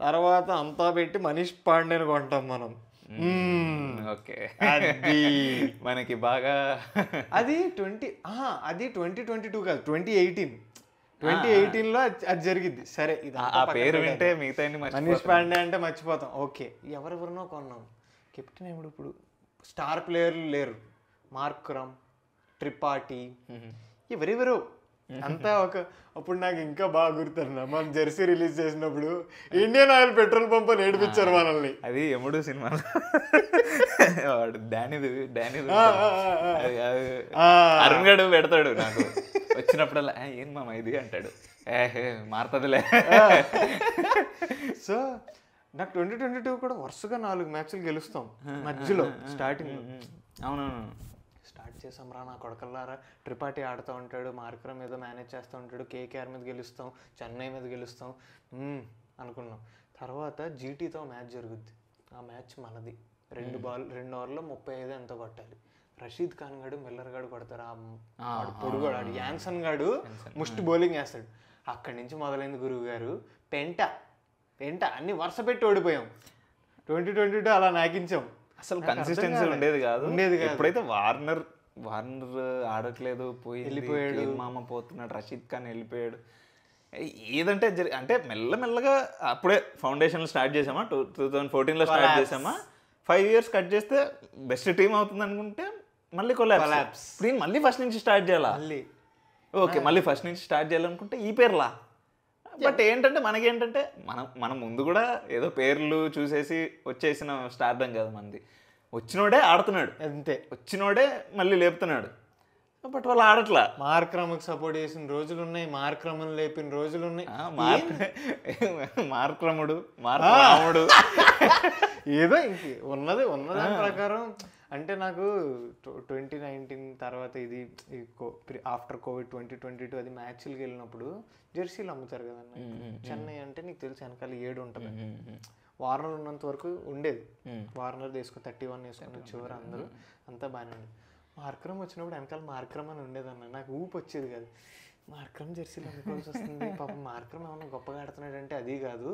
Speaker 1: తర్వాత అంతా పెట్టి మనీష్ పాండేని కొంటాం మనం.
Speaker 2: ఓకే మనకి బాగా
Speaker 1: అది 2022 కాదు, 2018లో అది జరిగింది. సరే ఇది
Speaker 2: ఆ పేరు వింటే మిగతా
Speaker 1: మనీష్ పాండే అంటే మర్చిపోతాం. ఓకే ఎవరెవరినో కొన్నాం, కెప్టెన్ ఇప్పుడు స్టార్ ప్లేయర్లు లేరు, మార్క్రమ్, త్రిపాఠి, ఎవరెవరు అంతా అప్పుడు నాకు ఇంకా బాగా గుర్తున్నా, మనం జెర్సీ రిలీజ్ చేసినప్పుడు ఇండియన్ ఆయిల్ పెట్రోల్ పంప్ అని ఏడిపించారు మనల్ని.
Speaker 2: అది ఎముడు సినిమాలో అరుణ్ గడు పెడతాడు నాకు వచ్చినప్పుడల్లా, ఏం మామ ఇది అంటాడు, మారుతుందిలే.
Speaker 1: సో నాకు 2022 కూడా వరుసగా 4 మ్యాచ్లు గెలుస్తాం మధ్యలో స్టార్టింగ్.
Speaker 2: అవునవును,
Speaker 1: స్టార్ట్ చేసాం రా నా కొడకల్లారా, త్రిపాఠి ఆడుతూ ఉంటాడు, మార్క్రమ్ ఏదో మేనేజ్ చేస్తూ ఉంటాడు, కేకేఆర్ మీద గెలుస్తాం, చెన్నై మీద గెలుస్తాం అనుకున్నాం. తర్వాత జీటీతో మ్యాచ్ జరుగుద్ది, ఆ మ్యాచ్ మనది, 2 ఓవర్లో 35 ఎంతో కొట్టాలి. రషీద్ ఖాన్ గాడు మిల్లర్ గాడు కొడతారు, పొడుగోడు యాన్సన్ గాడు ముష్టి బౌలింగ్ వేస్తాడు. అక్కడి నుంచి మొదలైంది గురువు గారు పెంట అన్ని వరుస పెట్టి ఓడిపోయాం. 2022 అలా నాకించాం.
Speaker 2: అసలు కన్సిస్టెన్సీ ఉండేది కాదు. ఎప్పుడైతే వార్నర్ ఆడట్లేదు, వెళ్ళిపోయాడు, మామ పోతున్నాడు, రషీద్ ఖాన్ వెళ్ళిపోయాడు, ఏదంటే అంటే మెల్లమెల్లగా అప్పుడే ఫౌండేషన్లో స్టార్ట్ చేసామా, 2014లో స్టార్ట్ చేసామా, 5 years కట్ చేస్తే బెస్ట్ టీం అవుతుంది అనుకుంటే మళ్ళీ కొలాప్స్. ఇప్పుడు మళ్ళీ ఫస్ట్ నుంచి స్టార్ట్ చేయాలా, ఓకే మళ్ళీ ఫస్ట్ నుంచి స్టార్ట్ చేయాలనుకుంటే ఈ పేర్లా. బట్ ఏంటంటే మనకేంటంటే మనం ముందు కూడా ఏదో పేర్లు చూసేసి వచ్చేసిన స్టార్డం కాదు మనది. వచ్చినోడే ఆడుతున్నాడు అంతే, వచ్చినోడే మళ్ళీ లేపుతున్నాడు. బట్ వాళ్ళు ఆడట్లా.
Speaker 1: మార్క్రమకు సపోర్ట్ చేసిన రోజులు ఉన్నాయి, మార్క్రమను లేపిన రోజులు ఉన్నాయి.
Speaker 2: మార్క్రముడు మార్క్రముడు
Speaker 1: ఏదో ఇంక ఉన్నదాని ప్రకారం. అంటే నాకు 2019 తర్వాత ఇది ఆఫ్టర్ కోవిడ్ 2022 అది మ్యాచ్లకి వెళ్ళినప్పుడు జెర్సీలు అమ్ముతారు కదన్న. చెన్నై అంటే నీకు తెలుసు వెనకాల 7 ఉంటుంది. వార్నర్ ఉన్నంత వరకు ఉండేది, వార్నర్ తీసుకుని 31 వేసుకుని వచ్చేవారు అందరూ, అంతా బాగానే ఉండేది. మార్క్రమ్ వచ్చినప్పుడు వెనకాల మార్క్రమ్ అని ఉండేదన్న. నాకు ఊపు వచ్చేది కాదు, మార్క్రమ్ జెర్సీలు అమ్ముకోవాల్సి వస్తుంది, పాపం మార్క్రమ్ ఏమన్నా గొప్పగా ఆడుతున్నాడు అంటే అది కాదు,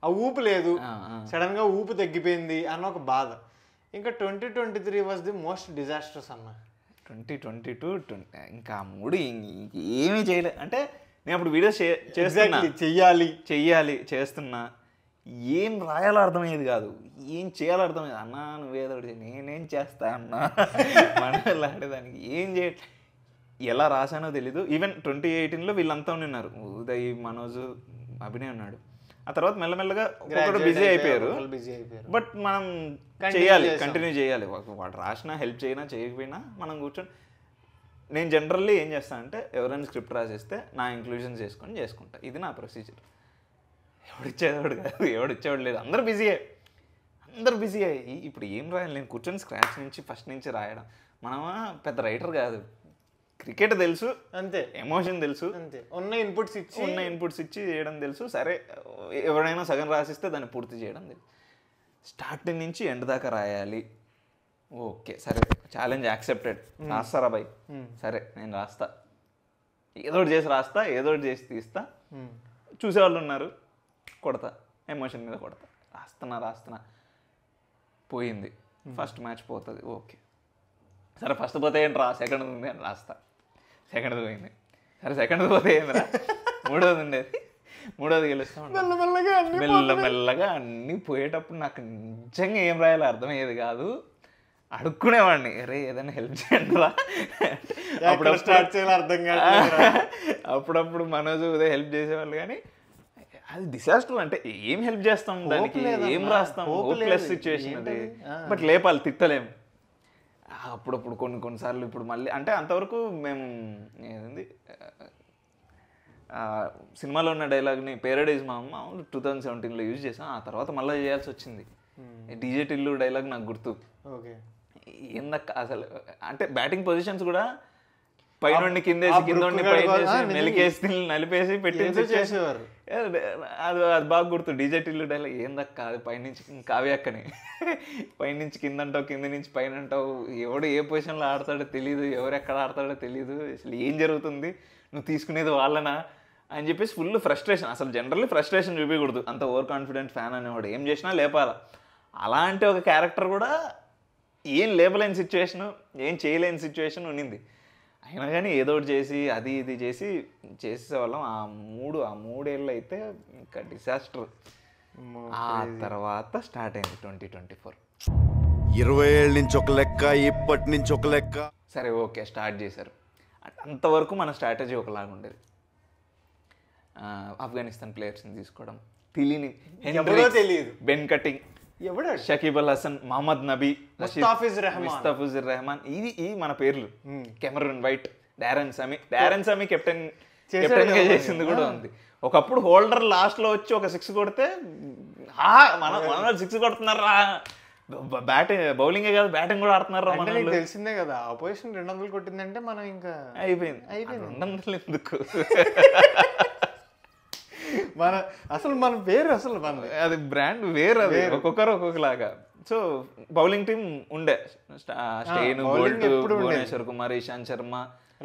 Speaker 1: ఆ ఊపు లేదు, సడన్ గా ఊపు తగ్గిపోయింది అన్న ఒక బాధ. ఇంకా 2023 వాజ్ ది మోస్ట్ డిజాస్టర్స్ అన్న.
Speaker 2: 2022 ఇంకా మూడు ఏమీ చేయలేదు. అంటే నేను అప్పుడు వీడియోస్ చెయ్యాలి చేస్తున్నా, ఏం రాయాలో అర్థమయ్యేది కాదు, ఏం చేయాలో అర్థమయ్యేది. అన్నా నువ్వేదో నేనేం చేస్తా అన్నా మన ఆడేదానికి ఏం ఎలా రాశానో తెలీదు. ఈవెన్ 2018లో వీళ్ళంతా ఉన్నారు, ఉదయ్, మనోజ్, అభినయ్ ఉన్నాడు. ఆ తర్వాత మెల్లమెల్లగా బిజీ అయిపోయారు. బట్ మనం చేయాలి, కంటిన్యూ చేయాలి. వాడు రాసినా హెల్ప్ చేయకపోయినా మనం కూర్చొని, నేను జనరల్లీ ఏం చేస్తాను అంటే ఎవరైనా స్క్రిప్ట్ రాసేస్తే నా ఇంక్లూజన్స్ చేసుకుంటా. ఇది నా ప్రొసీజర్. ఎవడిచ్చేవాడు కాదు, ఎవడిచ్చేవాడు లేదు, అందరూ బిజీ అయ్యి ఇప్పుడు ఏం రాయాలి, నేను కూర్చొని స్క్రాచ్ నుంచి ఫస్ట్ నుంచి రాయడం. మనమా పెద్ద రైటర్ కాదు, క్రికెట్ తెలుసు అంతే, ఎమోషన్ తెలుసు అంతే, ఉన్న ఇన్పుట్స్ ఇచ్చి చేయడం తెలుసు. సరే ఎవరైనా సగం రాసిస్తే దాన్ని పూర్తి చేయడం తెలుసు. స్టార్టింగ్ నుంచి ఎండ్ దాకా రాయాలి, ఓకే సరే ఛాలెంజ్ యాక్సెప్టెడ్. రాస్తారా బాయ్, సరే నేను రాస్తా, ఏదో ఒకటి చేసి రాస్తా, ఏదో ఒకటి చేసి తీస్తా. చూసేవాళ్ళు ఉన్నారు, కొడతా, ఎమోషన్ మీద కొడతా, రాస్తున్నా పోయింది. ఫస్ట్ మ్యాచ్ పోతుంది, ఓకే సరే ఫస్ట్ పోతే ఏంట్రా, సెకండ్ ఉంది అని రాస్తా, సెకండ్ది పోయింది, సరే సెకండ్ది పోతే ఏంద్రా, మూడోది ఉండేది, మూడోది గెలుస్తాం. మెల్లమెల్లగా అన్నీ పోయేటప్పుడు నాకు నిజంగా ఏం రాయాలో అర్థమయ్యేది కాదు. అడుక్కునేవాడిని, అరే ఏదైనా హెల్ప్ చేయండి రా, అప్పుడప్పుడు స్టార్ట్ చేయాలి అర్థం కాదు. అప్పుడప్పుడు మనోజ్ ఉదయం హెల్ప్ చేసేవాళ్ళు, కానీ అది డిసాస్టర్. అంటే ఏం హెల్ప్ చేస్తాం దానికి, ఏం రాస్తాం, హోప్లెస్ సిచ్యువేషన్ అది. బట్ లేపాలి, తిట్టలేము. అప్పుడప్పుడు కొన్నిసార్లు ఇప్పుడు మళ్ళీ అంటే అంతవరకు మేము ఏదండి సినిమాలో ఉన్న డైలాగ్ని పేరడైజ్ మా అమ్మ 2017లో యూజ్ చేసాం. ఆ తర్వాత మళ్ళీ చేయాల్సి వచ్చింది. డీజే టిల్లు డైలాగ్ నాకు గుర్తు. ఏందక్క అసలు అంటే బ్యాటింగ్ పొజిషన్స్ కూడా పైన కిందేసి కింద పైన మెలికేసి నలిపేసి పెట్టేసి చేసేవారు. అది బాగా గుర్తు. డీజే టిల్లు డైలాగ్ ఏందక్క, అది పైనుంచి కావ్యక్కని పైనుంచి కింద అంటావు, కింద నుంచి పైన అంటావు, ఎవడు ఏ పొజిషన్లో ఆడతాడో తెలీదు, ఎవరు ఎక్కడ ఆడతాడో తెలీదు, అసలు ఏం జరుగుతుంది, నువ్వు తీసుకునేది వాళ్ళనా అని చెప్పేసి ఫుల్ ఫ్రస్ట్రేషన్. అసలు జనరల్లీ ఫ్రస్ట్రేషన్ చూపించకూడదు, అంత ఓవర్ కాన్ఫిడెంట్ ఫ్యాన్ అనేవాడు ఏం చేసినా లేపాల. అలాంటి ఒక క్యారెక్టర్ కూడా ఏం లేపలేని సిచ్యువేషను, ఏం చేయలేని సిచ్యువేషన్ ఉన్నింది. అయినా కానీ ఏదో ఒకటి చేసి అది ఇది చేసేవాళ్ళం. ఆ మూడేళ్ళు అయితే ఇంకా డిసాస్టర్. ఆ తర్వాత స్టార్ట్ అయింది 2024.
Speaker 3: 20 ఏళ్ళ నుంచి ఒక లెక్క, ఇప్పటి నుంచి ఒక లెక్క.
Speaker 2: సరే ఓకే స్టార్ట్ చేశారు. అంతవరకు మన స్ట్రాటజీ ఒకలాగా ఉండేది. ఆఫ్ఘనిస్తాన్ ప్లేయర్స్ని తీసుకోవడం, తెలియదు, బెన్ కటింగ్, షకీబ్ అల్ హసన్, మహమ్మద్ నబీ, ముస్తాఫిజుర్ రెహమాన్, ఇది మన పేర్లు. కెమెరూన్ వైట్, డారెన్ సమీ కెప్టెన్ గా చేసింది కూడా ఉంది. ఒకప్పుడు హోల్డర్ లాస్ట్ లో వచ్చి ఒక 6 కొడితే మన 6 కొడుతున్నారా, బ్యాటింగ్ బౌలింగే కాదు బ్యాటింగ్ కూడా ఆడుతున్నారు.
Speaker 1: తెలిసిందే కదా, అపోజిషన్ 200 కొట్టిందంటే మనం ఇంకా
Speaker 2: అయిపోయింది. 200 ఎందుకు,
Speaker 1: మన పేరు అసలు అది
Speaker 2: బ్రాండ్ వేరు, అది ఒక్కొక్కరు ఒక్కొక్కలాగా. సో బౌలింగ్ టీం ఉండే స్టెయిన్, బోల్ట్, భువనేశ్వర్ కుమార్, ఇషాంత్ శర్మ,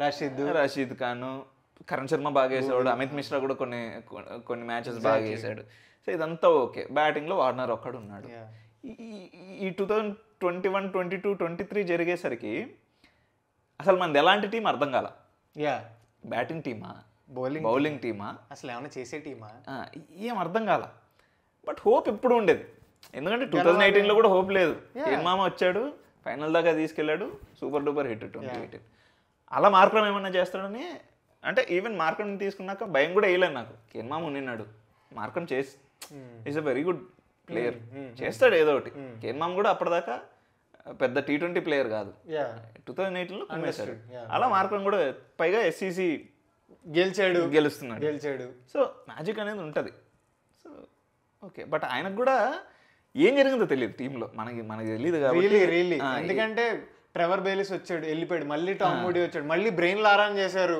Speaker 2: రషీద్ ఖాన్, కరణ్ శర్మ బాగా వేసాడు, అమిత్ మిశ్రా కూడా కొన్ని మ్యాచెస్ బాగా వేసాడు. సో ఇదంతా ఓకే. బ్యాటింగ్లో వార్నర్ ఒక్కడు ఉన్నాడు. ఈ 2021, 22, 23 జరిగేసరికి అసలు మనది ఎలాంటి టీం అర్థం కాల. బ్యాటింగ్ టీమా, బౌలింగ్ టీమా,
Speaker 1: అసలు ఏమైనా చేసే టీమా
Speaker 2: ఏం అర్థం కాల. బట్ హోప్ ఎప్పుడు ఉండేది, ఎందుకంటే 2018లో కూడా హోప్ లేదు. కేన్ మామ వచ్చాడు, ఫైనల్ దాకా తీసుకెళ్ళాడు, సూపర్ డూపర్ హిట్ 2018. అలా మార్క్రమ్ ఏమన్నా చేస్తాడని, అంటే ఈవెన్ మార్క్రమ్ తీసుకున్నాక భయం కూడా వేయలేదు నాకు. కేన్ మామ ఉన్నాడు, మార్క్రమ్ చేసి is a very good player, చేస్తాడు ఏదో ఒకటి. కేన్ మామ కూడా అప్పటిదాకా పెద్ద T20 ప్లేయర్ కాదు, 2018లో కుమ్మేశాడు. అలా మార్క్రమ్ కూడా పైగా SEC గెలుస్తున్నాడు. సో మ్యాజిక్ అనేది ఉంటుంది. సో ఓకే, బట్ ఆయనకు కూడా ఏం జరిగిందో తెలియదు టీంలో, మనకి తెలియదు కాబట్టి.
Speaker 1: ఎందుకంటే ట్రెవర్ బేలిస్ వచ్చాడు, వెళ్ళిపోయాడు, మళ్ళీ టామ్ మూడీ వచ్చాడు, మళ్ళీ బ్రెయిన్ లారా అని చేశారు.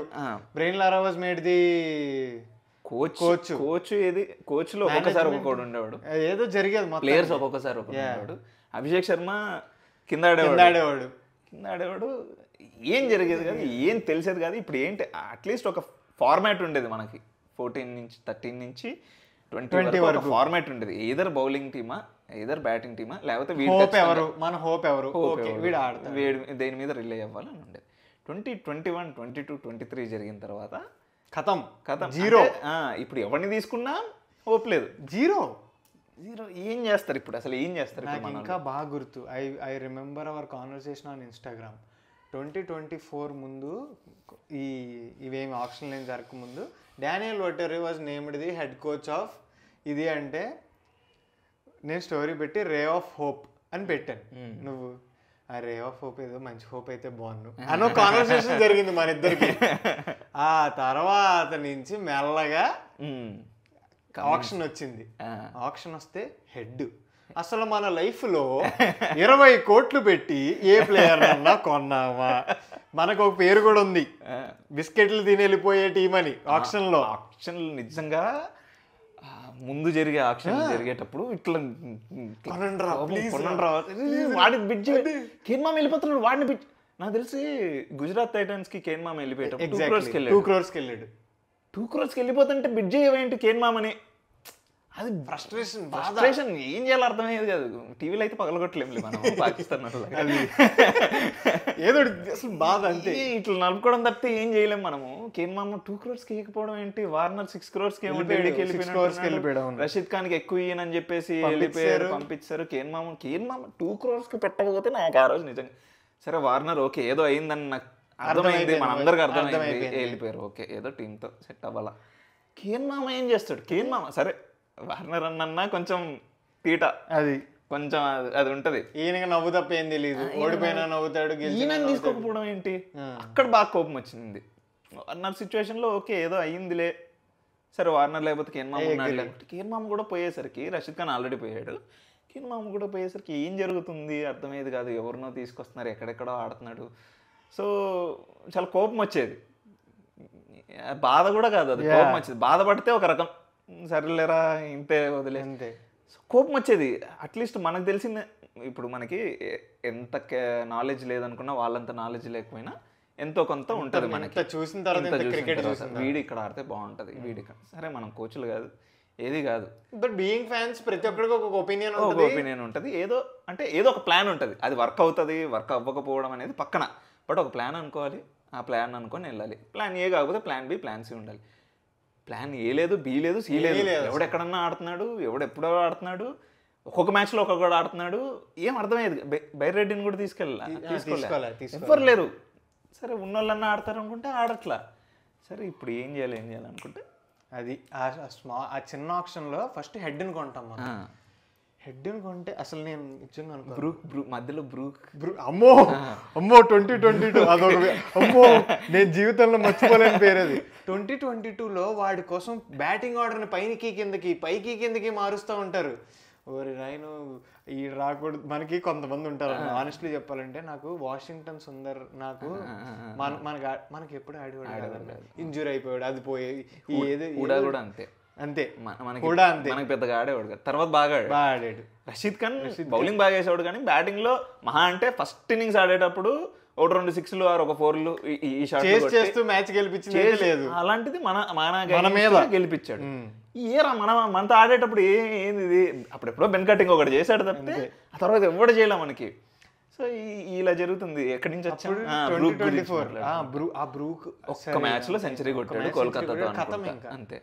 Speaker 1: Brain Laura was made the
Speaker 2: coach ఏది, కోచ్ లో ఒక్కొక్కసారి ఒక్కొక్కడు ఉండేవాడు,
Speaker 1: ఏదో జరిగేది,
Speaker 2: ప్లేయర్స్ ఒక్కొక్కసారి ఒక్కొక్కడు. అభిషేక్ శర్మ కింద ఆడేవాడు, ఏం జరిగేది కాదు, ఏం తెలిసేది కాదు. ఇప్పుడు ఏంటి, అట్లీస్ట్ ఒక ఫార్మాట్ ఉండేది మనకి 14 నుంచి 13 నుంచి 20 వరకు ఫార్మాట్ ఉండేది. ఏదర్ బౌలింగ్ టీమా, ఏదర్ బ్యాటింగ్ టీమా, లేకపోతే దేని మీద రిలే అవ్వాలని ఉండేది. 2021, 22, 23 జరిగిన తర్వాత
Speaker 1: ఖతం
Speaker 2: జీరో. ఇప్పుడు ఎవరిని తీసుకున్నా హోప్ లేదు, జీరో. ఏం చేస్తారు ఇప్పుడు, అసలు ఏం చేస్తారు?
Speaker 1: ఇంకా బాగా గుర్తు, I remember our conversation on Instagram. 2024 ముందు ఇవేమి ఆప్షన్ ఏం జరగకముందు Daniel Vettori was named the head coach of ఇది. అంటే నేను స్టోరీ పెట్టి రే ఆఫ్ హోప్ అని పెట్టాను. నువ్వు ఆ రే ఆఫ్ హోప్ ఏదో మంచి హోప్ అయితే బాగున్నావు అనో కాన్వర్సేషన్ జరిగింది మన ఇద్దరికి. ఆ తర్వాత నుంచి మెల్లగా ఆప్షన్ వచ్చింది. ఆప్షన్ వస్తే హెడ్. అసలు మన లైఫ్ లో 20 కోట్లు పెట్టి ఏ ప్లేయర్ అన్నా కొన్నామా? మనకు ఒక పేరు కూడా ఉంది, బిస్కెట్లు తిని వెళ్ళిపోయే టీం అని. ఆప్షన్లో
Speaker 2: నిజంగా ముందు జరిగే ఆప్షన్ జరిగేటప్పుడు ఇట్లా వాడిని బిడ్జ్ కేన్ మామ వెళ్ళిపోతున్నాడు, వాడిని బిడ్జ్. నాకు తెలిసి గుజరాత్ టైటన్స్ కి కేన్ మామ వెళ్ళిపోయేటప్పుడు 2 crores వెళ్ళాడు. 2 crores వెళ్ళిపోతుంటే బిడ్జ్ చేయవేంటి కేన్ మామని? అది ఫ్రస్ట్రేషన్ ఏం చేయాలో అర్థమయ్యేది కాదు. టీవీలో అయితే పగలగొట్టలేము మనం, పాకిస్తాన్
Speaker 1: ఏదో అసలు బాధ అంతే.
Speaker 2: ఇట్లా నలుపుకోవడం తప్పితే ఏం చేయలేము మనము. కేన్ మామ 2 crores ఇవ్వకపోవడం ఏంటి? వార్నర్ 6 crores వెళ్ళిపోయాడు. రషీద్ ఖాన్ కి ఎక్కువ ఇయ్యనని చెప్పేసి వెళ్ళిపోయారు, పంపించారు. కేన్ మామ 2 crores పెట్టకపోతే నాకు ఆ రోజు నిజంగా సరే వార్నర్ ఓకే ఏదో అయిందని నాకు అర్థమైంది, మనందరికి అర్థమైంది, వెళ్ళిపోయారు. ఓకే ఏదో టీంతో సెట్ అవ్వాలా. కేన్ మామ ఏం చేస్తాడు? కేన్ మామ సరే వార్నర్ అన్నా కొంచెం పీట, అది కొంచెం అది ఉంటది.
Speaker 1: ఈయనకి నవ్వు తప్ప ఏం తెలియదు, ఓడిపోయినా నవ్వుతాడు.
Speaker 2: ఈయన తీసుకోకపోవడం ఏంటి? అక్కడ బాగా కోపం వచ్చింది. వార్నర్ సిచ్యువేషన్ లో ఓకే ఏదో అయ్యిందిలే, సరే వార్నర్ లేకపోతే కేన్ మామ ఉన్నాడు. లేకపోతే కేన్ మామ కూడా పోయేసరికి, రషీద్ ఖాన్ ఆల్రెడీ పోయాడు, కేన్ మామ కూడా పోయేసరికి ఏం జరుగుతుంది అర్థమయ్యేది కాదు. ఎవరినో తీసుకొస్తున్నారు, ఎక్కడెక్కడో ఆడుతున్నాడు. సో చాలా కోపం వచ్చేది, బాధ కూడా కాదు, అది కోపం వచ్చేది. బాధపడితే ఒక రకం సరేలేరా ఇంతే వదిలే, అంతే. కోపం వచ్చేది. అట్లీస్ట్ మనకు తెలిసిందే, ఇప్పుడు మనకి ఎంత నాలెడ్జ్ లేదనుకున్నా వాళ్ళంత నాలెడ్జ్ లేకపోయినా ఎంతో కొంత ఉంటుంది మనకి.
Speaker 1: చూసిన తర్వాత
Speaker 2: వీడి ఇక్కడ ఆడితే బాగుంటుంది, వీడి ఇక్కడ సరే మనం కోచ్లు కాదు, ఏది కాదు.
Speaker 1: బట్ బీయింగ్ ఫ్యాన్స్ ప్రతి ఒక్కరికి ఒక ఒపీనియన్
Speaker 2: ఉంటుంది. ఏదో అంటే ఏదో ఒక ప్లాన్ ఉంటుంది, అది వర్క్ అవుతుంది వర్క్ అవ్వకపోవడం అనేది పక్కన. బట్ ఒక ప్లాన్ అనుకోవాలి, ఆ ప్లాన్ అనుకొని వెళ్ళాలి. ప్లాన్ ఏ కాకపోతే ప్లాన్ బి, ప్లాన్ సి ఉండాలి. ప్లాన్ ఏ లేదు, బి లేదు, సి లేదు. ఎవడెక్కడన్నా ఆడుతున్నాడు, ఎవడెప్పుడో ఆడుతున్నాడు, ఒక్కొక్క మ్యాచ్లో ఒక్కొక్కడు ఆడుతున్నాడు. ఏం అర్థమయ్యేది. బైరెడ్డిని కూడా తీసుకోలేదు, ఎవ్వరు లేరు. సరే ఉన్నోళ్ళన్నా ఆడతారు అనుకుంటే ఆడట్లా. సరే ఇప్పుడు ఏం చేయాలి అనుకుంటే
Speaker 1: అది ఆ చిన్న ఆప్షన్లో ఫస్ట్ హెడ్ని కొంటాం మనం. హెడ్ని కొంటే అసలు నేను నిజంగా
Speaker 2: మధ్యలో
Speaker 1: అమ్మో 2022 అదొక అమ్మో నేను జీవితంలో మర్చిపోలేని పేరు అది. 2022లో వాడి కోసం బ్యాటింగ్ ఆర్డర్ని పైకి కిందకి మారుస్తూ ఉంటారు. ఓరి నాయను ఈ రాకూడదు. మనకి కొంతమంది ఉంటారు, ఆనెస్ట్లీ చెప్పాలంటే నాకు వాషింగ్టన్ సుందర్ నాకు మనకి ఎప్పుడు ఆడేవాడు, ఇంజూరీ అయిపోయాడు, అది పోయి ఏదో
Speaker 2: కూడా అంతే.
Speaker 1: అంతే
Speaker 2: మనకి
Speaker 1: కూడా అంతే,
Speaker 2: మనకి పెద్దగా ఆడేవాడు కదా. తర్వాత బాగా ఆడాడు రషీద్ ఖాన్. బౌలింగ్ బాగా వేసేవాడు కానీ బ్యాటింగ్ లో మహా అంటే ఫస్ట్ ఇన్నింగ్స్ ఆడేటప్పుడు 1-2 6లు ఆర్ 4లు ఈ షాట్
Speaker 1: చేస్తూ మ్యాచ్ గెలిపించింది లేదు.
Speaker 2: అలాంటిది మన మీద గెలిపించాడు. ఏరా మనతో ఆడేటప్పుడు ఏంది ఇది, అప్పుడెప్పుడో బెన్ కటింగ్ ఒకటి చేశాడు తప్పితే ఆ తర్వాత ఎవడు చేయలే మనకి. సో ఇలా జరుగుతుంది. ఎక్కడి నుంచి వచ్చాడు, ఒక్క మ్యాచ్ లో సెంచరీ కొట్టాడు కోల్కతాతో అంతే.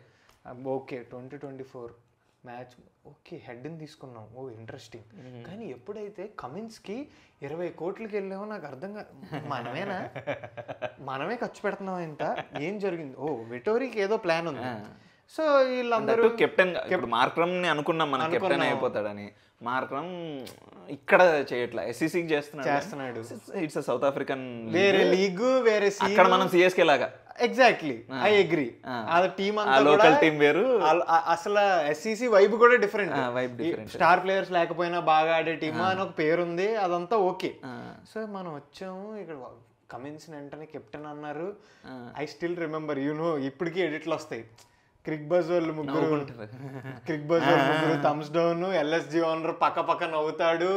Speaker 1: ఓకే 2024 మ్యాచ్ ఓకే హెడ్ని తీసుకున్నాం, ఓ ఇంట్రెస్టింగ్. కానీ ఎప్పుడైతే కమిన్స్కి 20 కోట్లకి వెళ్ళామో నాకు అర్థం కాదు. మనమే ఖర్చు పెడుతున్నాం ఇంత, ఏం జరిగింది? ఓ వెటోరీకి ఏదో ప్లాన్ ఉంది. సో వీళ్ళందరూ
Speaker 2: కెప్టెన్ మార్క్రమ్ ని అనుకున్నాం మన కెప్టెన్ అయిపోతాడని. మార్క్రమ్ ఇక్కడ చేయట్లా, ఎస్సీసీకి చేస్తున్నాడు. ఇట్స్ సౌత్ ఆఫ్రికన్
Speaker 1: వేరే లీగ్, వేరే
Speaker 2: అక్కడ మనం సిఎస్కే లాగా.
Speaker 1: Exactly, I agree. ఆ టీమ్ అంతా
Speaker 2: లోకల్ టీం వేరు,
Speaker 1: అసలు ఎస్సీసీ వైబ్ కూడా డిఫరెంట్. స్టార్ ప్లేయర్స్ లేకపోయినా బాగా ఆడే టీమ్ అని ఒక పేరు ఉంది, అదంతా ఓకే. సో మనం వచ్చాము ఇక్కడ, కమిన్స్ వెంటనే కెప్టెన్ అన్నారు. ఐ స్టిల్ రిమెంబర్, ఇప్పటికీ ఎడిట్లు వస్తాయి. క్రిక్ బజ్ వాళ్ళు ముగ్గురు థమ్స్ డౌన్, ఎల్ఎస్జి ఓనర్ పక్క నవ్వుతాడు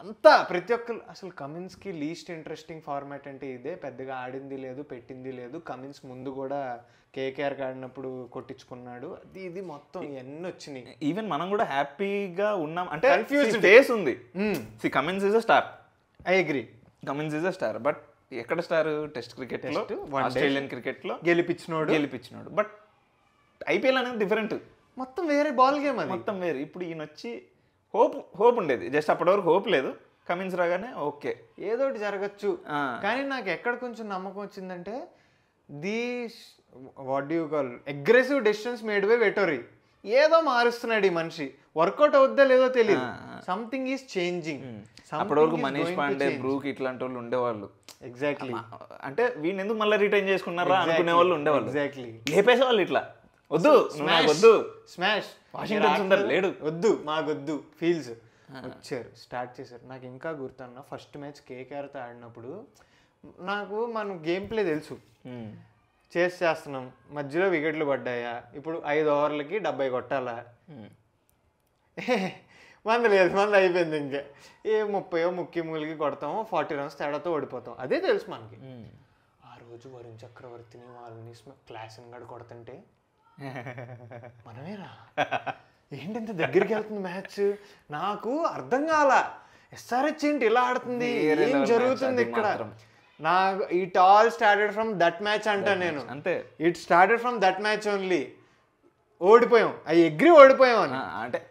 Speaker 1: అంతా. ప్రతి ఒక్కరు అసలు కమిన్స్ కి లీస్ట్ ఇంట్రెస్టింగ్ ఫార్మాట్ అంటే ఇదే. పెద్దగా ఆడింది లేదు, పెట్టింది లేదు. కమిన్స్ ముందు కూడా కేకేఆర్ ఆడినప్పుడు కొట్టించుకున్నాడు, అది ఇది మొత్తం ఇవన్నీ వచ్చినాయి.
Speaker 2: ఈవెన్ మనం కూడా హ్యాపీగా ఉన్నాం అంటే ఫేస్ ఉంది. Cummins is a star,
Speaker 1: I agree.
Speaker 2: Cummins is a star, but ఎక్కడ స్టార్? టెస్ట్ క్రికెట్ లో, ఆస్ట్రేలియన్ క్రికెట్ లో గెలిపించినాడు. బట్ ఐపీఎల్ అనేది డిఫరెంట్,
Speaker 1: మొత్తం వేరే బాల్ గేమ్, అది
Speaker 2: మొత్తం వేరే. ఇప్పుడు ఈయన వచ్చి హోప్ ఉండేది, జస్ట్ అప్పటి వరకు హోప్ లేదు. కమిన్స్ రాగానే ఓకే
Speaker 1: ఏదో ఒకటి జరగచ్చు. కానీ నాకు ఎక్కడ కొంచెం నమ్మకం వచ్చిందంటే what do you call aggressive decisions made by Vettori. ఏదో మారుస్తున్నాడు ఈ మనిషి, వర్కౌట్ అవుద్దా లేదో తెలియదు. Something is changing.
Speaker 2: అప్పటి వరకు మనీష్ పాండే, బ్రూక్ ఇట్లాంటి వాళ్ళు ఉండేవాళ్ళు.
Speaker 1: ఎగ్జాక్ట్లీ.
Speaker 2: అంటే వీడిని ఎందుకు మళ్ళీ రిటైన్ చేసుకున్నారా అనుకునే వాళ్ళు ఉండేవాళ్ళు.
Speaker 1: ఎగ్జాక్ట్లీ.
Speaker 2: లేపేసేవాళ్ళు ఇట్లా, వద్దు వద్దు
Speaker 1: స్మాష్,
Speaker 2: వాషింగ్టన్ సుందర్ లేడు,
Speaker 1: వద్దు మాకొద్దు, ఫీల్స్ వచ్చారు, స్టార్ట్ చేశారు. నాకు ఇంకా గుర్తున్న ఫస్ట్ మ్యాచ్ కేకేఆర్తో ఆడినప్పుడు నాకు మన గేమ్ ప్లే తెలుసు, చేస్తున్నాం, మధ్యలో వికెట్లు పడ్డాయా, ఇప్పుడు 5 ఓవర్లకి 70 కొట్టాలా, మంది లేదు, మంది అయిపోయింది, ఇంకా 30 కొడతాము, 40 రన్స్ తేడాతో ఓడిపోతాం, అదే తెలుసు మనకి. ఆ రోజు వరుణ్ చక్రవర్తిని వాళ్ళని క్లాస్ గడు కొడుతుంటే మనమేరా ఏంటి దగ్గరికి వెళ్తుంది మ్యాచ్, నాకు అర్థం కాల. ఎస్ఆర్హెచ్ ఏంటి ఇలా ఆడుతుంది, ఏం జరుగుతుంది ఇక్కడ? నాకు it all started from that match అంటా నేను, అంతే. It started from that match only. ఓడిపోయాం, ఓడిపోయాం అని
Speaker 2: అంటే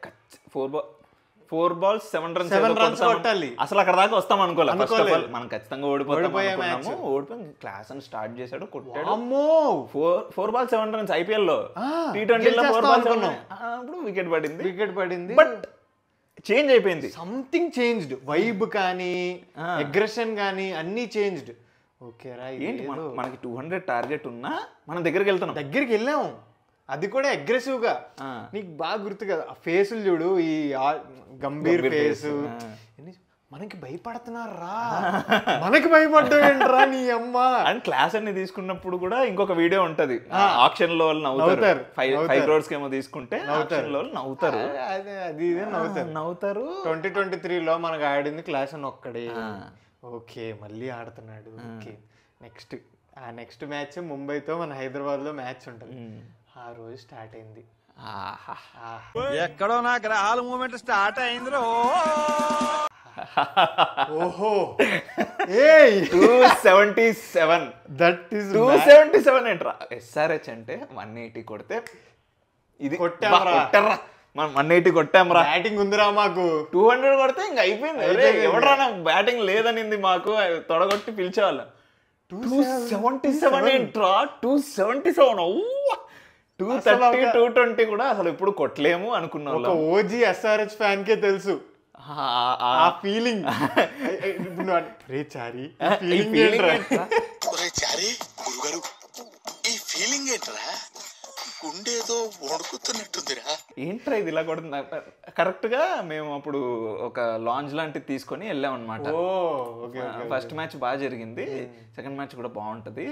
Speaker 2: 4 balls 7 runs కొట్టాలి. అసలు అక్కడ దాకా వస్తాం అనుకోలేదు. మనం ఖచ్చితంగా ఓడిపోయాము. క్లాస్ అని స్టార్ట్ చేశాడు, కొట్టాడు. 4 balls 7 runs ఐపీఎల్ లో. T20లో 4 balls అప్పుడు వికెట్ పడింది. బట్ చేంజ్ అయిపోయింది, సంథింగ్ చేంజ్డ్. వైబ్ కానీ అగ్రెషన్ కానీ అన్ని చేంజ్డ్. ఓకే రా, ఏంటి మనకి 200 టార్గెట్ ఉన్నా మనం దగ్గరికి వెళ్ళాము, అది కూడా అగ్రెసివ్ గా. నీకు బాగా గుర్తు కదా ఆ ఫేసులు చూడు, ఈ గంభీర్ ఫేసు. మనకి భయపడుతున్నారా, మనకి భయపడ్డా నీ అమ్మ. అండ్ క్లాస్ అన్ని తీసుకున్నప్పుడు కూడా ఇంకొక వీడియో ఉంటది, ఆక్షన్ లో వాళ్ళు నవ్వుతారు. 5 crores ఏమో తీసుకుంటే నవ్వుతారు. అది నవ్వుతారు. 2023లో మనకు ఆడింది క్లాస్ అని ఒక్కడే. ఓకే మళ్ళీ ఆడుతున్నాడు. ఓకే నెక్స్ట్ మ్యాచ్ ముంబైతో మన హైదరాబాద్ లో మ్యాచ్ ఉంటుంది. ఆ రోజు స్టార్ట్ అయింది,
Speaker 3: ఎక్కడో నా గ్రహాల మూమెంట్ స్టార్ట్ అయింది.
Speaker 1: ఓహో
Speaker 2: 277, దట్ ఈస్ 277 ఏంట్రా. ఎస్ఆర్హెచ్ అంటే 180 కొడితే ఇది కొట్టారా, మనం 180 కొట్టాంరా. బ్యాటింగ్ ఉందిరా మాకు, 200 కొడితే ఇంక అయిపోయింది. ఎవడరా నాకు బ్యాటింగ్ లేదనింది, మాకు తొడగొట్టి పిలిచేవాళ్ళం. 277 ఏంట్రా, 277. 230 220 కూడా అసలు ఇప్పుడు కొట్టలేము అనుకున్నాం. ఒక ఓజీ ఎస్ఆర్హెచ్ ఫ్యాన్ కే తెలుసు ఆ ఫీలింగ్.
Speaker 4: గుండేదో వణుకుతున్నట్టుందిరా.
Speaker 2: ఏంట్రా ఇది ఇలా కొడుతుంది. కరెక్ట్గా మేము అప్పుడు ఒక లాంజ్ లాంటిది తీసుకొని వెళ్ళాం అనమాట. ఫస్ట్ మ్యాచ్ బాగా జరిగింది, సెకండ్ మ్యాచ్ కూడా బాగుంటుంది,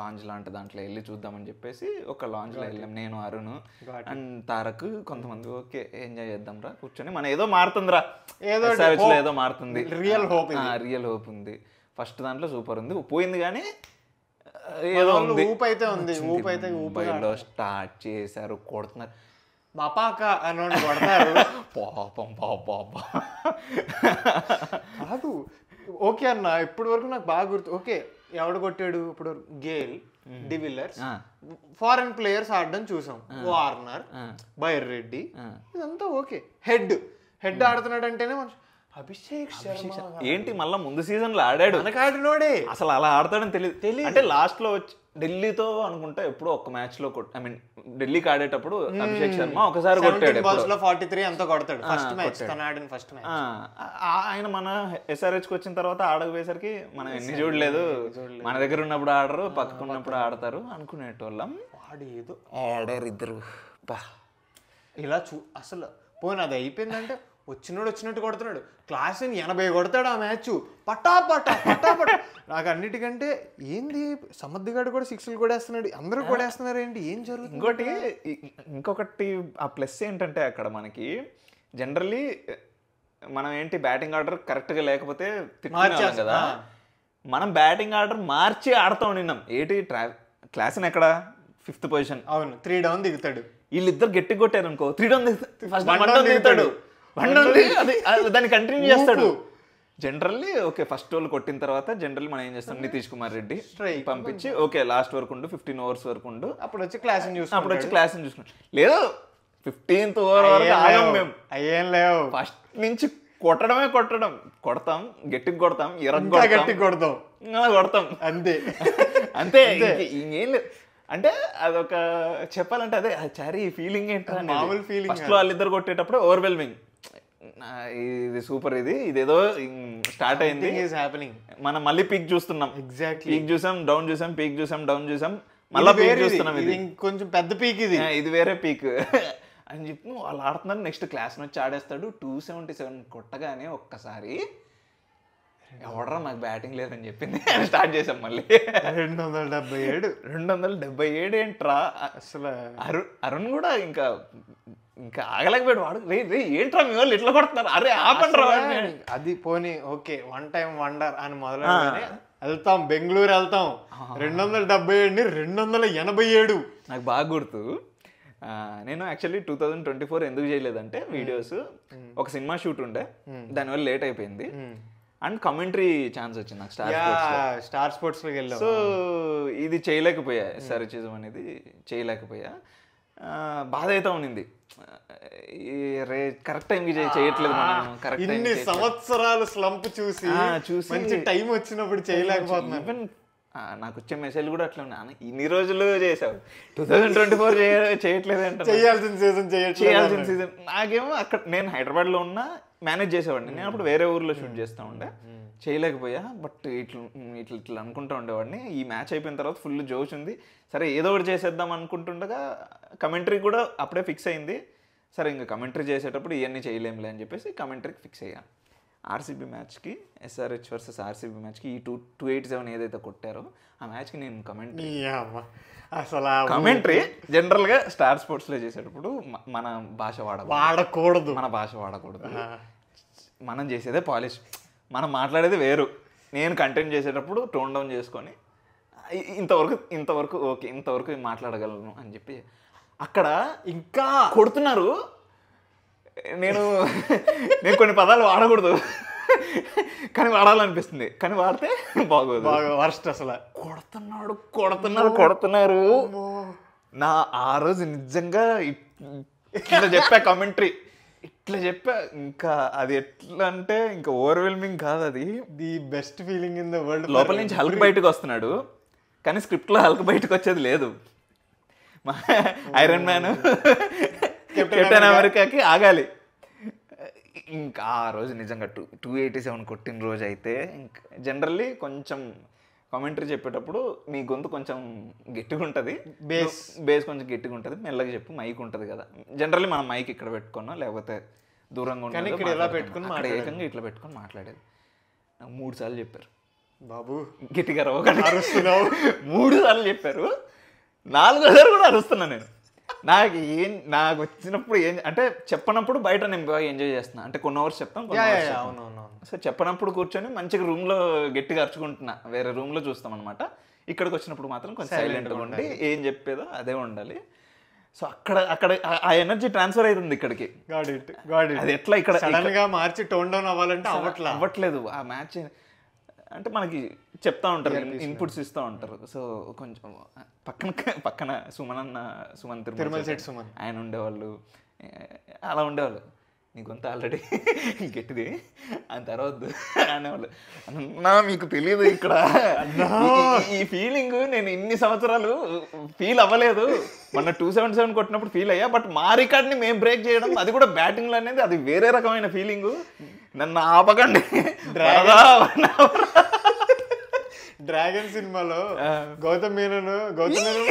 Speaker 2: లాంజ్ లాంటి దాంట్లో వెళ్ళి చూద్దామని చెప్పేసి ఒక లాంజ్లో వెళ్ళాం. నేను, అరుణ్ అండ్ తారక్, కొంతమంది. ఓకే ఎంజాయ్ చేద్దాం రా కూర్చొని, మన ఏదో మారుతుందిరా, ఏదో మారుతుంది, రియల్ హోప్ ఉంది. ఫస్ట్ దాంట్లో సూపర్ ఉంది, పోయింది కానీ ఏదో ఉంది,
Speaker 1: ఊపైతే ఉంది.
Speaker 2: ఊపైలో స్టార్ట్ చేశారు, కొడుతున్నారు,
Speaker 1: మపాక అని కొడతారు.
Speaker 2: పాపం
Speaker 1: కాదు. ఓకే అన్న, ఇప్పటి వరకు నాకు బాగా గుర్తు. ఓకే ఎవడు కొట్టాడు ఇప్పుడు? గేల్, డివిల్లర్స్, ఫారెన్ ప్లేయర్స్ ఆడడం చూసాం. వార్నర్, బైర్ రెడ్డి, ఇదంతా ఓకే. హెడ్ ఆడుతున్నాడు అంటేనే అభిషేక్ శర్మ
Speaker 2: ఏంటి మళ్ళీ ముందు సీజన్ లో ఆడాడు,
Speaker 1: ఆడినోడే.
Speaker 2: అసలు అలా ఆడతాడని తెలియదు. అంటే లాస్ట్ లో వచ్చి ఢిల్లీతో అనుకుంటా ఎప్పుడు ఒక మ్యాచ్ లో ఐ మీన్ ఢిల్లీకి ఆడేటప్పుడు అభిషేక్ శర్మ ఒకసారి కొట్టాడు,
Speaker 1: 43 అంతా కొడతాడు ఫస్ట్ మ్యాచ్, తను ఆడిన ఫస్ట్ మ్యాచ్.
Speaker 2: ఆయన మన SRH కి వచ్చిన తర్వాత ఆడకపోయేసరికి మనం ఎన్ని చూడలేదు, మన దగ్గర ఉన్నప్పుడు ఆడరు, పక్కకు ఉన్నప్పుడు ఆడతారు అనుకునేటోళ్ళం.
Speaker 1: వాడు ఏదో
Speaker 2: ఆడారు ఇద్దరు.
Speaker 1: ఇలా అసలు పోనీ అది అయిపోయిందంటే వచ్చినట్టు కొడుతున్నాడు. క్లాస్ 80 కొడతాడు ఆ మ్యాచ్, పటాపట. నాకు అన్నిటికంటే ఏంది సమర్థిగాడు కూడా 6లు కొడేస్తున్నాడు, అందరూ కొడేస్తున్నారు ఏంటి, ఏం జరుగుతుంది?
Speaker 2: ఇంకొకటి ఆ ప్లస్ ఏంటంటే అక్కడ మనకి జనరల్లీ మనం ఏంటి బ్యాటింగ్ ఆర్డర్ కరెక్ట్గా లేకపోతే తిట్టుకునేవాళ్ళం కదా, మనం బ్యాటింగ్ ఆర్డర్ మార్చి ఆడుతూ ఉండినాం. ఏంటి క్లాస్ ఎక్కడ 5th పొజిషన్,
Speaker 1: అవును 3 డౌన్ దిగుతాడు.
Speaker 2: వీళ్ళిద్దరు గట్టి కొట్టారు అనుకో 3 డౌన్ దిగుతాడు, దాన్ని కంటిన్యూ చేస్తాడు. జనరల్లీ ఓకే ఫస్ట్ ఓవర్ కొట్టిన తర్వాత జనరల్లీ మనం ఏం చేస్తాం, నితీష్ కుమార్ రెడ్డి పంపించి ఓకే లాస్ట్ వరకు ఉండు, 15 ఓవర్స్ వరకు ఉండు,
Speaker 1: అప్పుడు వచ్చి క్లాస్
Speaker 2: చూసుకున్నాం. లేదు 15th ఓవర్ వరకు ఆగాం మేము,
Speaker 1: అయ్యేం లేవు.
Speaker 2: ఫస్ట్ నుంచి కొడతాం, గట్టికి కొడతాం, కొడతాం అంతే ఇంకేం లేదు. అంటే అదొక చెప్పాలంటే అదే చారీ ఫీలింగ్ ఏంటో,
Speaker 1: మామూలు ఫీలింగ్.
Speaker 2: ఫస్ట్ లో వాళ్ళిద్దరు కొట్టేటప్పుడు ఓవర్వెల్మింగ్, ఇది సూపర్, ఇదేదో స్టార్ట్ అయింది, మనం మళ్ళీ పీక్ చూస్తున్నాం.
Speaker 1: ఎగ్జాక్ట్లీ,
Speaker 2: పీక్ చూసాం, డౌన్ చూసాం, పీక్ చూసాం, డౌన్ చూసాం, మళ్ళీ పీక్ చూస్తున్నాం.
Speaker 1: ఇది కొంచెం పెద్ద పీక్,
Speaker 2: ఇది వేరే పీక్ అని చెప్పి వాళ్ళు ఆడుతున్నారు. నెక్స్ట్ క్లాస్ నుంచి ఆడేస్తాడు, 277 కొట్టగానే ఒక్కసారి ఎవడరా నాకు బ్యాటింగ్ లేదని చెప్పింది, స్టార్ట్ చేసాం మళ్ళీ. 277 ఏంట్రా
Speaker 1: అసలు.
Speaker 2: అరుణ్ కూడా ఇంకా ఆగలేకపోయాడు. వాడు రే ఏంట్రా మీ వాళ్ళు ఇట్లా కొడుతున్నారు, అరే ఆపండి రా.
Speaker 1: అది పోనీ ఓకే, వన్ టైం వండర్ అని మొదలైతే వెళ్తాం, బెంగళూరు వెళ్తాం, 277 287.
Speaker 2: నాకు బాగా గుర్తు. నేను యాక్చువల్లీ 2024 ఎందుకు చేయలేదంటే వీడియోస్, ఒక సినిమా షూట్ ఉండే, దానివల్ల లేట్ అయిపోయింది. అండ్ కమెంటరీ ఛాన్స్ వచ్చింది నాకు
Speaker 1: స్టార్ స్పోర్ట్స్ లోకి వెళ్ళాం.
Speaker 2: సో ఇది చేయలేకపోయా, SRHism అనేది చేయలేకపోయా. బాధ అయితే ఉన్నింది, కరెక్ట్ టైంకి చేయట్లేదు మనం, కరెక్ట్
Speaker 1: ఇన్ని సంవత్సరాలు స్లంప్ చూసి మంచి టైం వచ్చినప్పుడు చేయలేకపోతున్నాం.
Speaker 2: ఈవెన్ నాకు వచ్చే మెసేజ్ కూడా అట్లా ఉన్నా, ఇన్ని రోజులు చేసావు 2024 చేయట్లేదు అంటే, చేయాల్సిన సీజన్. నాకేమో అక్కడ నేను హైదరాబాద్లో ఉన్నా మేనేజ్ చేసేవాడిని, నేను అప్పుడు వేరే ఊర్లో షూట్ చేస్తూ ఉండే, చేయలేకపోయా. బట్ ఇట్లా అనుకుంటూ ఉండేవాడిని. ఈ మ్యాచ్ అయిపోయిన తర్వాత ఫుల్ జోష్ ఉంది, సరే ఏదో ఒకటి చేసేద్దాం అనుకుంటుండగా కమెంటరీ కూడా అప్పుడే ఫిక్స్ అయింది. సరే ఇంకా కమెంటరీ చేసేటప్పుడు ఇవన్నీ చేయలేంలే అని చెప్పేసి కమెంటరీకి ఫిక్స్ అయ్యా. RCB మ్యాచ్కి, SRH వర్సెస్ RCB మ్యాచ్కి ఈ 287 ఏదైతే కొట్టారో ఆ మ్యాచ్కి నేను కమెంటరీ జనరల్గా స్టార్ స్పోర్ట్స్లో చేసేటప్పుడు మన భాష వాడకూడదు, మనం చేసేదే పాలిష్, మనం మాట్లాడేది వేరు. నేను కంటెంట్ చేసేటప్పుడు టోన్ డౌన్ చేసుకొని ఇంతవరకు ఓకే, ఇంతవరకు మాట్లాడగలను అని చెప్పి, అక్కడ ఇంకా కొడుతున్నారు. నేను కొన్ని పదాలు వాడకూడదు కానీ వాడాలనిపిస్తుంది, కానీ వాడితే బాగోదు,
Speaker 1: వర్స్ట్. అసలు
Speaker 2: కొడుతున్నారు. నా ఆ రోజు నిజంగా ఇట్లా చెప్పా కమెంటరీ, ఇట్లా చెప్పా. ఇంకా అది ఎట్లా అంటే ఇంకా ఓవర్వెల్మింగ్ కాదు, అది
Speaker 1: the best feeling in the world.
Speaker 2: లోపల నుంచి హల్క్ బయటకు వస్తున్నాడు కానీ స్క్రిప్ట్లో హల్క్ బయటకు వచ్చేది లేదు. ఐరన్ మ్యాన్, కెప్టెన్ అమెరికాకి ఆగాలి. ఇంకా ఆ రోజు నిజంగా 287 కొట్టిన రోజు అయితే ఇంకా జనరల్లీ కొంచెం కామెంటరీ చెప్పేటప్పుడు నీ గొంతు కొంచెం గట్టిగా ఉంటుంది, బేస్ కొంచెం గట్టిగా ఉంటుంది, మెల్లగా చెప్పు, మైక్ ఉంటుంది కదా. జనరల్లీ మనం మైక్ ఇక్కడ పెట్టుకున్నాం, లేకపోతే దూరంగా ఉంటుంది, అక్కడ ఏకంగా ఇట్లా పెట్టుకొని మాట్లాడేది. నాకు 3 సార్లు చెప్పారు,
Speaker 1: బాబు
Speaker 2: గట్టిగా అరవస్తున్నావు. 3 సార్లు చెప్పారు, 4వ సారి కూడా అరుస్తున్నా నేను. నాకు వచ్చినప్పుడు అంటే చెప్పనప్పుడు బయట నేను బాగా ఎంజాయ్ చేస్తున్నా, అంటే కొన్ని అవర్స్ చెప్తాను. సో చెప్పనప్పుడు కూర్చొని మంచిగా రూమ్లో గట్టిగా అరుచుకుంటున్నా, వేరే రూమ్లో చూస్తాం అనమాట. ఇక్కడికి వచ్చినప్పుడు మాత్రం కొంచెం సైలెంట్గా ఉండి ఏం చెప్పేదో అదే ఉండాలి. సో అక్కడ ఆ ఎనర్జీ ట్రాన్స్ఫర్ అవుతుంది ఇక్కడికి. అది ఎట్లా ఇక్కడ
Speaker 1: సడన్గా మార్చి టోన్ డౌన్ అవ్వాలంటే
Speaker 2: అవ్వట్లేదు. ఆ మ్యాచ్ అంటే మనకి చెప్తా ఉంటారు, ఇన్పుట్స్ ఇస్తూ ఉంటారు. సో కొంచెం పక్కన సుమన్ తిరుమల శెట్టి సుమన్ ఆయన ఉండేవాళ్ళు, అలా ఉండేవాళ్ళు. నీకొంత ఆల్రెడీ గట్టిది అని తర్వాత అనేవాళ్ళు. అన్నా మీకు తెలియదు ఇక్కడ ఈ ఫీలింగ్ నేను ఇన్ని సంవత్సరాలు ఫీల్ అవ్వలేదు. మొన్న 277 కొట్టినప్పుడు ఫీల్ అయ్యా, బట్ మా రికార్డ్ని మేము బ్రేక్ చేయడం, అది కూడా బ్యాటింగ్లో అనేది, అది వేరే రకమైన ఫీలింగ్. నన్ను ఆపకండి.
Speaker 1: డ్రాగన్ సినిమాలో గౌతమ్ మీనన్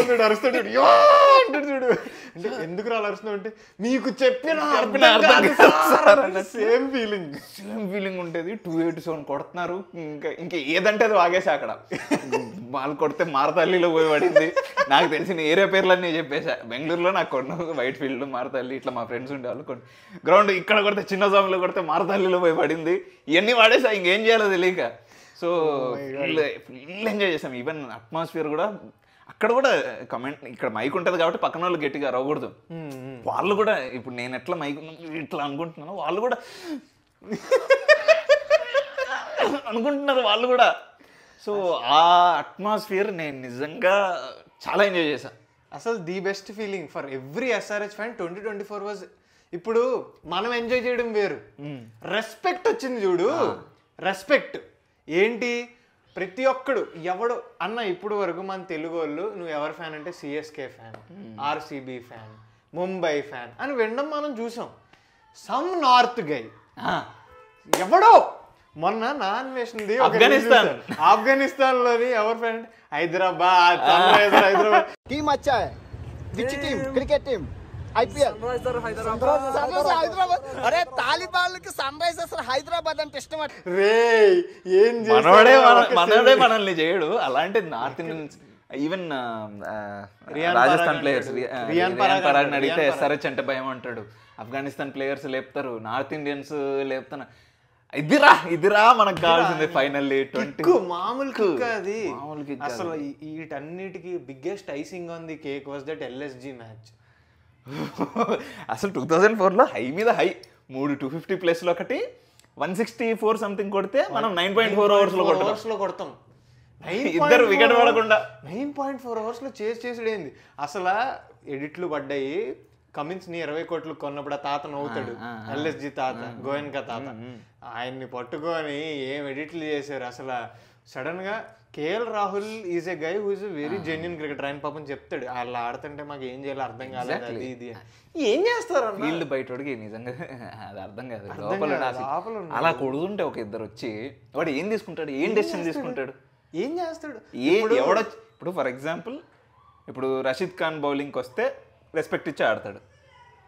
Speaker 1: వీడు అరుస్తాడు, చూడు అంటే ఎందుకు రాలు అరుస్తున్నావు అంటే మీకు చెప్పిన సేమ్
Speaker 2: ఫీలింగ్ ఉంటుంది. 287 కొడుతున్నారు, ఇంకా ఏదంటే అది వాగేసా. అక్కడ వాళ్ళు కొడితే మారతల్లిలో పోయి పడింది. నాకు తెలిసిన ఏరియా పేర్లన్నీ చెప్పేసా. బెంగళూరులో నాకు కొన్ని వైట్ ఫీల్డ్, మారతల్లి, ఇట్లా మా ఫ్రెండ్స్ ఉండేవాళ్ళు. కొన్ని గ్రౌండ్ ఇక్కడ కొడితే చిన్న స్వామిలో కొడితే మారతల్లిలో పోయి పడింది. ఇవన్నీ వాడేసా, ఇంకేం చేయాలో తెలియక. సో ఫుల్ ఎంజాయ్ చేసాం. ఈవెన్ అట్మాస్ఫియర్ కూడా అక్కడ కూడా కమెంట్, ఇక్కడ మైక్ ఉంటుంది కాబట్టి పక్కన వాళ్ళు గట్టిగా అరవకూడదు. వాళ్ళు కూడా ఇప్పుడు నేను ఎట్లా మైక్ ఇట్లా అనుకుంటున్నాను, వాళ్ళు కూడా అనుకుంటున్నారు వాళ్ళు కూడా. సో ఆ అట్మాస్ఫియర్ నేను నిజంగా చాలా ఎంజాయ్ చేశాను.
Speaker 1: అసలు the best feeling for every SRH fan 2024 was. ఇప్పుడు మనం ఎంజాయ్ చేయడం వేరు, రెస్పెక్ట్ వచ్చింది చూడు. రెస్పెక్ట్ ఏంటి, ప్రతి ఒక్కడు ఎవడు అన్న ఇప్పుడు వరకు మన తెలుగు వాళ్ళు నువ్వు ఎవరి ఫ్యాన్ అంటే CSK fan, RCB fan, Mumbai fan అని వినడం మనం చూసాం. సమ్ నార్త్ గై ఎవడో మొన్న నాన్ వేసింది ఆఫ్ఘనిస్తాన్ లోని ఎవరి ఫ్యాన్ అంటే హైదరాబాద్
Speaker 5: టీం వచ్చా team cricket team IPL Hyderabad. అరే తాలిబాన్లకి సన్ రైజర్స్ హైదరాబాద్ అంటే ఇష్టం.
Speaker 2: మనోడే మనల్ని చేయడు. అలాంటి north Indians, even Rajasthan players Riyan Parag అడిగితే SRH అంటే భయం అంటాడు. ఆఫ్ఘనిస్తాన్ ప్లేయర్స్ లేపుతారు, నార్త్ ఇండియన్స్ లేపుతాను. ఇదిరా మనకు కావాల్సింది ఫైనల్లీ 20
Speaker 1: మామూలు అది. అసలు వీటన్నిటికీ biggest icing on the cake was that LSG match.
Speaker 2: అసలు 2004లో హై మీద హై, 3 250+ ఒకటి 164 సంథింగ్ కొడితే మనం 9.4 అవర్స్లో కొడతాం. ఇద్దరు వికెట్ పడకుండా
Speaker 1: 9.4 అవర్స్లో చేసుడేంది. అసలు ఎడిట్లు పడ్డాయి. కమిన్స్ ని 20 కోట్లు కొన్నప్పుడు ఆ తాత నవ్వుతాడు, LSG తాత, గోయన్కా తాత. ఆయన్ని పట్టుకొని ఏం ఎడిట్లు చేశారు. అసలు సడన్ గా KL Rahul is a guy who is very genuine cricketer. ఆయన పాపం చెప్తాడు, వాళ్ళు ఆడుతుంటే మాకు ఏం చేయాలో అర్థం కాలేదు, అది ఇది. ఏం చేస్తారు
Speaker 2: వీళ్ళు బయటోడికి నిజంగా అది అర్థం కాదు. లోపల అలా కొడుతుంటే ఒక ఇద్దరు వచ్చి వాడు ఏం తీసుకుంటాడు, ఏం డెసిషన్ తీసుకుంటాడు,
Speaker 1: ఏం చేస్తాడు.
Speaker 2: ఎవడో ఇప్పుడు ఫర్ ఎగ్జాంపుల్ ఇప్పుడు రషీద్ ఖాన్ బౌలింగ్కి వస్తే రెస్పెక్ట్ ఇచ్చి ఆడతాడు.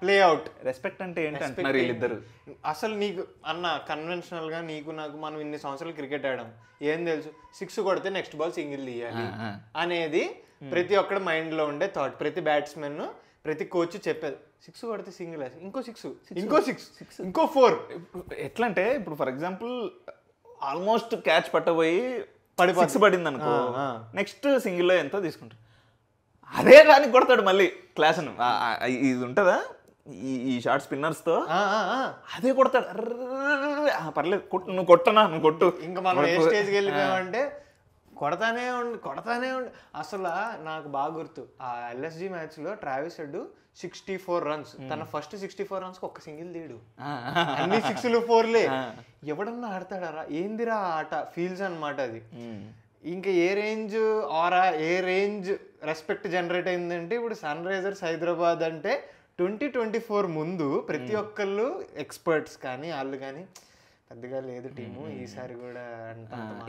Speaker 1: ప్లేఅవుట్
Speaker 2: రెస్పెక్ట్ అంటే ఏంటంటున్నారు వీళ్ళిద్దరు.
Speaker 1: అసలు నీకు అన్న కన్వెన్షనల్ గా నీకు నాకు మనం ఇన్ని సంవత్సరాలు క్రికెట్ ఆడాం, ఏం తెలుసు 6 కొడితే నెక్స్ట్ బాల్ సింగిల్ తీయాలి అనేది ప్రతి ఒక్కడి మైండ్ లో ఉండే థాట్. ప్రతి బ్యాట్స్మెన్, ప్రతి కోచ్ చెప్పేది 6 కొడితే సింగిల్, ఇంకో 6 ఇంకో 4.
Speaker 2: ఎట్లా అంటే ఇప్పుడు ఫర్ ఎగ్జాంపుల్ ఆల్మోస్ట్ క్యాచ్ పట్టబోయి 6 పడింది అనుకో, నెక్స్ట్ సింగిల్లో ఎంతో తీసుకుంటాడు, అదే దానికి కొడతాడు మళ్ళీ క్లాస్. ఇది ఉంటుందా ఈ షార్ట్ స్పిన్నర్స్ తో, అదే కొడతాడు. పర్లేదు నువ్వు కొట్టనా, నువ్వు కొట్టు.
Speaker 1: ఇంకా మనం ఏ స్టేజ్కి వెళ్ళిపోయామంటే కొడతానే ఉండు. అసలు నాకు బాగా గుర్తు ఆ LSG మ్యాచ్ లో ట్రావిస్ హెడ్ 64 రన్స్, తన ఫస్ట్ 64 రన్స్ ఒక సింగిల్ తీయడు, అన్ని 6లు 4లే. ఎవడన్నా ఆడతాడారా, ఏందిరా ఆట ఫీల్స్ అనమాట అది. ఇంకా ఏ రేంజ్ రెస్పెక్ట్ జనరేట్ అయిందంటే ఇప్పుడు సన్ రైజర్స్ హైదరాబాద్ అంటే 2024 ముందు ప్రతి ఒక్కళ్ళు ఎక్స్పర్ట్స్ కానీ వాళ్ళు కానీ పెద్దగా లేదు టీము ఈసారి కూడా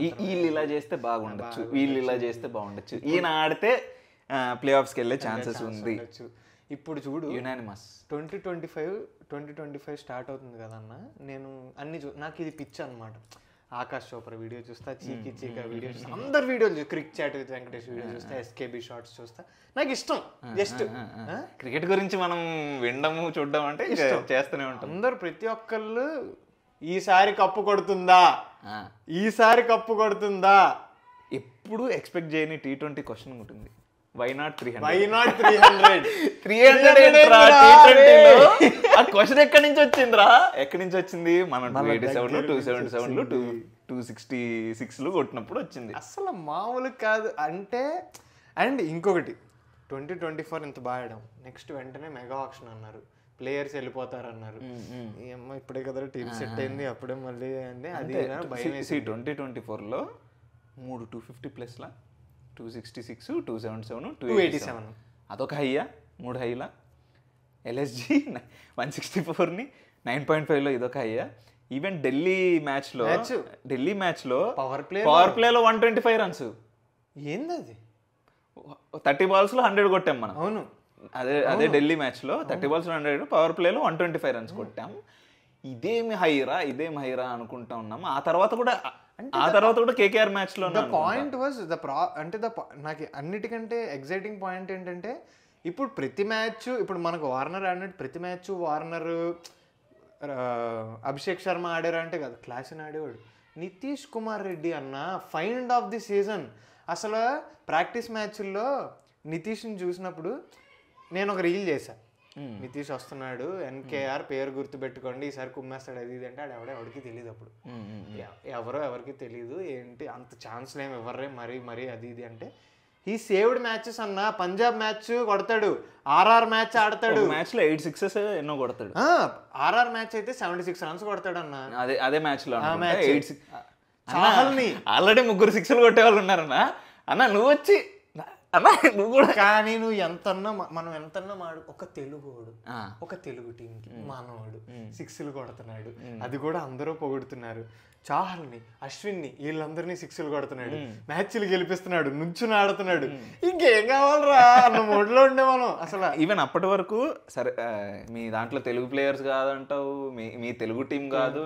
Speaker 2: వీళ్ళు ఇలా చేస్తే బాగుండొచ్చు, వీళ్ళు ఇలా చేస్తే బాగుండొచ్చు, ఈయన ఆడితే ప్లే ఆఫ్స్కి వెళ్ళే ఛాన్సెస్ ఉంది.
Speaker 1: ఇప్పుడు చూడు
Speaker 2: యునానిమస్
Speaker 1: 2025 స్టార్ట్ అవుతుంది కదన్న. నేను నాకు ఇది పిచ్ అనమాట. ఆకాష్ చోప్రా వీడియో చూస్తా, చీకా వీడియో చూస్తా, అందరు వీడియోలు చూస్తా, cric chat with Venkatesh video చూస్తా, ఎస్కేబీ షార్ట్స్ చూస్తా. నాకు ఇష్టం. జస్ట్
Speaker 2: క్రికెట్ గురించి మనం వినడము చూడడం అంటే చేస్తూనే ఉంటాం.
Speaker 1: అందరు ప్రతి ఒక్కళ్ళు ఈసారి కప్పు కొడుతుందా, ఈసారి కప్పు కొడుతుందా,
Speaker 2: ఎప్పుడు ఎక్స్పెక్ట్ చేయని T20 క్వశ్చన్ ఉంటుంది. Why not 300? ఆ క్వశ్చన్ ఎక్కడి నుంచి వచ్చిందిరా? ఎక్కడి నుంచి వచ్చింది? మనం 287 277 266 కొట్టినప్పుడు వచ్చింది.
Speaker 1: అసలు మామూలు కాదు అంటే. అండ్ ఇంకొకటి 2024 ఇంత బాగా ఆడాం, నెక్స్ట్ వెంటనే మెగా ఆక్షన్ అన్నారు, ప్లేయర్స్ వెళ్ళిపోతారన్నారు. ఏమో ఇప్పుడే కదా టీమ్ సెట్ అయింది, అప్పుడే మళ్ళీ అది భయం వేసి
Speaker 2: 2024లో 3 250+లా 266 277 287 అదొక హైయా, 3 హైలా. ఎల్ఎస్జి 164ని 9.5లో ఇదొక హైయా. ఈవెన్ ఢిల్లీ మ్యాచ్లో పవర్ ప్లేలో 125 రన్స్.
Speaker 1: ఏంది అది?
Speaker 2: 30 balls లో 100 కొట్టాం మనం.
Speaker 1: అవును,
Speaker 2: అదే ఢిల్లీ మ్యాచ్లో 30 balls లో 100, పవర్ ప్లేలో 125 రన్స్ కొట్టాం. ఇదేమి హైరా అనుకుంటా ఉన్నాం. ఆ తర్వాత కూడా కేకేఆర్ మ్యాచ్ లో
Speaker 1: పాయింట్ వాజ్ నాకు అన్నిటికంటే ఎగ్జైటింగ్ పాయింట్ ఏంటంటే, ఇప్పుడు ప్రతి మ్యాచ్, ఇప్పుడు మనకు వార్నర్ ఆడినట్టు ప్రతి మ్యాచ్ వార్నర్, అభిషేక్ శర్మ ఆడారు అంటే కాదు, క్లాస్ అని ఆడేవాడు. నితీష్ కుమార్ రెడ్డి అన్న ఫైండ్ ఆఫ్ ది సీజన్. అసలు ప్రాక్టీస్ మ్యాచ్ల్లో నితీష్ని చూసినప్పుడు నేను ఒక రీల్ చేశాను. నితీష్ వస్తున్నాడు, ఎన్కేఆర్ పేరు గుర్తుపెట్టుకోండి, ఈసారి కుమ్మేస్తాడు అది ఇది అంటే ఎవరికి తెలియదు. అప్పుడు ఎవరికి తెలియదు, ఏంటి అంత ఛాన్స్లు ఏమి ఇవ్వరే మరి అది ఇది అంటే. ఈ సేవ్డ్ మ్యాచెస్ అన్న, పంజాబ్ మ్యాచ్ కొడతాడు, ఆర్ఆర్ మ్యాచ్ ఆడతాడు,
Speaker 2: మ్యాచ్ లో 8 6 ఎన్నో కొడతాడు.
Speaker 1: ఆర్ఆర్ మ్యాచ్ అయితే 76 runs కొడతాడు అన్న.
Speaker 2: అదే మ్యాచ్ లో
Speaker 1: చాహల్ని
Speaker 2: ఆల్రెడీ 3 6 కొట్టే వాళ్ళు ఉన్నారన్నా. అన్న నువ్వు వచ్చి నువ్వు కూడా,
Speaker 1: కానీ నువ్వు మనం ఎంతన్నా ఒక తెలుగోడు, ఒక తెలుగు టీంకి మనోడు 6 కొడుతున్నాడు, అది కూడా అందరూ పొగుడుతున్నారు. చాహల్ని, అశ్విన్ని, వీళ్ళందరినీ 6 కొడుతున్నాడు, మ్యాచ్లు గెలిపిస్తున్నాడు, నుంచుని ఆడుతున్నాడు, ఇంకేం కావాలరా అన్న మూడ్లో ఉండే మనం అసలు.
Speaker 2: ఈవెన్ అప్పటి వరకు సరే మీ దాంట్లో తెలుగు ప్లేయర్స్ కాదంటావు, మీ తెలుగు టీం కాదు,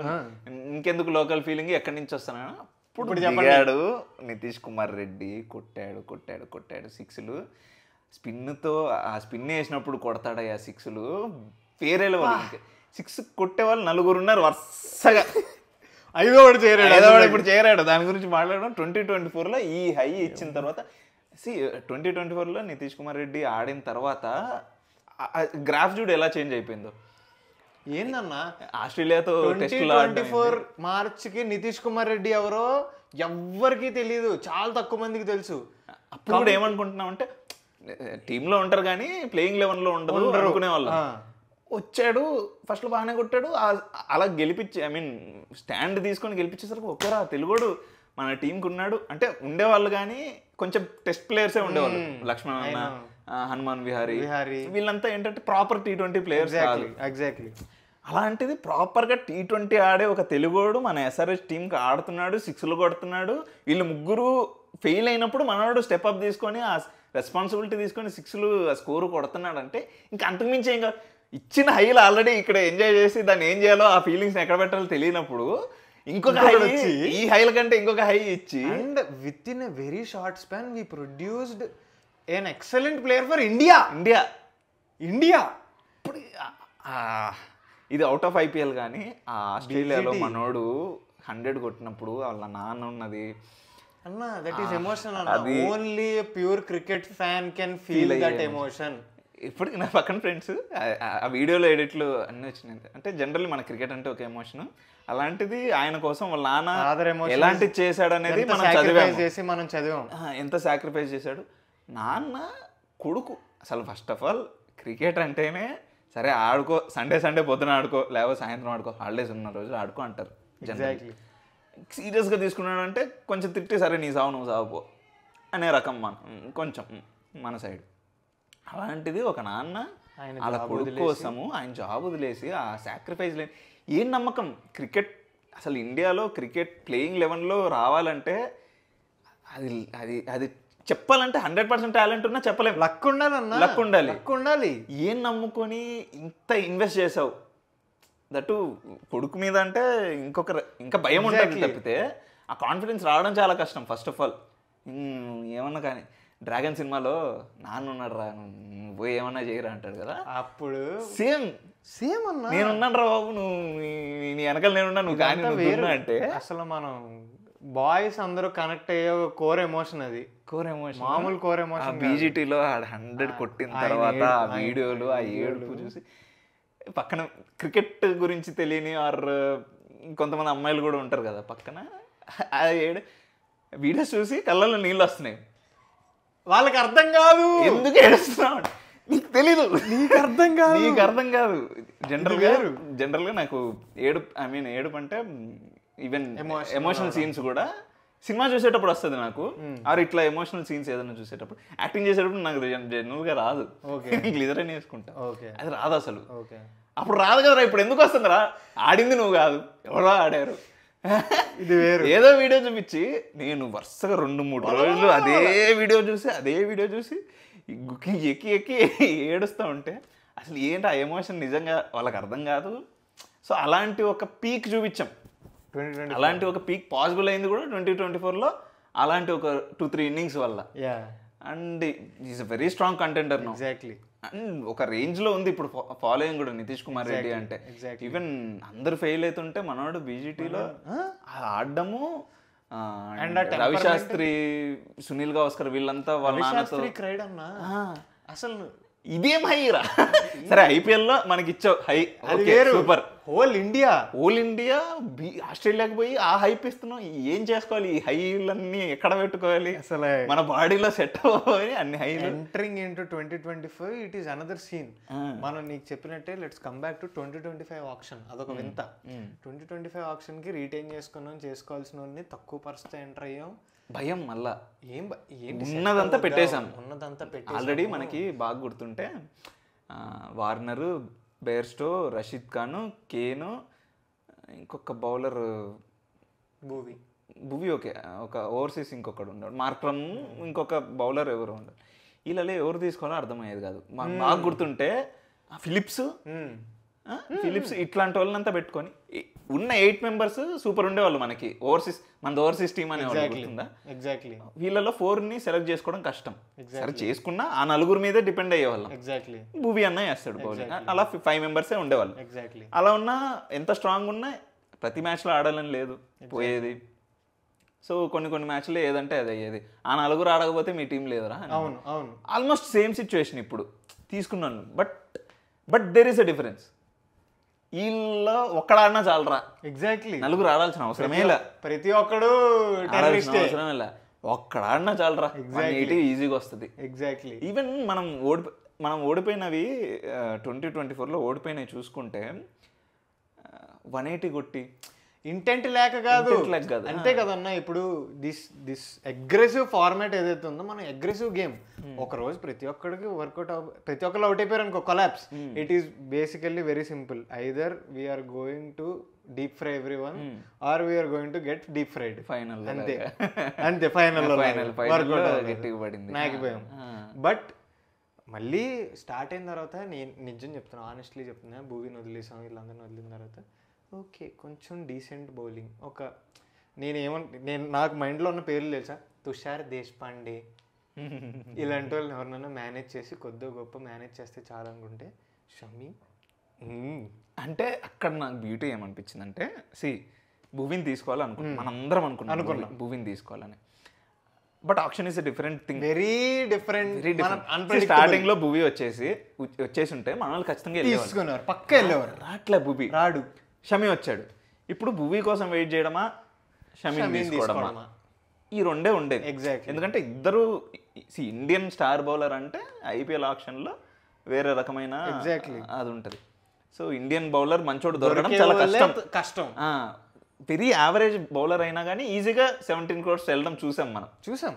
Speaker 2: ఇంకెందుకు లోకల్ ఫీలింగ్, ఎక్కడి నుంచి వస్తానా? ఇప్పుడు దిగాడు నితీష్ కుమార్ రెడ్డి, కొట్టాడు 6లు. స్పిన్తో ఆ స్పిన్ వేసినప్పుడు కొడతాడయ్యా 6లు, వేరే లెవెల్. 6 కొట్టేవాళ్ళు 4 ఉన్నారు వరుసగా.
Speaker 1: ఐదోవాడు
Speaker 2: ఇప్పుడు చేరాడు. దాని గురించి మాట్లాడడం. 2024లో ఈ హై ఇచ్చిన తర్వాత 2024లో నితీష్ కుమార్ రెడ్డి ఆడిన తర్వాత గ్రాఫ్ చూడు ఎలా చేంజ్ అయిపోయిందో.
Speaker 1: ఏందన్నా
Speaker 2: ఆస్ట్రేలియాతో
Speaker 1: 2024 మార్చికి నితీష్ కుమార్ రెడ్డి ఎవరో ఎవ్వరికి తెలియదు, చాలా తక్కువ మందికి తెలుసు.
Speaker 2: అప్పుడు కూడా ఏమనుకుంటున్నాం అంటే టీంలో ఉంటారు కానీ ప్లేయింగ్ 11లో ఉండదు అనుకునే వాళ్ళు. వచ్చాడు, ఫస్ట్లో బాగానే కొట్టాడు, అలా గెలిపించి స్టాండ్ తీసుకొని గెలిపించేసరికి ఒకేరా తెలుగుడు మన టీంకి ఉన్నాడు అంటే ఉండేవాళ్ళు. కానీ కొంచెం టెస్ట్ ప్లేయర్సే ఉండేవాళ్ళు, లక్ష్మణ్ అన్న, హనుమాన్ విహారీ, వీళ్ళంతా ఏంటంటే ప్రాపర్ T20 ప్లేయర్స్.
Speaker 1: ఎగ్జాక్ట్లీ.
Speaker 2: అలాంటిది ప్రాపర్గా T20 ఆడే ఒక తెలుగోడు మన SRH టీంకి ఆడుతున్నాడు, 6లు కొడుతున్నాడు. వీళ్ళు 3 ఫెయిల్ అయినప్పుడు మనవాడు స్టెప్ అప్ తీసుకొని ఆ రెస్పాన్సిబిలిటీ తీసుకొని 6లు స్కోరు కొడుతున్నాడు అంటే ఇంకా అంతకుమించి ఇంకా ఇచ్చిన హైలు ఆల్రెడీ ఇక్కడ ఎంజాయ్ చేసి దాన్ని ఏం చేయాలో ఆ ఫీలింగ్స్ ఎక్కడ పెట్టాలో తెలియనప్పుడు ఇంకొక హై, ఈ హైల కంటే ఇంకొక హై ఇచ్చి,
Speaker 1: and within a very short span we produced an excellent player for India.
Speaker 2: ఇప్పుడు ఇది అవుట్ ఆఫ్ IPL. కానీ ఆ ఆస్ట్రేలియాలో మనోడు 100 కొట్టినప్పుడు వాళ్ళ నాన్న ఉన్నది
Speaker 1: అన్న, దట్ ఈస్ ఎమోషన్ అన్న. Only pure cricket fan can feel that emotion.
Speaker 2: ఇప్పటికి నా పక్కన ఫ్రెండ్స్ ఆ వీడియోలో ఎడిట్లు అన్నీ వచ్చినాయి. అంటే జనరల్లీ మన క్రికెట్ అంటే ఒక ఎమోషన్, అలాంటిది ఆయన కోసం వాళ్ళ నాన్న ఎలాంటి చేశాడు అనేది మనం చదివాం. ఎంత సాక్రిఫైస్ చేశాడు నాన్న కొడుకు. అసలు ఫస్ట్ ఆఫ్ ఆల్ క్రికెట్ అంటేనే సరే ఆడుకో, సండే పొద్దున ఆడుకో, లేకపోతే సాయంత్రం ఆడుకో, హాలిడేస్ ఉన్న రోజులు ఆడుకో అంటారు. సీరియస్గా తీసుకున్నాడు అంటే కొంచెం తిట్టి సరే నీ సావు నువ్వు సావుపో అనే రకం కొంచెం మన సైడ్. అలాంటిది ఒక నాన్న వాళ్ళ కొడుకు కోసము ఆయన జాబ్ వదిలేసి ఆ సాక్రిఫైస్ లేని ఏం నమ్మకం. క్రికెట్ అసలు ఇండియాలో క్రికెట్ ప్లేయింగ్ 11లో రావాలంటే అది అది అది చెప్పాలంటే 100% టాలెంట్ ఉన్నా చెప్పలేము.
Speaker 1: లక్ ఉండాలన్నా,
Speaker 2: లక్ ఉండాలి.
Speaker 1: లక్ ఉండాలి.
Speaker 2: ఏం నమ్ముకొని ఇంత ఇన్వెస్ట్ చేసావు, దట్టు కొడుకు మీద అంటే ఇంకా భయం ఉంటుంది తప్పితే ఆ కాన్ఫిడెన్స్ రావడం చాలా కష్టం. ఫస్ట్ ఆఫ్ ఆల్ ఏమన్నా కానీ డ్రాగన్ సినిమాలో నాన్న ఉన్నాడు రా, నువ్వు ఏమన్నా చేయరా అంటాడు కదా, అప్పుడు సేమ్ అన్నా నేనున్నాను రా బాబు, నువ్వు నీ వెనకాల నేనున్నా, నువ్వు కానీ నువ్వు అంటే
Speaker 1: అసలు మనం బాయ్స్ అందరూ కనెక్ట్ అయ్యే ఒక కోర్ ఎమోషన్, అది
Speaker 2: కోర్ ఎమోషన్,
Speaker 1: మామూలు కోర్ ఎమోషన్.
Speaker 2: బీజీటీలో 100 కొట్టిన తర్వాత ఆ వీడియోలు, ఆ ఏడుపు చూసి పక్కన క్రికెట్ గురించి తెలియని ఆర్ కొంతమంది అమ్మాయిలు కూడా ఉంటారు కదా పక్కన, ఆ వీడియోస్ చూసి కళ్ళల్లో నీళ్ళు వస్తున్నాయి.
Speaker 1: వాళ్ళకి అర్థం కాదు
Speaker 2: ఎందుకు ఏడుస్తున్నావు, నీకు తెలీదు,
Speaker 1: నీకు అర్థం కాదు.
Speaker 2: జనరల్గా నాకు ఏడుపు అంటే ఈవెన్ ఎమోషనల్ సీన్స్ కూడా సినిమా చూసేటప్పుడు వస్తుంది నాకు. ఆర్ ఇట్లా ఎమోషనల్ సీన్స్ ఏదైనా చూసేటప్పుడు, యాక్టింగ్ చేసేటప్పుడు నాకు జనరల్గా రాదు, గ్లిజర్ అని వేసుకుంటా, అది రాదు అసలు. అప్పుడు రాదు కదరా, ఇప్పుడు ఎందుకు వస్తుందిరా, ఆడింది నువ్వు కాదు ఎవరో ఆడారు.
Speaker 1: ఇది వేరు.
Speaker 2: ఏదో వీడియో చూపించి నేను వరుసగా 2-3 రోజులు అదే వీడియో చూసి ఎక్కి ఏడుస్తూ ఉంటే అసలు ఏంటి ఆ ఎమోషన్ నిజంగా వాళ్ళకి అర్థం కాదు. సో అలాంటి ఒక పీక్ చూపించాం, అలాంటి ఒక పీక్ పాసిబుల్ అయింది కూడా 2024లో, అలాంటి ఒక 2-3 ఇన్నింగ్స్ వల్ల. And is a very strong contender now.
Speaker 1: Exactly.
Speaker 2: And ఒక రేంజ్ లో ఉంది ఇప్పుడు ఫాలోయింగ్ కూడా నితీష్ కుమార్ రెడ్డి అంటే. ఈవెన్ అందరు ఫెయిల్ అవుతుంటే మనోడు బీజీటీలో ఆడడము, రవి శాస్త్రి, సునీల్ గవాస్కర్ వీళ్ళంతా వాళ్ళ
Speaker 1: అసలు
Speaker 2: ఇదేం హైరా. సరే ఐపీఎల్లో మనకి ఇచ్చావు హై, సూపర్.
Speaker 1: హోల్ ఇండియా
Speaker 2: ఆస్ట్రేలియాకి పోయి ఆ హైప్ ఇస్తున్నాం, ఏం చేసుకోవాలి, ఈ హైలన్నీ ఎక్కడ పెట్టుకోవాలి, అసలు మన బాడీలో సెట్ అవ్వాలి అన్ని హైలు.
Speaker 1: Entering into 2025 it is another scene. మనం నీకు చెప్పినట్టే let's come back to 2025 auction, అదొక వింత. 2025 ఆప్షన్ కి రీటైన్ చేసుకోవాల్సిన వాళ్ళని తక్కువ పరిస్థితి ఎంటర్ అయ్యాం.
Speaker 2: భయం మళ్ళా ఉన్నదంతా పెట్టేశాం. ఆల్రెడీ మనకి బాగా గుర్తుంటే వార్నరు, బేర్స్టో, రషీద్ ఖాన్, కేను, ఇంకొక బౌలర్ భువి ఓకే, ఒక ఓవర్సీస్ ఇంకొకడు ఉన్నాడు, మార్క్రమ్, ఇంకొక బౌలర్ ఎవరు ఉండరు. వీళ్ళలో ఎవరు తీసుకోవాలో అర్థమయ్యేది కాదు. బాగా గుర్తుంటే ఫిలిప్స్ ఇట్లాంటి వాళ్ళనంతా పెట్టుకొని ఉన్న 8 మెంబర్స్ సూపర్ ఉండేవాళ్ళు మనకి. మనది ఓవర్సీస్ టీమ్ అనేవాళ్ళు.
Speaker 1: ఎగ్జాక్ట్లీ.
Speaker 2: వీళ్ళలో 4ని సెలెక్ట్ చేసుకోవడం కష్టం. సరే చేసుకున్నా ఆ 4 మీదే డిపెండ్ అయ్యేవాళ్ళం.
Speaker 1: ఎగ్జాక్ట్లీ.
Speaker 2: భూవి అన్న వేస్తాడు బౌలింగ్, అలా 5 మెంబర్సే ఉండేవాళ్ళు.
Speaker 1: ఎగ్జాక్ట్లీ.
Speaker 2: అలా ఉన్నా ఎంత స్ట్రాంగ్ ఉన్నా ప్రతి మ్యాచ్లో ఆడాలని లేదు, పోయేది. సో కొన్ని మ్యాచ్లో ఏదంటే అది అయ్యేది. ఆ 4 ఆడకపోతే మీ టీం లేదురా.
Speaker 1: అవును అవును,
Speaker 2: ఆల్మోస్ట్ సేమ్ సిచ్యువేషన్ ఇప్పుడు తీసుకున్నాను. But there is a difference. వీళ్ళ ఒక్కడాడినా చాలరా.
Speaker 1: ఎగ్జాక్ట్లీ.
Speaker 2: 4 ఆడాల్సిన అవసరమే లే,
Speaker 1: ప్రతి ఒక్కడు
Speaker 2: అవసరమే లే, ఒక్కడాడినా చాలరా, ఈజీగా వస్తుంది.
Speaker 1: ఎగ్జాక్ట్లీ.
Speaker 2: ఈవెన్ మనం ఓడిపోయినవి 2024లో ఓడిపోయినవి చూసుకుంటే 180 కొట్టి
Speaker 1: ఇంటెంట్ లేక కాదు, అంతే కదన్నా. ఇప్పుడు దిస్ అగ్రెసివ్ ఫార్మాట్ ఏదైతే ఉందో, మన అగ్రెసివ్ గేమ్ ఒక రోజు ప్రతి ఒక్కడికి వర్కౌట్ ప్రతి ఒక్కరు అవుట్ అయిపోయారు అనుకో, collapse. It is basically very simple. Either we're going to deep fry every one or we're going to get deep fried.
Speaker 2: Final
Speaker 1: అంతే ఫైనల్
Speaker 2: నాకిపోయాం.
Speaker 1: బట్ మళ్ళీ స్టార్ట్ అయిన తర్వాత నేను నిజం చెప్తున్నా, ఆనెస్ట్లీ చెప్తున్నా, భూవిని వదిలేసాం, వీళ్ళందరినీ వదిలిన తర్వాత ఓకే కొంచెం డీసెంట్ బౌలింగ్. నేను నాకు మైండ్లో ఉన్న పేర్లు తెలుసా, తుషార్ దేశపాండే ఇలాంటి వాళ్ళని ఎవరినైనా మేనేజ్ చేసి కొద్దిగా గొప్ప మేనేజ్ చేస్తే చాలా అనుకుంటే షమి.
Speaker 2: అంటే అక్కడ నాకు బ్యూటీ ఏమనిపించింది అంటే, భూవిని తీసుకోవాలనుకున్నాం, మనందరం అనుకున్నాం భూవిని తీసుకోవాలని. But option is different thing,
Speaker 1: very different.
Speaker 2: Starting లో భూవి వచ్చేసి ఉంటే మన వాళ్ళు ఖచ్చితంగా
Speaker 1: తీసుకున్నారు, పక్క వెళ్ళేవారు.
Speaker 2: రాట్లే భూవి,
Speaker 1: రాడు,
Speaker 2: షమి వచ్చాడు. ఇప్పుడు భూవి కోసం వెయిట్ చేయడమా, షమిని తీసుకోవడమా, ఈ రెండే ఉండేది.
Speaker 1: ఎగ్జాక్ట్లీ.
Speaker 2: ఎందుకంటే ఇద్దరు ఇండియన్ స్టార్ బౌలర్ అంటే ఐపీఎల్ ఆప్షన్లో వేరే రకమైన అది ఉంటుంది. సో ఇండియన్ బౌలర్ మంచోడు దొరకడం చాలా
Speaker 1: కష్టం.
Speaker 2: వెరీ యావరేజ్ బౌలర్ అయినా కానీ ఈజీగా 17 crores వెళ్ళడం చూసాం.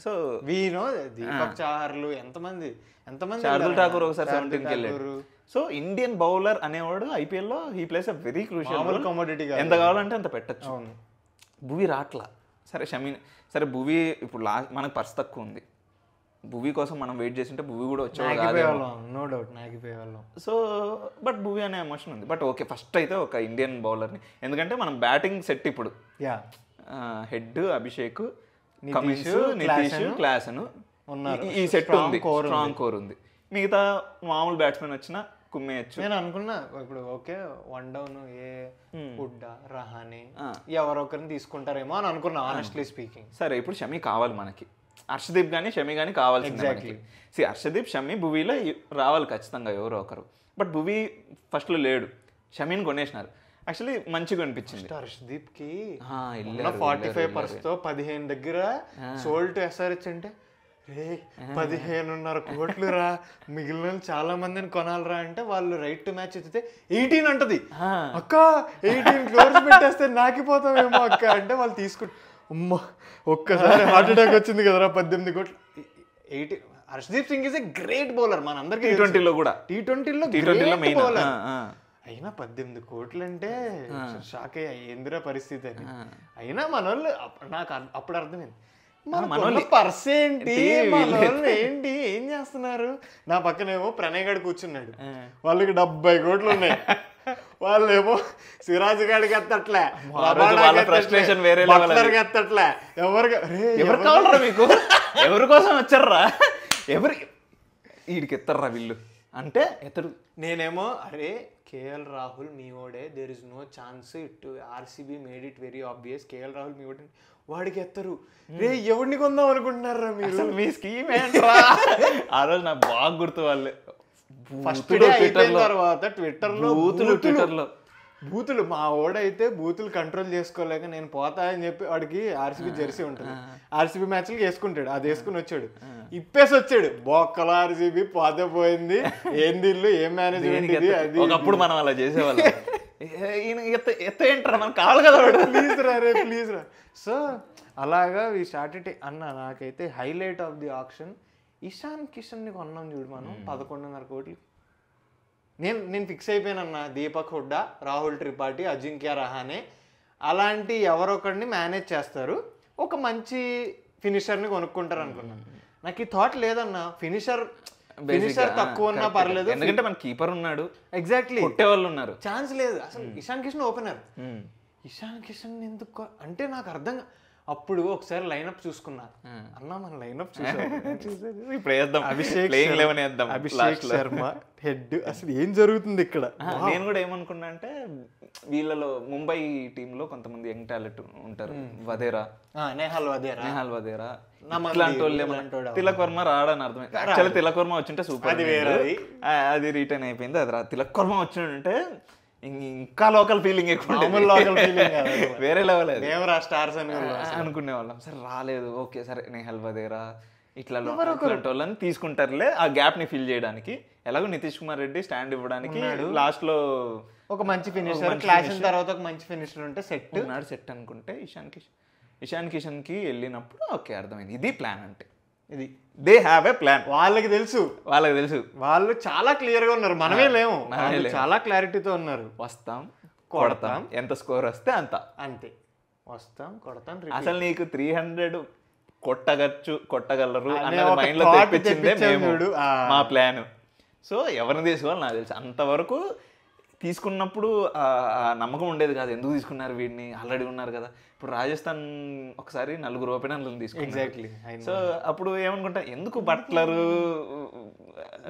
Speaker 2: సో
Speaker 1: వీనో దీపక్ చాహర్లు ఎంతమంది
Speaker 2: శార్దుల్ ఠాకూర్ ఒకసారి 17కి వెళ్ళాడు. సో ఇండియన్ బౌలర్ అనేవాడు ఐపీఎల్లో he plays a very crucial
Speaker 1: commodity.
Speaker 2: ఎంత కావాలంటే అంత పెట్టచ్చు. భువి రాట్లా. సరే షమీ, సరే భువి ఇప్పుడు మనకు పరిస్థితి తక్కువ ఉంది, భువి కోసం మనం వెయిట్ చేసింటే భువి కూడా వచ్చేవాళ్ళం,
Speaker 1: నో డౌట్ నాగిపోయేవాళ్ళం.
Speaker 2: సో బట్ భువి అనే ఎమోషన్ ఉంది. బట్ ఓకే, ఫస్ట్ అయితే ఒక ఇండియన్ బౌలర్ని, ఎందుకంటే మనం బ్యాటింగ్ సెట్ ఇప్పుడు head Abhishek, Cummins, Nitish, Klaasen ఈ సెట్ ఉంది, స్ట్రాంగ్ కోర్ ఉంది. మిగతా మామూలు బ్యాట్స్మెన్ వచ్చినా కుమ్మేయచ్చు.
Speaker 1: నేను అనుకున్నా ఇప్పుడు ఓకే 1 డౌన్ హుడ్డా రహానే ఎవరొకరిని తీసుకుంటారేమో అని అనుకున్నా ఆనెస్ట్లీ స్పీకింగ్.
Speaker 2: సరే ఇప్పుడు షమీ కావాలి మనకి, హర్షదీప్ కానీ షమీ కానీ కావాల్సింది మనకి. హర్షదీప్ షమీ భువీలో రావాలి ఖచ్చితంగా ఎవరో ఒకరు. బట్ భువీ ఫస్ట్లో లేడు, షమీని కొనేసినారు. యాక్చువల్లీ మంచిగా అనిపించింది.
Speaker 1: హర్షదీప్ కి
Speaker 2: 45
Speaker 1: తో 15 దగ్గర సోల్డ్ ఎస్ఆర్హెచ్ అంటే 15.5 కోట్లు రా, మిగిలిన చాలా మందిని కొనాలరా అంటే వాళ్ళు రైట్ టు మ్యాచ్ ఎత్తితే 18 అంటది. అక్క 18 క్లోజ్ పెట్టేస్తే నాకిపోతామేమో అక్క అంటే వాళ్ళు తీసుకుంటారు. అమ్మ ఒక్కసారి హార్ట్ అటాక్ వచ్చింది కదరా 18 కోట్లు. 80 Harshdeep Singh is a great bowler, మన అందరికి
Speaker 2: T20లో కూడా,
Speaker 1: T20లో మెయిన్ బౌలర్. అయినా 18 కోట్లు అంటే షాక్ అయ్యా, ఏందిరా పరిస్థితి అని. అయినా మన వాళ్ళు నాకు అప్పుడు అర్థమైంది, ఏంటి ఏం చేస్తున్నారు. నా పక్కనేమో ప్రణయ్ గడు కూర్చున్నాడు, వాళ్ళకి 70 కోట్లు ఉన్నాయి, వాళ్ళేమో సిరాజ్ గాడికి ఎత్తట్లే, ఎత్తట్లే,
Speaker 2: ఎవరు కావాలరా మీకు, ఎవరి కోసం వచ్చారా, ఎవరు వీడికి ఎత్తారా వీళ్ళు అంటే ఎత్తడు.
Speaker 1: నేనేమో అరే కేఎల్ రాహుల్ మీ ఓడే, there is no chance, it RCB made it very obvious, KL Rahul మీ ఓడే, వాడికి ఎత్తరు. రే ఎవడిని కొందాం అనుకుంటున్నారా మీరు,
Speaker 2: మీ స్కీమ్ ఏంట్రా. ఆ రోజు నాకు బాగా గుర్తు, వాళ్ళు
Speaker 1: ఫస్ట్ తర్వాత ట్విట్టర్లో బూతులు, మా ఓడైతే బూతులు కంట్రోల్ చేసుకోలేక నేను పోతా అని చెప్పి వాడికి ఆర్సీబీ జెర్సీ ఉంటుంది, ఆర్సీబీ మ్యాచ్లు వేసుకుంటాడు, అది వేసుకుని వచ్చాడు, ఇప్పేసి వచ్చాడు, బొక్కల ఆర్సీబీ పోతే పోయింది, ఏంది ఇల్లు ఏం మేనేజ్మెంట్ ఇది అది.
Speaker 2: ఒకప్పుడు మనం అలా చేసేవాళ్ళం, ఎత్త ఏంటారా మనకు కావాలి కదా,
Speaker 1: ప్లీజ్ రా రే ప్లీజ్ రా. సో అలాగా వి స్టార్టెడ్ అన్న. నాకైతే highlight of the auction Ishan కిషన్ని కొన్నాం చూడు మనం 11.5 కోట్లు. నేను ఫిక్స్ అయిపోయానన్న, దీపక్ హుడ్డా, రాహుల్ త్రిపాఠి, అజింక్య రహానే అలాంటి ఎవరొకరిని మేనేజ్ చేస్తారు, ఒక మంచి ఫినిషర్ని కొనుక్కుంటారు అనుకున్నాను. నాకు ఈ థాట్ లేదన్న, ఫినిషర్ తక్కువ ఉన్నా పర్లేదు,
Speaker 2: ఎందుకంటే మన కీపర్ ఉన్నాడు,
Speaker 1: ఎగ్జాక్ట్లీ
Speaker 2: కొట్టే వాళ్ళు ఉన్నారు,
Speaker 1: ఛాన్స్ లేదు అసలు. ఇషాన్ కిషన్ ఓపెనర్, ఇషాన్ కిషన్ ఎందుకు అంటే నాకు అర్థం. అప్పుడు ఒకసారి లైనప్ చూసుకున్నా, అన్నా మన లైనప్ అభిషేక్ శర్మ హెడ్, అసలు ఏం జరుగుతుంది ఇక్కడ.
Speaker 2: నేను కూడా ఏమనుకున్నా అంటే వీళ్ళలో ముంబై టీంలో కొంతమంది యంగ్ టాలెంట్ ఉంటారు, నేహాల్ వదేరా ఇట్లాంటి వాళ్ళు, తిలక్ వర్మ రాడని అర్థమైంది. యాక్చువల్లీ తిలక్ వర్మ వచ్చింటే సూపర్, అది రిటర్న్ అయిపోయింది. అది తిలక్ వర్మ వచ్చింటే ఇంకా లోకల్ ఫీలింగ్ ఎక్కువ, వేరే లెవెల్
Speaker 1: స్టార్స్
Speaker 2: అనుకునే వాళ్ళం. సరే రాలేదు, ఓకే సరే నేహల్ వదేరా ఇట్లాంటి వాళ్ళని తీసుకుంటారులే ఆ గ్యాప్ ని ఫిల్ చేయడానికి. ఎలాగో నితీష్ కుమార్ రెడ్డి స్టాండ్ ఇవ్వడానికి లాస్ట్ లో
Speaker 1: ఒక మంచి ఫినిషర్, క్లాస్ తర్వాత ఒక మంచి ఫినిషర్ ఉంటే
Speaker 2: సెట్ అనుకుంటే ఇషాన్ కిషన్ కి వెళ్ళినప్పుడు ఓకే అర్థమైంది, ఇది ప్లాన్ అంటే ఇది. దే హ్యావ్ ఏ ప్లాన్,
Speaker 1: వాళ్ళకి తెలుసు, వాళ్ళు చాలా క్లియర్ గా ఉన్నారు, మనమే లేము, చాలా క్లారిటీతో ఉన్నారు.
Speaker 2: వస్తాం, కొడతాం, ఎంత స్కోర్ వస్తే
Speaker 1: అంతే, వస్తాం కొడతాం.
Speaker 2: అసలు నీకు 300 కొట్టగలరు అన్నది మైండ్ లో తెప్పించిందే మేము, మా ప్లాన్. సో ఎవరిని తీసుకోవాలి నాకు తెలుసు. అంతవరకు తీసుకున్నప్పుడు నమ్మకం ఉండేది కాదు, ఎందుకు తీసుకున్నారు వీడిని, ఆల్రెడీ ఉన్నారు కదా. ఇప్పుడు రాజస్థాన్ ఒకసారి 4 ఓపెనర్లను తీసుకున్నారు.
Speaker 1: ఎగ్జాక్ట్లీ.
Speaker 2: సో అప్పుడు ఏమనుకుంటా, ఎందుకు బట్లర్,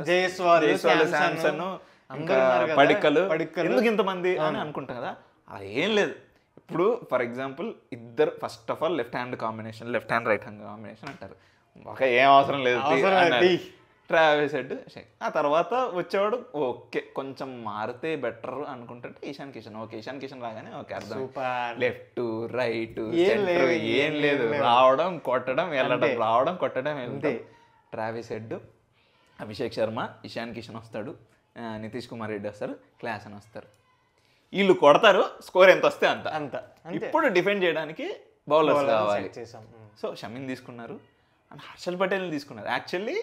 Speaker 1: జైస్వాల్,
Speaker 2: శాంసన్, ఇంకా పడిక్కలు, ఎందుకు ఇంతమంది అని అనుకుంటాం కదా. అలా ఏం లేదు. ఇప్పుడు ఫర్ ఎగ్జాంపుల్ ఇద్దరు first of all left hand right hand combination అంటారు, ఒక ఏం అవసరం లేదు, ట్రావిస్ హెడ్. ఆ తర్వాత వచ్చేవాడు ఓకే కొంచెం మారితే బెటర్ అనుకుంటుంటే ఇషాన్ కిషన్. ఓకే ఇషాన్ కిషన్ రాగానే ఓకే అర్థం, లెఫ్ట్ రైట్ సెంటర్ ఏం లేదు, రావడం కొట్టడం వెళ్ళడం, రావడం కొట్టడం వెళ్ళడం. ట్రావిస్ హెడ్, అభిషేక్ శర్మ, ఇషాన్ కిషన్ వస్తాడు, నితీష్ కుమార్ రెడ్డి వస్తారు, క్లాస్ అని వస్తారు. వీళ్ళు కొడతారు, స్కోర్ ఎంత వస్తే అంత. ఇప్పుడు డిఫెండ్ చేయడానికి బౌలర్స్ కావాలి. సో షమీని తీసుకున్నారు అండ్ హర్షల్ పటేల్ని తీసుకున్నారు. యాక్చువల్లీ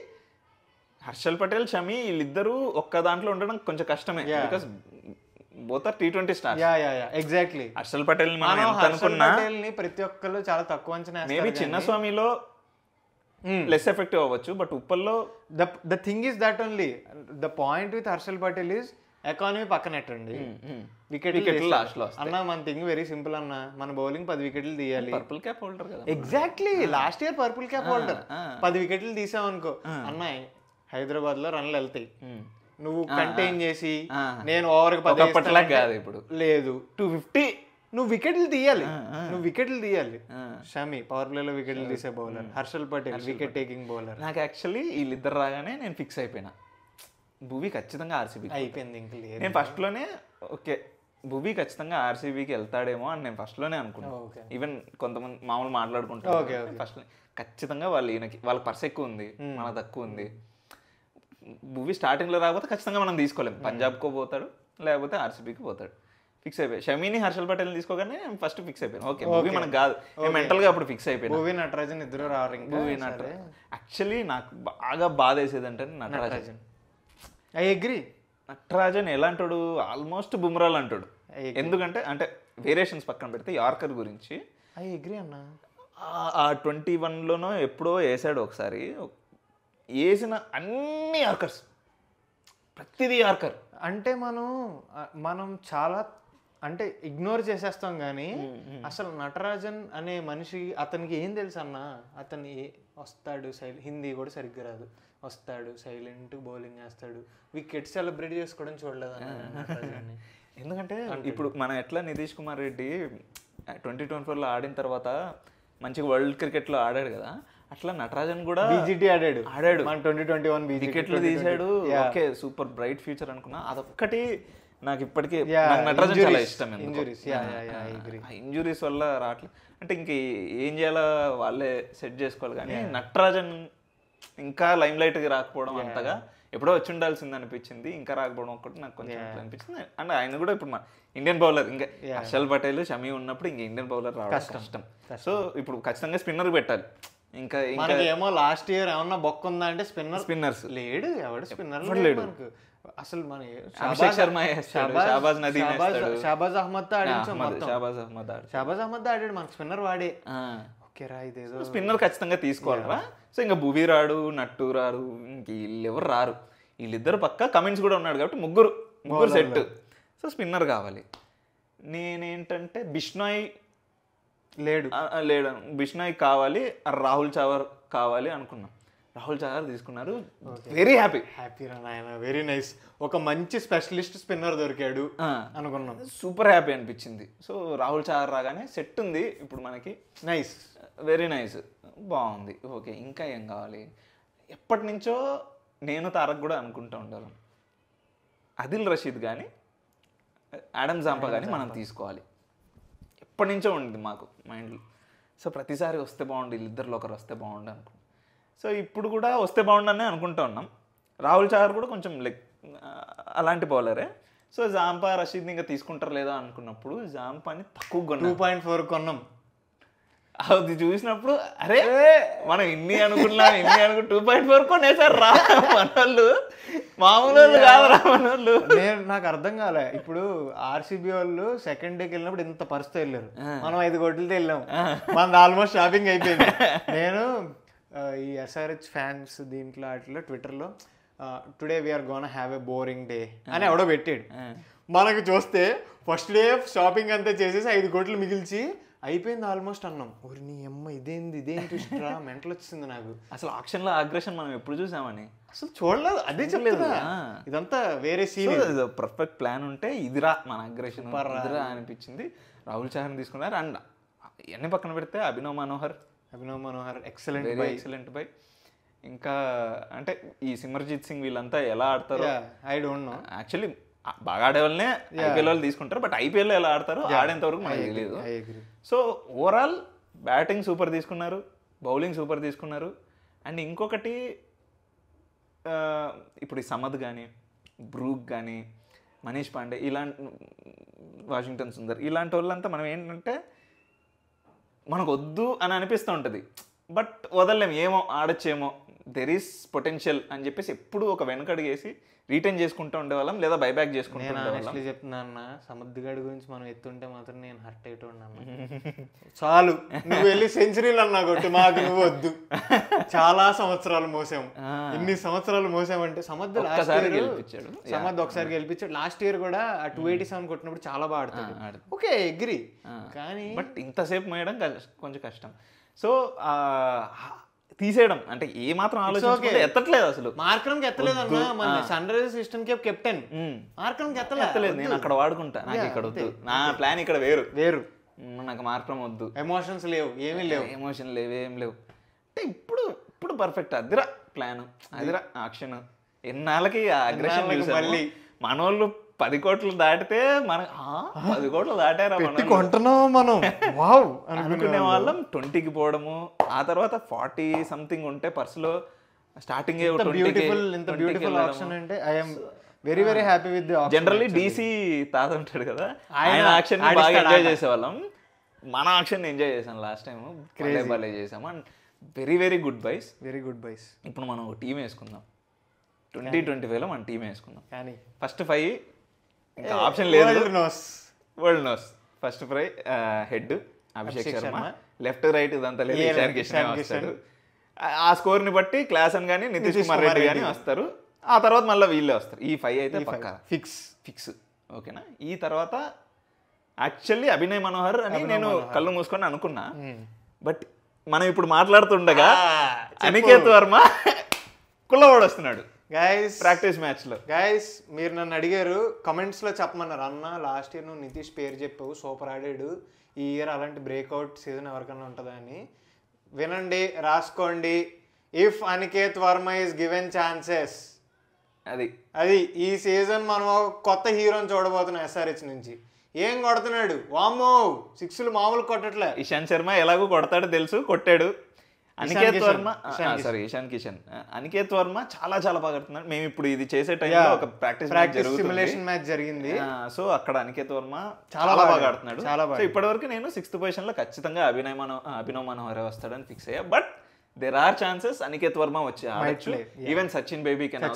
Speaker 2: హర్షల్ పటేల్, షమి వీళ్ళిద్దరూ ఒక్క దాంట్లో ఉండడం కొంచెం కష్టమే. Because both are T20 stars.
Speaker 1: Exactly.
Speaker 2: Harshal Patel మనం ఎంత అనుకున్నా
Speaker 1: ప్రతి ఒక్కరు చాలా తక్కువ అంచనా.
Speaker 2: మేబీ చిన్నస్వామిలో లెస్ ఎఫెక్టివ్ అవ్వచ్చు, బట్ ఉప్పల్లో
Speaker 1: the thing is that only the point with Harshal Patel is economy పక్కనెట్టండి, వికెట్
Speaker 2: లాస్ట్ లో
Speaker 1: అన్న. మన థింగ్ వెరీ సింపుల్ అన్న, మన బౌలింగ్ 10 వికెట్లు తీయాలి.
Speaker 2: పర్పుల్ క్యాప్ హోల్డర్ కదా.
Speaker 1: Exactly, last year purple cap holder. 10 వికెట్లు తీసామనుకో అన్న, హైదరాబాద్ లో రన్లు వెళ్తాయి, నువ్వు కంటైన్ చేసి నేను ఓవర్
Speaker 2: కాదు ఇప్పుడు
Speaker 1: లేదు
Speaker 2: 250
Speaker 1: నువ్వు వికెట్లు తీయాలి, నువ్వు వికెట్లు తీయాలి. షమి పవర్ ప్లేలో వికెట్లు తీసే bowler, Harshal Patel wicket taking bowler.
Speaker 2: నాకు యాక్చువల్లీ వీళ్ళిద్దరు రాగానే నేను ఫిక్స్ అయిపోయినా, భువి ఖచ్చితంగా ఆర్సీబీ
Speaker 1: అయిపోయింది. ఇంక లేదు,
Speaker 2: నేను ఫస్ట్లోనే ఓకే భువి ఖచ్చితంగా ఆర్సీబీకి వెళ్తాడేమో అని నేను ఫస్ట్లోనే అనుకున్నాను. ఈవెన్ కొంతమంది మామూలు మాట్లాడుకుంటాను ఫస్ట్ ఖచ్చితంగా వాళ్ళకి పర్స్ ఎక్కువ ఉంది, మనకు తక్కువ ఉంది. భువి స్టార్టింగ్లో రాకపోతే ఖచ్చితంగా మనం తీసుకోలేము. పంజాబ్కో పోతాడు, లేకపోతే ఆర్సీబీకి పోతాడు. ఫిక్స్ అయిపోయి షమీని హర్షల్ పటేల్ తీసుకోగానే నేను ఫస్ట్ ఫిక్స్ అయిపోయాను. ఓకే భువి మనకు కాదు, నేను మెంటల్గా అప్పుడు ఫిక్స్ అయిపోయాను.
Speaker 1: భువి నటరాజన్ ఇద్దరు రారు.
Speaker 2: భువి నటరాజన్ యాక్చువల్లీ నాకు బాగా బాధ వేసేది అంటే నటరాజన్.
Speaker 1: I agree.
Speaker 2: నటరాజన్ ఎలా అంటాడు, ఆల్మోస్ట్ బుమ్రాలు అంటాడు. ఎందుకంటే అంటే వేరియేషన్స్ పక్కన పెడితే యార్కర్ గురించి
Speaker 1: ఐ అగ్రీ అన్న.
Speaker 2: ఆ 21లోనో ఎప్పుడో వేసాడు ఒకసారి, వేసిన అన్ని యార్కర్స్, ప్రతిదీ యార్కర్.
Speaker 1: అంటే మనం చాలా అంటే ఇగ్నోర్ చేసేస్తాం కానీ అసలు నటరాజన్ అనే మనిషి, అతనికి ఏం తెలుసు అన్న, అతను వస్తాడు హిందీ కూడా సరిగ్గా రాదు, వస్తాడు సైలెంట్ బౌలింగ్ వేస్తాడు, వికెట్ సెలబ్రేట్ చేసుకోవడం చూడలేదు అన్న.
Speaker 2: ఎందుకంటే ఇప్పుడు మనం ఎట్లా నితీష్ కుమార్ రెడ్డి 2024లో ఆడిన తర్వాత మంచిగా వరల్డ్ క్రికెట్లో ఆడాడు కదా, అట్లా నటరాజన్ కూడా
Speaker 1: బీజీటీ ఆడాడు.
Speaker 2: 2021 వికెట్లు తీసాడు. ఓకే సూపర్ బ్రైట్ ఫ్యూచర్ అనుకున్నా. అదొక్కటి నాకు ఇప్పటికీ నటరాజన్ చాలా ఇష్టం. ఇంజురీస్ వల్ల రావట్లేదు అంటే ఇంక ఏం చేయాలో వాళ్ళే సెట్ చేసుకోవాలి. కానీ నటరాజన్ ఇంకా లైమ్ లైట్కి రాకపోవడం అంతగా ఎప్పుడో వచ్చి ఉండాల్సింది అనిపించింది. ఇంకా రాకపోవడం ఒక్కటి నాకు కొంచెం అనిపించింది. అండ్ ఆయన కూడా ఇప్పుడు మా ఇండియన్ బౌలర్, ఇంకా హర్షల్ పటేల్, షమి ఉన్నప్పుడు ఇంకా ఇండియన్ బౌలర్ రావడం కష్టం. సో ఇప్పుడు ఖచ్చితంగా స్పిన్నర్ పెట్టాలి. ఇంకా
Speaker 1: ఏమో లాస్ట్ ఇయర్ ఏమన్నా బొక్క ఉందా అంటే స్పిన్నర్స్ లేడు, ఎవడు స్పిన్నర్ లేడు అసలు. మన షాబాజ్ అహ్మద్ ఆడాడు, మనకు స్పిన్నర్ వాడే. ఓకేరా ఇదేదో
Speaker 2: స్పిన్నర్ ఖచ్చితంగా తీసుకోవాలరా. సో ఇంకా భువి రాడు, నట్టు రారు, ఇంక వీళ్ళెవరు రారు. వీళ్ళిద్దరు పక్క కమెంట్స్ కూడా ఉన్నాడు కాబట్టి ముగ్గురు సెట్. సో స్పిన్నర్ కావాలి. నేనేంటంటే బిష్నాయ్ లేడు, బిష్నాయ్ కావాలి, రాహుల్ చావర్ కావాలి అనుకున్నాం. రాహుల్ చావర్ తీసుకున్నారు, వెరీ హ్యాపీ
Speaker 1: రా నాయన, వెరీ నైస్. ఒక మంచి స్పెషలిస్ట్ స్పిన్నర్ దొరికాడు అనుకున్నాం,
Speaker 2: సూపర్ హ్యాపీ అనిపించింది. సో రాహుల్ చావర్ రాగానే సెట్ ఉంది ఇప్పుడు మనకి,
Speaker 1: నైస్,
Speaker 2: వెరీ నైస్, బాగుంది. ఓకే ఇంకా ఏం కావాలి? ఎప్పటి నుంచో నేను తారక్ కూడా అనుకుంటూ ఉంటాను, అదిల్ రషీద్ కానీ ఆడమ్ జాంపా కానీ మనం తీసుకోవాలి. ఎప్పటి నుంచో ఉంది మాకు మైండ్లో. సో ప్రతిసారి వస్తే బాగుండు, వీళ్ళిద్దరిలో ఒకరు వస్తే బాగుండు అనుకున్నాం. సో ఇప్పుడు కూడా వస్తే బాగుండని అనుకుంటూ ఉన్నాం. రాహుల్ చావర్ కూడా కొంచెం అలాంటి బౌలరే. సో జాంపా రషీద్ని ఇంకా తీసుకుంటారు లేదా అనుకున్నప్పుడు జాంపాని తక్కువ
Speaker 1: 2.4 కొన్నాం.
Speaker 2: అది చూసినప్పుడు అరే మనం ఇన్ని అనుకున్నాం 2.4 కొనేసారు రా మనోళ్ళు, మామూలు కాదురా మనోళ్ళు.
Speaker 1: నాకు అర్థం కాలే. ఇప్పుడు ఆర్సీబీ వాళ్ళు సెకండ్ డేకి వెళ్ళినప్పుడు ఇంత పరిస్థితి వెళ్ళారు, మనం 5 కోట్లతో వెళ్ళాం, మనది ఆల్మోస్ట్ షాపింగ్ అయిపోయింది. నేను ఈ ఎస్ఆర్హెచ్ ఫ్యాన్స్ దీంట్లో అట్లా ట్విట్టర్లో today we're gonna have a boring day అని ఎవడో పెట్టాడు. మనకు చూస్తే ఫస్ట్ డే షాపింగ్ అంతా చేసేసి 5 కోట్లు మిగిల్చి అయిపోయింది ఆల్మోస్ట్ అన్నాం. ఊరి నీ అమ్మ ఇదేంది ట్విస్ట్రా, మెంటల్ వచ్చింది నాకు.
Speaker 2: అసలు ఆక్షన్లో అగ్రెషన్ మనం ఎప్పుడు చూసామని అసలు
Speaker 1: చూడలేదు. అదే చెప్పలేదు, ఇదంతా వేరే సీన్.
Speaker 2: పర్ఫెక్ట్ ప్లాన్ ఉంటే ఇదిరా మన అగ్రెషన్ ఇదిరా అనిపించింది. రాహుల్ చావర్ని తీసుకున్నారు. అండ్ ఇవన్నీ పక్కన పెడితే అభినవ్ మనోహర్ ఎక్సలెంట్ బై. ఇంకా అంటే ఈ సిమర్జిత్ సింగ్ వీళ్ళంతా ఎలా ఆడతారు
Speaker 1: ఐ డోంట్ నో.
Speaker 2: యాక్చువల్లీ బాగా ఆడే వాళ్ళనే ఐపీఎల్ వాళ్ళు తీసుకుంటారు, బట్ ఐపీఎల్లో ఎలా ఆడతారో ఆడేంత వరకు మనకు తెలియదు. సో ఓవరాల్ బ్యాటింగ్ సూపర్ తీసుకున్నారు, బౌలింగ్ సూపర్ తీసుకున్నారు. అండ్ ఇంకొకటి ఇప్పుడు ఈ సమద్ కానీ, బ్రూక్ కానీ, మనీష్ పాండే, ఇలాంటి వాషింగ్టన్ సుందర్, ఇలాంటి వాళ్ళంతా మనం ఏంటంటే మనకు వద్దు అని అనిపిస్తూ ఉంటుంది, బట్ వదలలేము, ఏమో ఆడొచ్చేమో దెర్ ఈస్ పొటెన్షియల్ అని చెప్పేసి ఎప్పుడు ఒక వెనకడుగేసి రిటైన్ చేసుకుంటూ ఉండేవాళ్ళం లేదా బైబ్యాక్ చేసుకుంటూ ఉండేవాళ్ళం.
Speaker 1: చెప్తున్నా అన్న, సముద్రగాడి గురించి మనం ఎత్తుంటే మాత్రం నేను హర్ట్ అయిపోయినా. చాలు, నువ్వు వెళ్ళి సెంచరీలు అన్నా కొట్టు, మాకు నువ్వు వద్దు. చాలా సంవత్సరాలు మోసాము. ఇన్ని సంవత్సరాలు మోసామంటే సముద్ర
Speaker 2: గెలిపించాడు.
Speaker 1: సముద్ర ఒకసారి గెలిపించాడు. లాస్ట్ ఇయర్ కూడా ఆ 287 కొట్టినప్పుడు చాలా బాగా ఆడుతాడు. Okay, agree. కానీ
Speaker 2: బట్ ఇంతసేపు మోయడం కొంచెం కష్టం. సో తీసేయడం అంటే ఏ మాత్రం ఆలోచించకుండా ఎత్తట్లేదు అసలు.
Speaker 1: మార్కరంకి ఎత్తలేదు అన్న, మన సన్ రైజర్స్ సిస్టమ్ కే కెప్టెన్ మార్కరంకి ఎత్తలేదు.
Speaker 2: నేను అక్కడ వాడుకుంటా, నాకు ఇక్కడ వద్దు, నా ప్లాన్ ఇక్కడ వేరు వేరు, నాకు మార్కరం వద్దు,
Speaker 1: ఎమోషన్స్ లేవు, ఏమీ లేవు,
Speaker 2: ఎమోషన్ లేవు, ఏం లేవు. అంటే ఇప్పుడు పర్ఫెక్ట్, అదిరా ప్లాన్, అదిరా యాక్షన్. ఎన్నాళ్ళకి అగ్రెషన్ మళ్ళీ మనోళ్ళు 10 కోట్లు దాటితే మన 10 కోట్లు దాటారా
Speaker 1: కొంటున్నాం మనం
Speaker 2: అనుకునే వాళ్ళం. 20కి పోవడము, ఆ తర్వాత 40 సంథింగ్ ఉంటే పర్సులో starting
Speaker 1: very very happy with.
Speaker 2: Generally DC తాత ఉంటాడు కదా, ఆయన యాక్షన్ బాగా ఎంజాయ్ చేసేవాళ్ళం. మన యాక్షన్ ఎంజాయ్ చేసాం లాస్ట్ టైం, భలే చేసాము. And very very good byes,
Speaker 1: very good byes.
Speaker 2: ఇప్పుడు మనం ఒక టీం వేసుకుందాం, 2025లో మన టీం వేసుకుందాం.
Speaker 1: కానీ
Speaker 2: ఫస్ట్ 5 ఇంకా ఆప్షన్ లేదు, world knows. First fry head Abhishek Sharma, left right ఇదంతా లేదు ఇషాన్ కిషన్ వస్తాడు. ఆ స్కోర్ని బట్టి క్లాసన్ కానీ నితీష్ కుమార్ రెడ్డి కానీ వస్తారు. ఆ తర్వాత మళ్ళీ వీళ్ళే వస్తారు. ఈ 5 అయితే పక్కా ఫిక్స్. ఓకేనా? ఈ తర్వాత యాక్చువల్లీ అభినయ్ మనోహర్ అని నేను కళ్ళు మూసుకొని అనుకున్నా. బట్ మనం ఇప్పుడు మాట్లాడుతుండగా అనికేత్ వర్మ కుల్లవాడు వస్తున్నాడు
Speaker 1: గైస్
Speaker 2: ప్రాక్టీస్ మ్యాచ్ లో.
Speaker 1: గైస్ మీరు నన్ను అడిగారు కమెంట్స్ లో చెప్పమన్నారు, అన్న లాస్ట్ ఇయర్ నువ్వు నితీష్ పేరు చెప్పావు, సూపర్ ఆడాడు, ఈ ఇయర్ అలాంటి బ్రేక్అవుట్ సీజన్ ఎవరికైనా ఉంటుందా అని. వినండి, రాసుకోండి. If Aniket Varma is given chances, అది ఈ సీజన్ మనం కొత్త హీరోని చూడబోతున్నాం ఎస్ఆర్హెచ్ నుంచి. ఏం కొడుతున్నాడు, వామ్మో 6లు మామూలు కొట్టట్లే.
Speaker 2: ఇషాంత్ శర్మ ఎలాగో కొడతాడో తెలుసు, కొట్టాడు. అనికేత్ వర్మ ఇషాన్ కిషన్, అనికేత్ వర్మ చాలా చాలా బాగా ఆడుతున్నాడు. మేము ఇప్పుడు ఇది చేసే టైంలో ఒక ప్రాక్టీస్
Speaker 1: మ్యాచ్ జరిగింది.
Speaker 2: సో అక్కడ అనికేత్ వర్మ చాలా బాగా ఆడుతున్నాడు. సో ఇప్పటి వరకు నేను 6th పొజిషన్ లో ఖచ్చితంగా అభినవ్ మనోహర్ వస్తాడని ఫిక్స్ అయ్యా. But there are chances Aniket Varma వచ్చి ఆడొచ్చు, even Sachin Baby can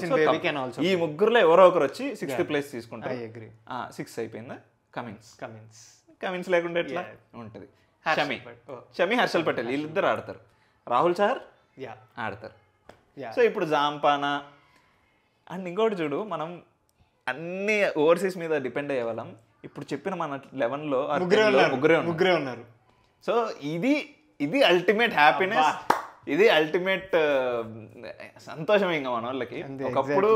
Speaker 2: also. ఈ ముగ్గురులో ఎవరో ఒకరు వచ్చి 6th ప్లేస్ తీసుకుంటారు. 6 అయిపోయిందా? కమిన్స్ లేకుండా ఎట్లా ఉంటది? షమి, హర్షల్ పటేల్ వీళ్ళిద్దరు ఆడతారు. రాహుల్ చహర్ ఆడతారు. సో ఇప్పుడు జాంపానా అండ్ ఇంకోటి చూడు, మనం అన్ని ఓవర్సీస్ మీద డిపెండ్ అయ్యేవాళ్ళం. ఇప్పుడు చెప్పిన మన 11లో ముగ్గురే ఉన్నారు. సో ఇది అల్టిమేట్ హ్యాపీనెస్, ఇది అల్టిమేట్ సంతోషం ఇంకా మన వాళ్ళకి. ఒకప్పుడు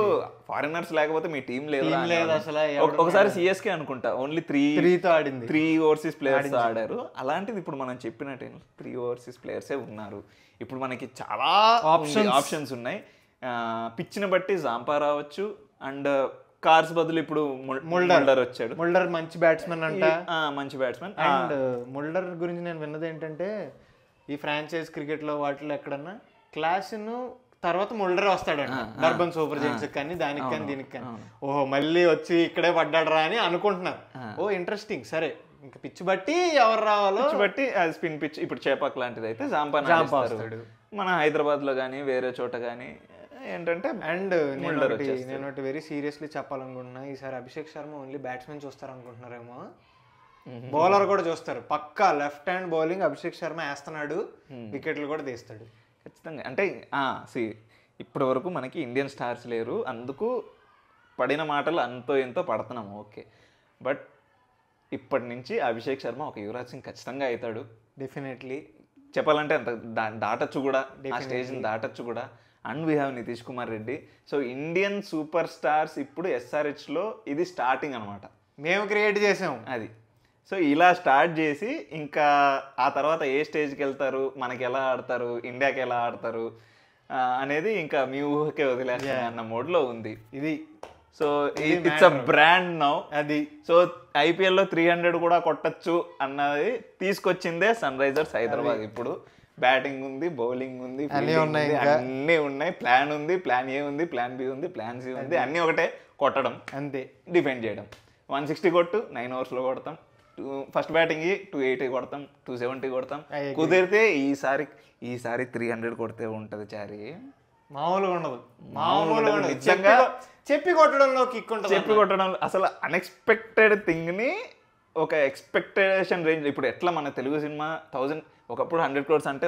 Speaker 2: ఫారినర్స్ లేకపోతే మీ టీం లేదు అసలు. ఒకసారి సిఎస్కే అనుకుంటా ఓన్లీ 3 ఓవర్సీస్ ప్లేయర్స్ ఆడారు. అలాంటిది ఇప్పుడు మనం చెప్పిన 3 ఓవర్సీస్ ప్లేయర్సే ఉన్నారు. ఇప్పుడు మనకి చాలా ఆప్షన్స్ ఉన్నాయి. పిచ్ని బట్టి జాంపా రావచ్చు, అండ్ కార్స్ బదులు ఇప్పుడు ముల్డర్ వచ్చాడు.
Speaker 1: ముల్డర్ మంచి బ్యాట్స్మెన్ అంట,
Speaker 2: మంచి బ్యాట్స్మెన్.
Speaker 1: అండ్ ముల్డర్ గురించి నేను విన్నది ఏంటంటే, ఈ ఫ్రాంచైజ్ క్రికెట్ లో వాటిలో ఎక్కడన్నా క్లాస్ తర్వాత ముల్డర్ వస్తాడంట డర్బన్ సూపర్ జైంట్స్ కానీ దానికి కానీ దీనికి కానీ. ఓహో మళ్ళీ వచ్చి ఇక్కడే పడ్డాడు రా అని అనుకుంటున్నారు. ఓ ఇంట్రెస్టింగ్. సరే, ఇంకా పిచ్ బట్టి ఎవరు రావాలో
Speaker 2: బట్టి స్పిన్ పిచ్. ఇప్పుడు చేపాక్ లాంటిది అయితే జాంపా వస్తాడు. మన హైదరాబాద్ లో కానీ వేరే చోట కానీ ఏంటంటే.
Speaker 1: అండ్ నేను ఒకటి వెరీ సీరియస్లీ చెప్పాలనుకుంటున్నా, ఈసారి అభిషేక్ శర్మ ఓన్లీ బ్యాట్స్మెన్ చూస్తారు అనుకుంటున్నారేమో, బౌలర్ కూడా చూస్తారు. పక్కా left hand bowling Abhishek Sharma వేస్తున్నాడు, వికెట్లు కూడా తీస్తాడు
Speaker 2: ఖచ్చితంగా. అంటే ఇప్పటి వరకు మనకి ఇండియన్ స్టార్స్ లేరు, అందుకు పడిన మాటలు అంతో ఎంతో పడుతున్నాము. ఓకే, బట్ ఇప్పటి నుంచి అభిషేక్ శర్మ ఒక యువరాజ్ సింగ్ ఖచ్చితంగా అవుతాడు.
Speaker 1: డెఫినెట్లీ
Speaker 2: చెప్పాలంటే అంత దాటచ్చు కూడా, ఆ స్టేజ్ని దాటచ్చు కూడా. And we have Nitish Kumar Reddy. So Indian super stars ఇప్పుడు ఎస్ఆర్హెచ్లో ఇది స్టార్టింగ్ అనమాట,
Speaker 1: మేము క్రియేట్ చేసాం అది.
Speaker 2: సో ఇలా స్టార్ట్ చేసి ఇంకా ఆ తర్వాత ఏ స్టేజ్కి వెళ్తారు, మనకి ఎలా ఆడతారు, ఇండియాకి ఎలా ఆడతారు అనేది ఇంకా మీ ఊహకే వదిలేస్తాను అన్న మోడ్లో ఉంది ఇది. So it's a brand now అది. సో ఐపీఎల్లో 300 కూడా కొట్టచ్చు అన్నది తీసుకొచ్చిందే సన్ రైజర్స్ హైదరాబాద్. ఇప్పుడు బ్యాటింగ్ ఉంది, బౌలింగ్ ఉంది, అన్నీ ఉన్నాయి. ప్లాన్ ఉంది, ప్లాన్ ఏ ఉంది, ప్లాన్ బి ఉంది, ప్లాన్ సి ఉంది. అన్నీ ఒకటే, కొట్టడం అంతే, డిఫెండ్ చేయడం. 160 కొట్టు 9 ఓవర్స్లో కొడతాం. ఫస్ట్ బ్యాటింగ్ 280 కొడతాం, 270 కొడతాం. కుదిరితే ఈసారి 300 కొడితే ఉంటుంది చారి.
Speaker 1: మామూలుగా ఉండదు
Speaker 2: నిజంగా
Speaker 1: చెప్పి కొట్టడంలో కిక్ ఉంటుంది.
Speaker 2: చెప్పి కొట్టడం అసలు అన్ఎక్స్పెక్టెడ్ థింగ్ని ఒక ఎక్స్పెక్టేషన్ రేంజ్. ఇప్పుడు ఎట్లా మన తెలుగు సినిమా 1000 ఒకప్పుడు 100 crores అంటే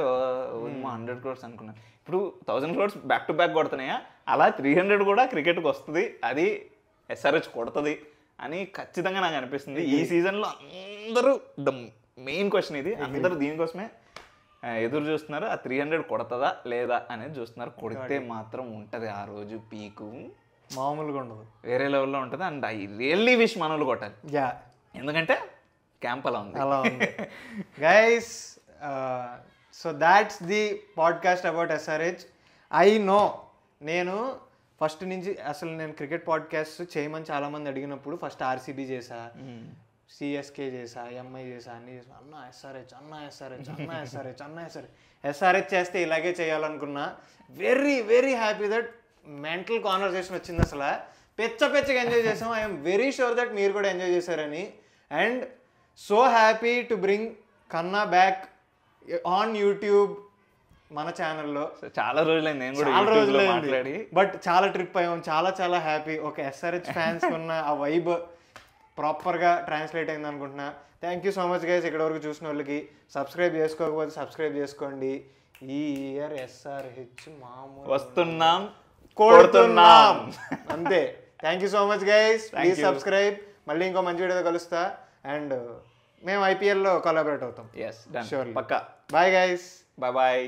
Speaker 2: 100 crores అనుకున్నాను, ఇప్పుడు 1000 crores బ్యాక్ టు బ్యాక్ కొడుతున్నాయా, అలా 300 కూడా క్రికెట్కి వస్తుంది, అది ఎస్ఆర్హెచ్ కొడుతుంది అని ఖచ్చితంగా నాకు అనిపిస్తుంది. ఈ సీజన్లో అందరూ ద మెయిన్ క్వశ్చన్ ఇది, అందరూ దీనికోసమే ఎదురు చూస్తున్నారు. ఆ 300 కొడుతుందా లేదా అనేది చూస్తున్నారు. కొడితే మాత్రం ఉంటుంది ఆ రోజు పీకు,
Speaker 1: మామూలుగా ఉండదు,
Speaker 2: వేరే లెవెల్లో ఉంటుంది. అండ్ ఐ రియల్లీ విష్ మనోళ్ళు కొట్టాలి,
Speaker 1: యా,
Speaker 2: ఎందుకంటే క్యాంప్ అలా ఉంది.
Speaker 1: Guys, so that's the podcast about SRH. I know నేను ఫస్ట్ నుంచి అసలు నేను క్రికెట్ పాడ్కాస్ట్ చేయమని చాలామంది అడిగినప్పుడు ఫస్ట్ ఆర్సీబీ చేసా, సిఎస్కే చేసా, ఎంఐ చేసా, అన్నీ చేసా. ఎస్ఆర్హెచ్ చేస్తే ఇలాగే చేయాలనుకున్నా. Very very happy that mental conversation వచ్చింది. అసలు పెచ్చగా ఎంజాయ్ చేసాం. ఐఎమ్ వెరీ షూర్ దట్ మీరు కూడా ఎంజాయ్ చేశారని. And so happy to bring కన్నా బ్యాక్ ఆన్ యూట్యూబ్ మన ఛానల్లో.
Speaker 2: చాలా రోజులైంది నేను కూడా
Speaker 1: చాలా రోజులైంది
Speaker 2: మాట్లాడి,
Speaker 1: బట్ చాలా ట్రిప్ అయ్యాం. చాలా హ్యాపీ. ఒక ఎస్ఆర్హెచ్ ఫ్యాన్స్ ఉన్న ఆ వైబ్ ప్రాపర్గా ట్రాన్స్లేట్ అయింది అనుకుంటున్నా. Thank you so much guys. ఇక్కడ వరకు చూసిన వాళ్ళకి సబ్స్క్రైబ్ చేసుకోకపోతే సబ్స్క్రైబ్ చేసుకోండి. ఈ ఇయర్ ఎస్ఆర్హెచ్ మామూలు
Speaker 2: వస్తున్నాం,
Speaker 1: కొడుతున్నాం అంతే. Thank you so much guys. Please subscribe. మళ్ళీ ఇంకో మంచి వీడియోతో కలుస్తా. అండ్ మేము ఐపీఎల్లో కొలాబరేట్ అవుతాం.
Speaker 2: yes done,
Speaker 1: Surely.
Speaker 2: పక్కా.
Speaker 1: Bye guys.
Speaker 2: bye bye.